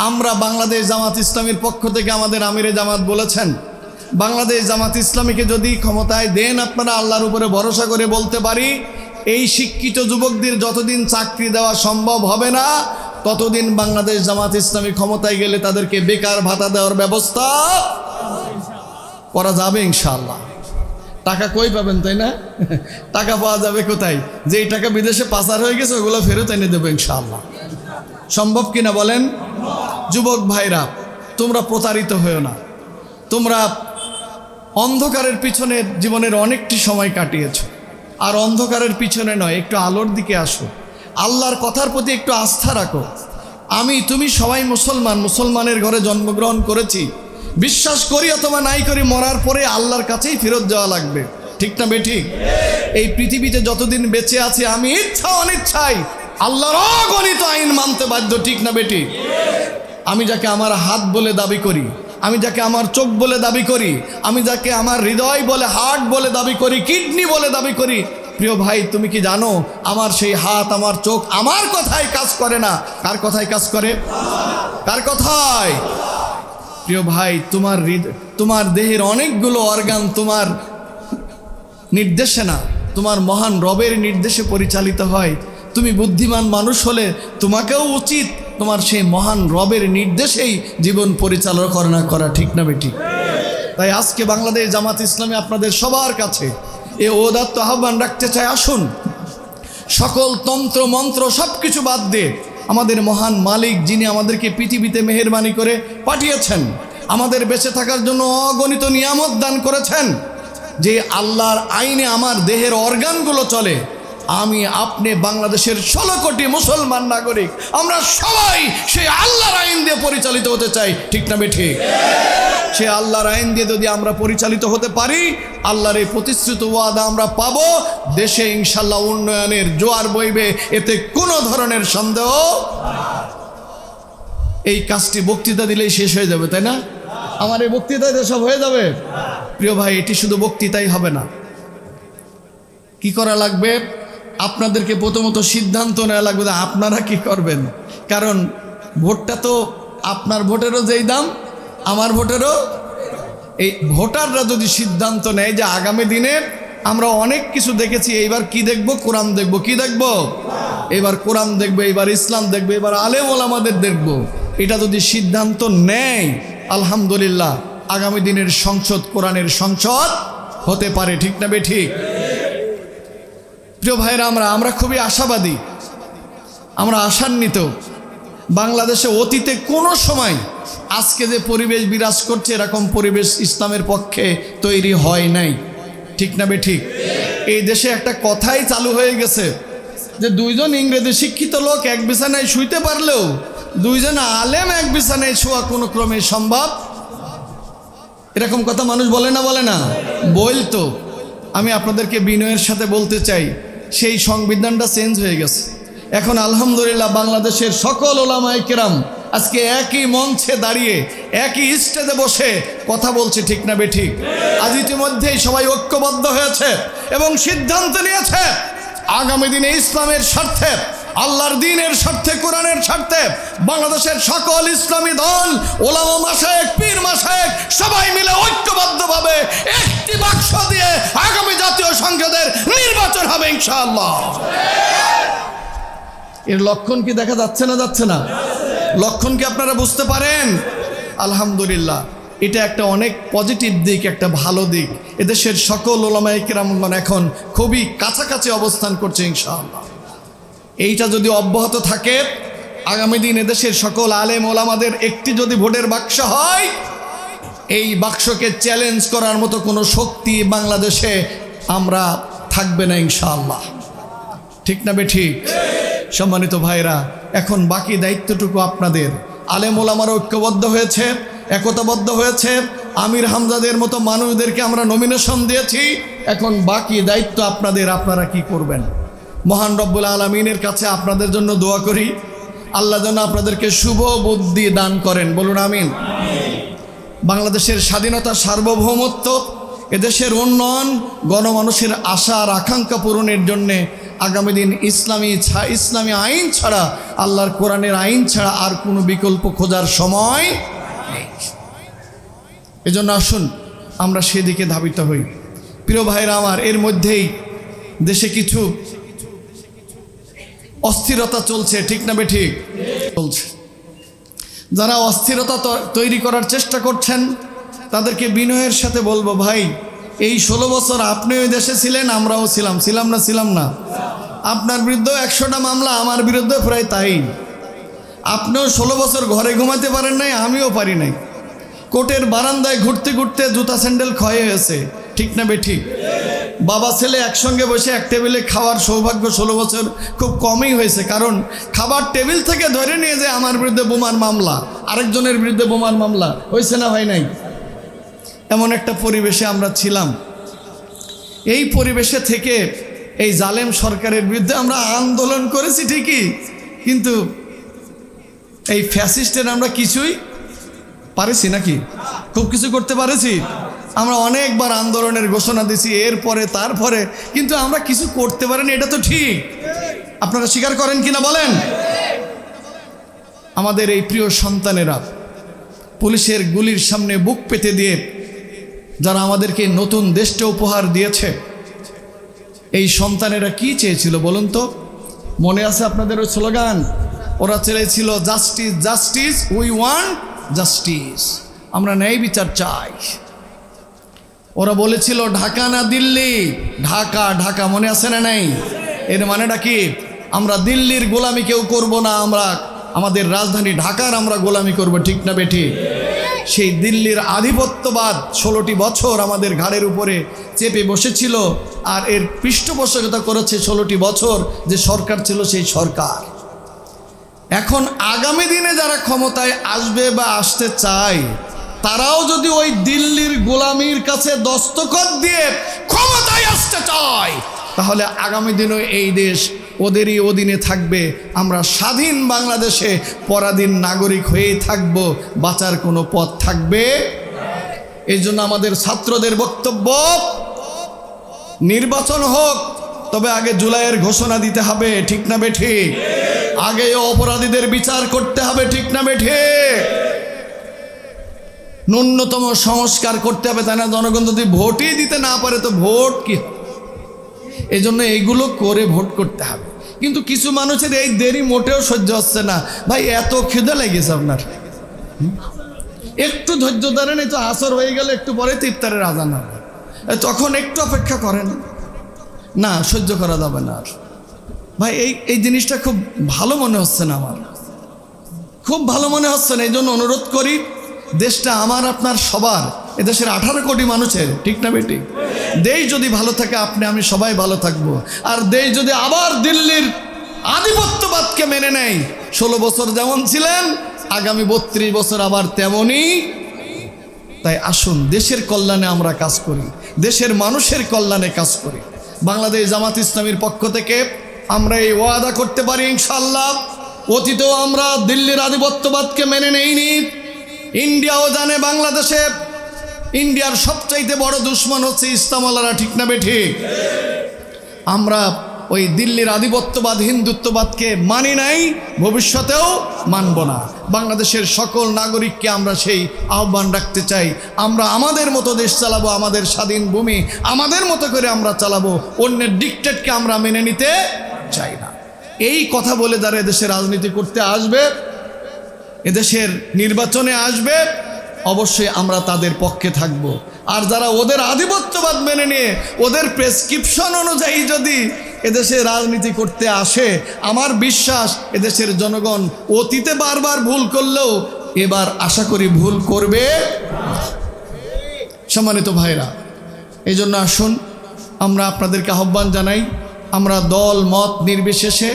আমরা বাংলাদেশ জামাত ইসলামীর পক্ষ থেকে আমাদের আমিরে জামাত বলেছেন, বাংলাদেশ জামাত ইসলামীকে যদি ক্ষমতায় দেন, আপনারা আল্লাহর উপরে ভরসা করে বলতে পারি, এই শিক্ষিত যুবকদের যতদিন চাকরি দেওয়া সম্ভব হবে না, ততদিন বাংলাদেশ জামাত ইসলামী ক্ষমতায় গেলে তাদেরকে বেকার ভাতা দেওয়ার ব্যবস্থা করা যাবে ইনশাআল্লাহ। টাকা কই পাবেন, তাই না? টাকা পাওয়া যাবে কোথায়? যেই টাকা বিদেশে পাচার হয়ে গেছে ওগুলো ফেরত এনে দেবো ইনশাআল্লাহ। সম্ভব কিনা বলেন? যুবক ভাইরা, তোমরা প্রতারিত হয়েও না। তোমরা অন্ধকারের পিছনে জীবনের অনেকটি সময় কাটিয়েছো, আর অন্ধকারের পিছনে নয়, একটু আলোর দিকে আসো। আল্লাহর কথার প্রতি একটু আস্থা রাখো। তুমি সবাই মুসলমান, মুসলমানের ঘরে জন্মগ্রহণ করেছি, বিশ্বাস করি অথবা নাই করি, মরার পরে আল্লাহর কাছেই ফেরত যাওয়া লাগবে, ঠিক না বেঠিক? এই পৃথিবীতে যতদিন বেঁচে আছি আমি ইচ্ছা অনিচ্ছায় আল্লাহর অগণিত আইন মানতে বাধ্য, ঠিক না বেঠিক? আমি যাকে আমার হাত বলে দাবি করি, আমি যাকে আমার চোখ বলে দাবি করি, আমি যাকে আমার হৃদয় বলে, হার্ট বলে দাবি করি, কিডনি বলে দাবি করি, প্রিয় ভাই তুমি কি জানো আমার সেই হাত, আমার চোখ আমার কথায় কাজ করে না। কার কথায় কাজ করে? কার কথায়? প্রিয় ভাই তোমার দেহের অনেকগুলো অর্গান তোমার নির্দেশে না, তোমার মহান রবের নির্দেশে পরিচালিত হয়। তুমি বুদ্ধিমান মানুষ হলে তোমাকেও উচিত তোমার সেই মহান রবের নির্দেশেই জীবন পরিচালনা করা, ঠিক না বেঠিক? তাই আজকে বাংলাদেশ জামাত ইসলামী আপনাদের সবার কাছে এ ঔদাত্ত আহ্বান রাখতে চাই, আসুন সকল তন্ত্র মন্ত্র সব কিছু বাদ দিয়ে আমাদের মহান মালিক, যিনি আমাদেরকে পৃথিবীতে মেহেরবানি করে পাঠিয়েছেন, আমাদের বেঁচে থাকার জন্য অগণিত নিয়ামত দান করেছেন, যে আল্লাহর আইনে আমার দেহের অর্গানগুলো চলে, আমি আপনি বাংলাদেশের 16 কোটি মুসলমান নাগরিক আমরা সবাই সেই আল্লাহর আইন দিয়ে পরিচালিত হতে চাই, ঠিক না বেঠিক? সে আল্লাহর আইন দিয়ে যদি আমরা পরিচালিত হতে পারি, আল্লাহর এই প্রতিশ্রুত ওয়াদা আমরা পাবো, দেশে ইনশাল্লাহ উন্নয়নের জোয়ার বইবে, এতে কোনো ধরনের সন্দেহ। এই কাজটি বক্তৃতা দিলেই শেষ হয়ে যাবে, তাই না? আমার এই বক্তৃতায় সব হয়ে যাবে? প্রিয় ভাই, এটি শুধু বক্তৃতাই হবে না। কি করা লাগবে? আপনাদেরকে প্রথমত সিদ্ধান্ত নেওয়া লাগবে যে আপনারা কি করবেন। কারণ ভোটটা তো আপনার ভোটেরও যেই দাম, আমার ভোটেরও। এই ভোটাররা যদি সিদ্ধান্ত নেয় যে আগামী দিনে আমরা অনেক কিছু দেখেছি, এইবার কি দেখব? কোরআন দেখব। কি দেখব? এবার কোরআন দেখব, এবার ইসলাম দেখব, এবার আলেম ওলামাদের দেখব। এটা যদি সিদ্ধান্ত নেয়, আলহামদুলিল্লাহ আগামী দিনের সংসদ কোরআনের সংসদ হতে পারে, ঠিক না বেঠিক? প্রিয় ভাইরা, আমরা খুবই আশাবাদী, আমরা আশান্বিত। বাংলাদেশে অতীতে কোনো সময় আজকে যে পরিবেশ বিরাজ করছে, এরকম পরিবেশ ইসলামের পক্ষে তৈরি হয় নাই, ঠিক না বেঠিক? এই দেশে একটা কথাই চালু হয়ে গেছে যে দুইজন ইংরেজি শিক্ষিত লোক এক বিছানায় শুইতে পারলেও দুইজন আলেম এক বিছানায় শোয়া কোনো ক্রমে সম্ভব। এরকম কথা মানুষ বলে না? বলে না? বলতো। আমি আপনাদেরকে বিনয়ের সাথে বলতে চাই, সেই সংবিধানটা চেঞ্জ হয়ে গেছে। এখন আলহামদুলিল্লাহ বাংলাদেশের সকল ওলামায়ে কেরাম আজকে একই মঞ্চে দাঁড়িয়ে একই স্টেজে বসে কথা বলছে, ঠিক না বেঠিক? আজ ইতিমধ্যেই সবাই ঐক্যবদ্ধ হয়েছে এবং সিদ্ধান্ত নিয়েছে আগামী দিনে ইসলামের স্বার্থে, আল্লাহর দ্বীনের স্বার্থে, কোরআনের স্বার্থে বাংলাদেশের সকল ইসলামী দল, ওলামা মাশায়েখ, পীর মাশায়েখ সবাই মিলে ঐক্যবদ্ধভাবে একটি বাক্স দিয়ে আগামী জাতীয় সংসদের নির্বাচন হবে ইনশাআল্লাহ। এর লক্ষণ কি দেখা যাচ্ছে না? যাচ্ছে না? লক্ষণ কি আপনারা বুঝতে পারেন? আলহামদুলিল্লাহ, এটা একটা অনেক পজিটিভ দিক, একটা ভালো দিক। এদেশের সকল ওলামায়ে কেরামগণ এখন খুবই কাছাকাছি অবস্থান করছে ইনশাআল্লাহ। এইটা যদি অব্যাহত থাকে, আগামী দিন এদেশের সকল আলেম ওলামাদের একটি যদি ভোটের বাক্স হয়, এই বাক্সকে চ্যালেঞ্জ করার মতো কোনো শক্তি বাংলাদেশে আমরা থাকবে না ইনশাআল্লাহ, ঠিক না বেঠিক? সম্মানিত ভাইরা, এখন বাকি দায়িত্বটুকু আপনাদের। আলেম ওলামারা ঐক্যবদ্ধ হয়েছে, একতাবদ্ধ হয়েছে, আমির হামজাদের মতো মানুষদেরকে আমরা নমিনেশন দিয়েছি। এখন বাকি দায়িত্ব আপনাদের, আপনারা কি করবেন? মহান রব্বুল আলামিনের কাছে আপনাদের জন্য দোয়া করি, আল্লাহ যেন আপনাদেরকে শুভ বুদ্ধি দান করেন, বলুন আমিন। বাংলাদেশের স্বাধীনতা, সার্বভৌমত্ব, এদেশের উন্নয়ন, গণমানুষের আশা আর আকাঙ্ক্ষা পূরণের জন্যে আগামী দিন ইসলামী আইন ছাড়া, আল্লাহর কোরআনের আইন ছাড়া আর কোনো বিকল্প খোঁজার সময় নেই। এজন্য আসুন আমরা সেদিকে ধাবিত হই। প্রিয় ভাইরা আমার, এর মধ্যেই দেশে কিছু অস্থিরতা চলছে, ঠিক না বেঠিক? চলছে। যারা অস্থিরতা তৈরি করার চেষ্টা করছেন তাদেরকে বিনয়ের সাথে বলবো, ভাই এই 16 বছর আপনি ওই দেশে ছিলেন, আমরাও ছিলাম না? আপনার বিরুদ্ধে 100টা মামলা, আমার বিরুদ্ধে প্রায় তাই। আপনিও 16 বছর ঘরে ঘুমাতে পারেন নাই, আমিও পারি নাই। কোর্টের বারান্দায় ঘুরতে ঘুরতে জুতা স্যান্ডেল ক্ষয় হয়েছে, ঠিক না বেঠিক? বাবা ছেলে একসঙ্গে বসে এক টেবিলে খাওয়ার সৌভাগ্য 16 বছর খুব কমই হয়েছে। কারণ খাবার টেবিল থেকে ধরে নিয়ে যায় আমার বিরুদ্ধে বোমার মামলা, আরেকজনের বিরুদ্ধে বোমার মামলা হয়েছে না হয় নাই? এমন একটা পরিবেশে আমরা ছিলাম। এই পরিবেশে থেকে এই জালেম সরকারের বিরুদ্ধে আমরা আন্দোলন করেছি ঠিকই, কিন্তু এই ফ্যাসিস্টের আমরা কিছুই পারেছি নাকি? খুব কিছু করতে পারেছি? আমরা অনেকবার আন্দোলনের ঘোষণা দিছি, এরপরে তারপরে, কিন্তু আমরা কিছু করতে পারিনি। এটা তো ঠিক, আপনারা স্বীকার করেন কিনা বলেন? আমাদের এই প্রিয় সন্তানেরা পুলিশের গুলির সামনে বুক পেতে দিয়ে যারা আমাদেরকে নতুন দেশটা উপহার দিয়েছে, এই সন্তানেরা কি চেয়েছিল বলুন তো? মনে আছে আপনাদের ওই স্লোগান? ওরা চেয়েছিল justice, justice, we want justice, আমরা ন্যায় বিচার চাই। ওরা বলেছিল ঢাকা না দিল্লি, ঢাকা ঢাকা, মনে আছে না নাই? এর মানেটা কি? আমরা দিল্লির গোলামি কেউ করব না, আমরা আমাদের রাজধানী ঢাকার আমরা গোলামি করব, ঠিক না বেঠি? সেই দিল্লির আধিপত্যবাদ 16টি বছর আমাদের ঘাড়ের উপরে চেপে বসেছিল, আর এর পৃষ্ঠপোষকতা করেছে 16টি বছর যে সরকার ছিল, সেই সরকার। এখন আগামী দিনে যারা ক্ষমতায় আসবে বা আসতে চায়, তারাও যদি ওই দিল্লির গোলামির কাছে দস্তখত দিয়ে ক্ষমতায় আসতে চায়, তাহলে আগামী দিনে এই দেশ ওদেরই অধীনে থাকবে। আমরা স্বাধীন বাংলাদেশে পরাধীন নাগরিক হয়েই থাকব, বাঁচার কোনো পথ থাকবে। এই জন্য আমাদের ছাত্রদের বক্তব্য, নির্বাচন হোক, তবে আগে জুলাইয়ের ঘোষণা দিতে হবে, ঠিক না বেঠি? আগে অপরাধীদের বিচার করতে হবে, ঠিক না বেঠি? ন্যূনতম সংস্কার করতে হবে, তাই না? জনগণ যদি ভোটই দিতে না পারে তো ভোট কি? এই জন্য এইগুলো করে ভোট করতে হবে। কিন্তু কিছু মানুষের এই দেরি মোটেও সহ্য হচ্ছে না। ভাই এত খিদে লেগেছে আপনার, একটু ধৈর্য ধরেন, এই তো আসর হয়ে গেলে একটু পরে তো ইফতারের আজান হবে, তখন একটু অপেক্ষা করেন। না, সহ্য করা যাবে না আর। ভাই এই জিনিসটা খুব ভালো মনে হচ্ছে না, আমার খুব ভালো মনে হচ্ছে না। এই জন্য অনুরোধ করি, দেশটা আমার আপনার সবার, এদেশের 18 কোটি মানুষের, ঠিক না বেটি? দেশ যদি ভালো থাকে, আপনি আমি সবাই ভালো থাকবো। আর দেশ যদি আবার দিল্লির আধিপত্যবাদকে মেনে নেয়, 16 বছর যেমন ছিলেন, আগামী 32 বছর আবার তেমনই। তাই আসুন দেশের কল্যাণে আমরা কাজ করি, দেশের মানুষের কল্যাণে কাজ করি। বাংলাদেশ জামাত ইসলামীর পক্ষ থেকে আমরা এই ওয়াদা করতে পারি, ইনশাআল্লাহ, অতীতেও আমরা দিল্লির আধিপত্যবাদকে মেনে নেইনি। ইন্ডিয়াও জানে বাংলাদেশে ইন্ডিয়ার সবচাইতে বড় দুশ্মন হচ্ছে ইসলামওয়ালারা, ঠিক না বেঠি? আমরা ওই দিল্লির আধিপত্যবাদ, হিন্দুত্ববাদকে মানি নাই, ভবিষ্যতেও মানব না। বাংলাদেশের সকল নাগরিককে আমরা সেই আহ্বান রাখতে চাই, আমরা আমাদের মতো দেশ চালাবো, আমাদের স্বাধীন ভূমি আমাদের মতো করে আমরা চালাবো, অন্যের ডিক্টেটকে আমরা মেনে নিতে চাই না। এই কথা বলে যারা এদেশে রাজনীতি করতে আসবে, এদেশের নির্বাচনে আসবে, অবশ্যই আমরা তাদের পক্ষে থাকব। আর যারা ওদের আধিপত্যবাদ মেনে নিয়ে ওদের প্রেসক্রিপশন অনুযায়ী যদি এদেশে রাজনীতি করতে আসে, আমার বিশ্বাস এদেশের জনগণ অতীতে বারবার ভুল করলেও এবার আশা করি ভুল করবে। সম্মানিত ভাইরা, এই জন্য আসুন আমরা আপনাদেরকে আহ্বান জানাই, আমরা দল মত নির্বিশেষে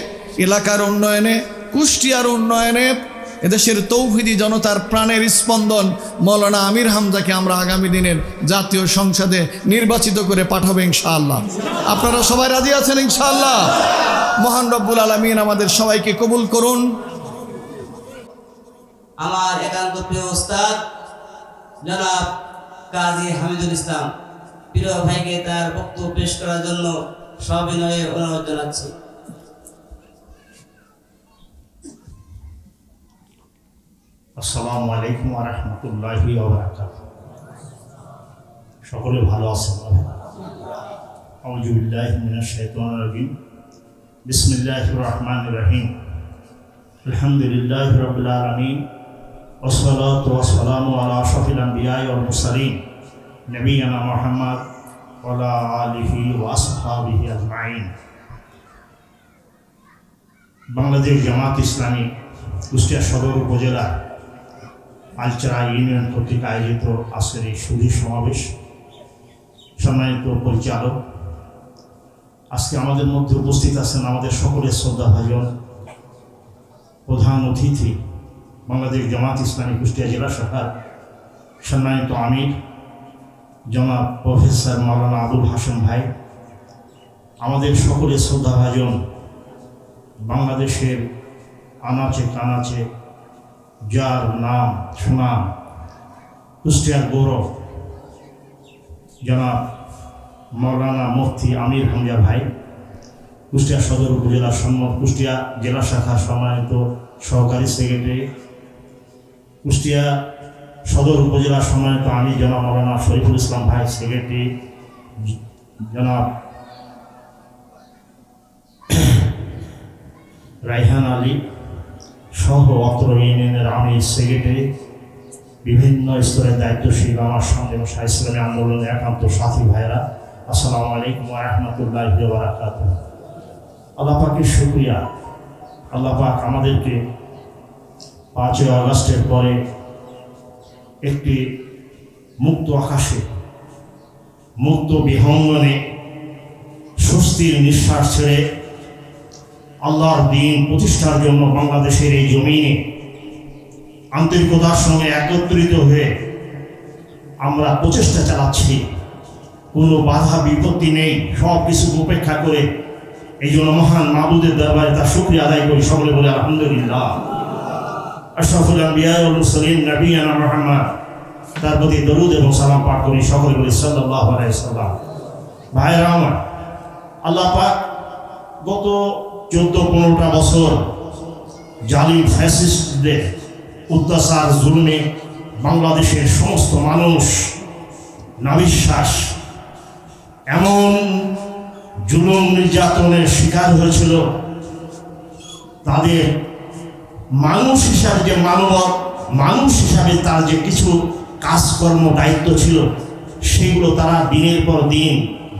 এলাকার উন্নয়নে, কুষ্টিয়ার উন্নয়নে, এদেশের তৌহিদি জনতার প্রাণের স্পন্দন মৌলানা আমির হামজাকে আমরা আগামী দিনের জাতীয় সংসদে নির্বাচিত করে পাঠাবো ইনশাআল্লাহ। আপনারা সবাই রাজি আছেন ইনশাআল্লাহ? মহান রব্বুল আলামিন আমাদের সবাইকে কবুল করুন। আমার একান্ত প্রিয় ওস্তাদ জনাব কাজী হামিদুল ইসলাম প্রিয় ভাইকে তার বক্তব্য পেশ করার জন্য সবিনয়ে অনুরোধ জানাচ্ছি। আসসালামু আলাইকুম ওয়া রাহমাতুল্লাহি ওয়া বারাকাতুহু। সকলে ভালো আছেন? আউযু বিল্লাহি মিনাশ শাইতানির রাজিম। বিসমিল্লাহির রাহমানির রহিম। আলহামদুলিল্লাহি রাব্বিল আলামিন ওয়াসসালাতু ওয়াসসালামু আলা আশরাফিল আমবিয়াই ওয়াল মুরসালিন নবিয়িনা মুহাম্মদ ওয়া আলা আলিহি ওয়া আসহাবিহি আজমাইন। বাংলাদেশ জামাত ইসলামী কুষ্টিয়া সদর উপজেলা আলচারা ইউনিয়ন কর্তৃক আয়োজিত আজকের এই সুধী সমাবেশ, সম্মানিত পরিচালক, আজকে আমাদের মধ্যে উপস্থিত আছেন আমাদের সকলের শ্রদ্ধাভাজন প্রধান অতিথি, বাংলাদেশ জামাত ইসলামী কুষ্টিয়া জেলা শাখার সম্মানিত আমির জনাব প্রফেসর মাওলানা আবুল হাসেম ভাই, আমাদের সকলের শ্রদ্ধাভাজন বাংলাদেশের আনাচে কানাচে যার নাম সুনাম, কুষ্টিয়ার গৌরব জনাব মাওলানা মুফতি আমির হামজা ভাই, কুষ্টিয়া সদর উপজেলার কুষ্টিয়া জেলা শাখার সম্মানিত সহকারী সেক্রেটারি, কুষ্টিয়া সদর উপজেলার সম্মানিত আমি জনাব মাওলানা শরীফুল ইসলাম ভাই সেক্রেটারি, জনাব রাইহান আলী সহ অত্র ইউনিয়নের আমি সেক্রেটারি, বিভিন্ন স্তরের দায়িত্বশীল আমার সঙ্গে ইসলামী আন্দোলনের একান্ত সাথী ভাইরা, আসসালামু আলাইকুম ওয়া রাহমাতুল্লাহি ওয়া বারাকাতুহু। আল্লাহ পাকের শুকরিয়া, আল্লাহ পাক আমাদেরকে 5ই আগস্টের পরে একটি মুক্ত আকাশে, মুক্ত বিহঙ্গনে স্বস্তির নিঃশ্বাস ছেড়ে আল্লাহর দ্বীন প্রতিষ্ঠার জন্য বাংলাদেশের এই জমিনে আন্তরিকতার সঙ্গে একত্রিত হয়ে আমরা প্রচেষ্টা চালাচ্ছি। কোনো বাধা বিপত্তি নেই, সব কিছু উপেক্ষা করে এই জন্য মহান মাবুদের দরবারে তার শুকরিয়া আদায় করি। সকলে বলে আলহামদুলিল্লাহ। আশরাফুল আম্বিয়া ওয়াল মুরসালিন নবিয়ানা মুহাম্মদ, তার প্রতি দরুদ এবং সালাম পাঠ করি। সকলে বলি সাল্লাল্লাহু আলাইহি ওয়াসাল্লাম। ভাইরা আমার, আল্লাহ পাক গত 14-15টা বছর জালিম ফ্যাসিস্টদের অত্যাচার জুলুমে বাংলাদেশের সমস্ত মানুষ নাবিশ্বাস এমন জুলুম নির্যাতনের শিকার হয়েছিল, তাদের মানুষ হিসাবে যে মানুষ হিসাবে তার যে কিছু কাজকর্ম দায়িত্ব ছিল, সেগুলো তারা দিনের পর দিন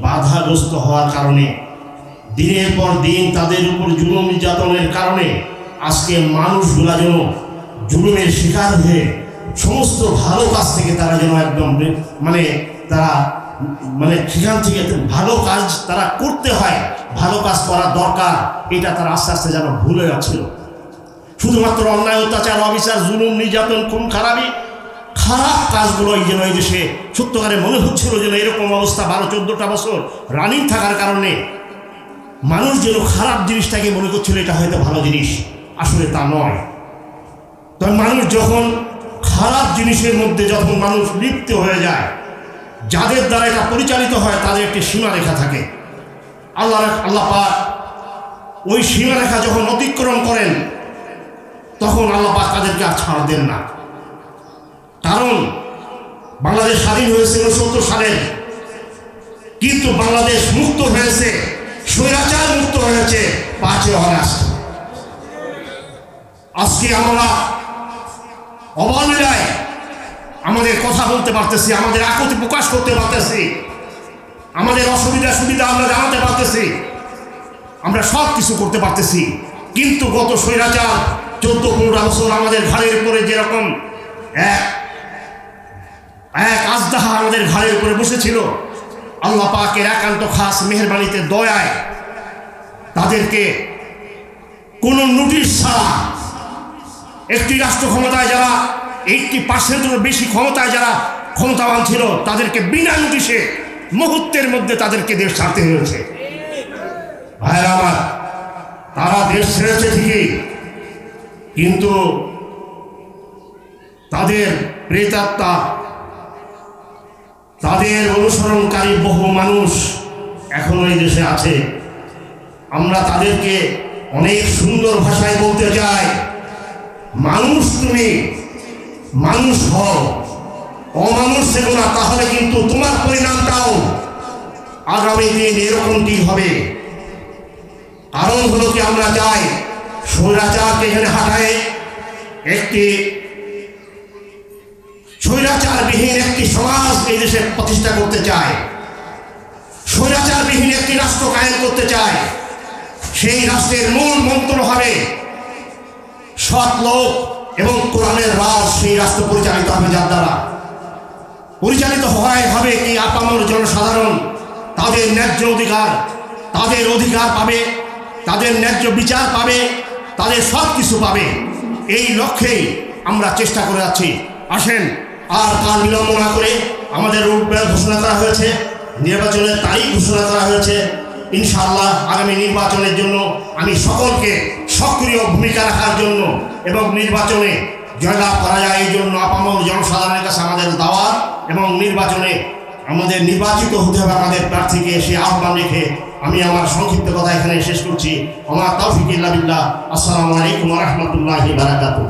বাধাগ্রস্ত হওয়ার কারণে, দিনের পর দিন তাদের উপর জুলুম নির্যাতনের কারণে আজকে মানুষগুলা যেন জুলুমের শিকার হয়ে সমস্ত ভালো কাজ থেকে তারা যেন একদম তারা সেখান থেকে ভালো কাজ তারা করতে হয়, ভালো কাজ করা দরকার, এটা তারা আস্তে আস্তে যেন ভুলে যাচ্ছিল। শুধুমাত্র অন্যায়, অত্যাচার, অবিচার, জুলুম, নির্যাতন, খুন খারাপি, খারাপ কাজগুলোই যেন এই দেশে সত্যকারে মনে হচ্ছিল যেন এরকম অবস্থা 12-14টা বছর রানিং থাকার কারণে মানুষ যেন খারাপ জিনিসটাকে মনে করছিল এটা হয়তো ভালো জিনিস, আসলে তা নয়। তখন মানুষ যখন খারাপ জিনিসের মধ্যে যখন মানুষ লিপ্ত হয়ে যায়, যাদের দ্বারা এটা পরিচালিত হয় তাদের একটি সীমারেখা থাকে। আল্লাহ পাক ওই সীমারেখা যখন অতিক্রম করেন তখন আল্লাহ পাক তাদেরকে আর ছাড় দেন না। কারণ বাংলাদেশ স্বাধীন হয়েছিল 70 সালে, কিন্তু বাংলাদেশ মুক্ত হয়েছে, স্বৈরাচার মুক্ত হয়েছে 5ই আগস্ট। আজকে আমরা অবলীলায় আমাদের কথা বলতে পারতেছি, আমাদের আকুতি প্রকাশ করতে পারতেছি, আমাদের অসুবিধা সুবিধা আমরা জানাতে পারতেছি, আমরা সব কিছু করতে পারতেছি। কিন্তু গত স্বৈরাচার 14-15 বছর আমাদের ঘাড়ের উপরে যেরকম এক আজদাহা আমাদের ঘাড়ের উপরে বসেছিল, আল্লাহ পাকের একান্ত খাস মেহেরবানিতে দয়ায় তাদেরকে কোনো নোটিশ ছাড়া, একটি রাষ্ট্র ক্ষমতায় যারা 80%-এরও বেশি ক্ষমতায় যারা ক্ষমতাবান ছিল, তাদেরকে বিনা নোটিশে মুহূর্তের মধ্যে তাদেরকে দেশ ছাড়তে হয়েছে। ভাইরা আমার, তারা দেশ ছেড়েছে ঠিকই, কিন্তু তাদের প্রেতাত্মা, তাদের অনুসরণকারী বহু মানুষ এখনো এই দেশে আছে। আমরা তাদেরকে অনেক সুন্দর ভাষায় বলতে চাই, মানুষ তুমি মানুষ হও, অমানুষ থেকো না, তাহলে কিন্তু তোমার পরিণামটাও আগামী দিন এরকমটি হবে। কারণ হলো কি, আমরা চাই স্বৈরাচারকে এখানে হাঁটায় একটি স্বৈরাচারবিহীন একটি সমাজ এই দেশে প্রতিষ্ঠা করতে চায়, স্বৈরাচারবিহীন একটি রাষ্ট্র কায়েম করতে চায়। সেই রাষ্ট্রের মূল মন্ত্র হবে সৎ লোক এবং কোরআনের রাজ। সেই রাষ্ট্র পরিচালিত হবে যার দ্বারা পরিচালিত হবে কি আপামর জনসাধারণ তাদের ন্যায্য অধিকার, তাদের অধিকার পাবে, তাদের ন্যায্য বিচার পাবে, তাদের সব কিছু পাবে। এই লক্ষ্যেই আমরা চেষ্টা করে যাচ্ছি। আসেন আর কাল বিলম্ব না করে আমাদের রূপরেখা ঘোষণা করা হয়েছে, নির্বাচনের তারিখ ঘোষণা করা হয়েছে। ইনশাআল্লাহ আগামী নির্বাচনের জন্য আমি সকলকে সক্রিয় ভূমিকা রাখার জন্য এবং নির্বাচনে জয়লাভ করা যায় এই জন্য আপামর জনসাধারণের কাছে আমাদের দাওয়াত, এবং নির্বাচনে আমাদের নির্বাচিত হতে হবে আমাদের প্রার্থীকে সে আহ্বান রেখে আমি আমার সংক্ষিপ্ত কথা এখানে শেষ করছি। আমার তাওফিক ইল্লা বিল্লাহ। আসসালামু আলাইকুম ওয়া রাহমাতুল্লাহি ওয়া বারাকাতুহু।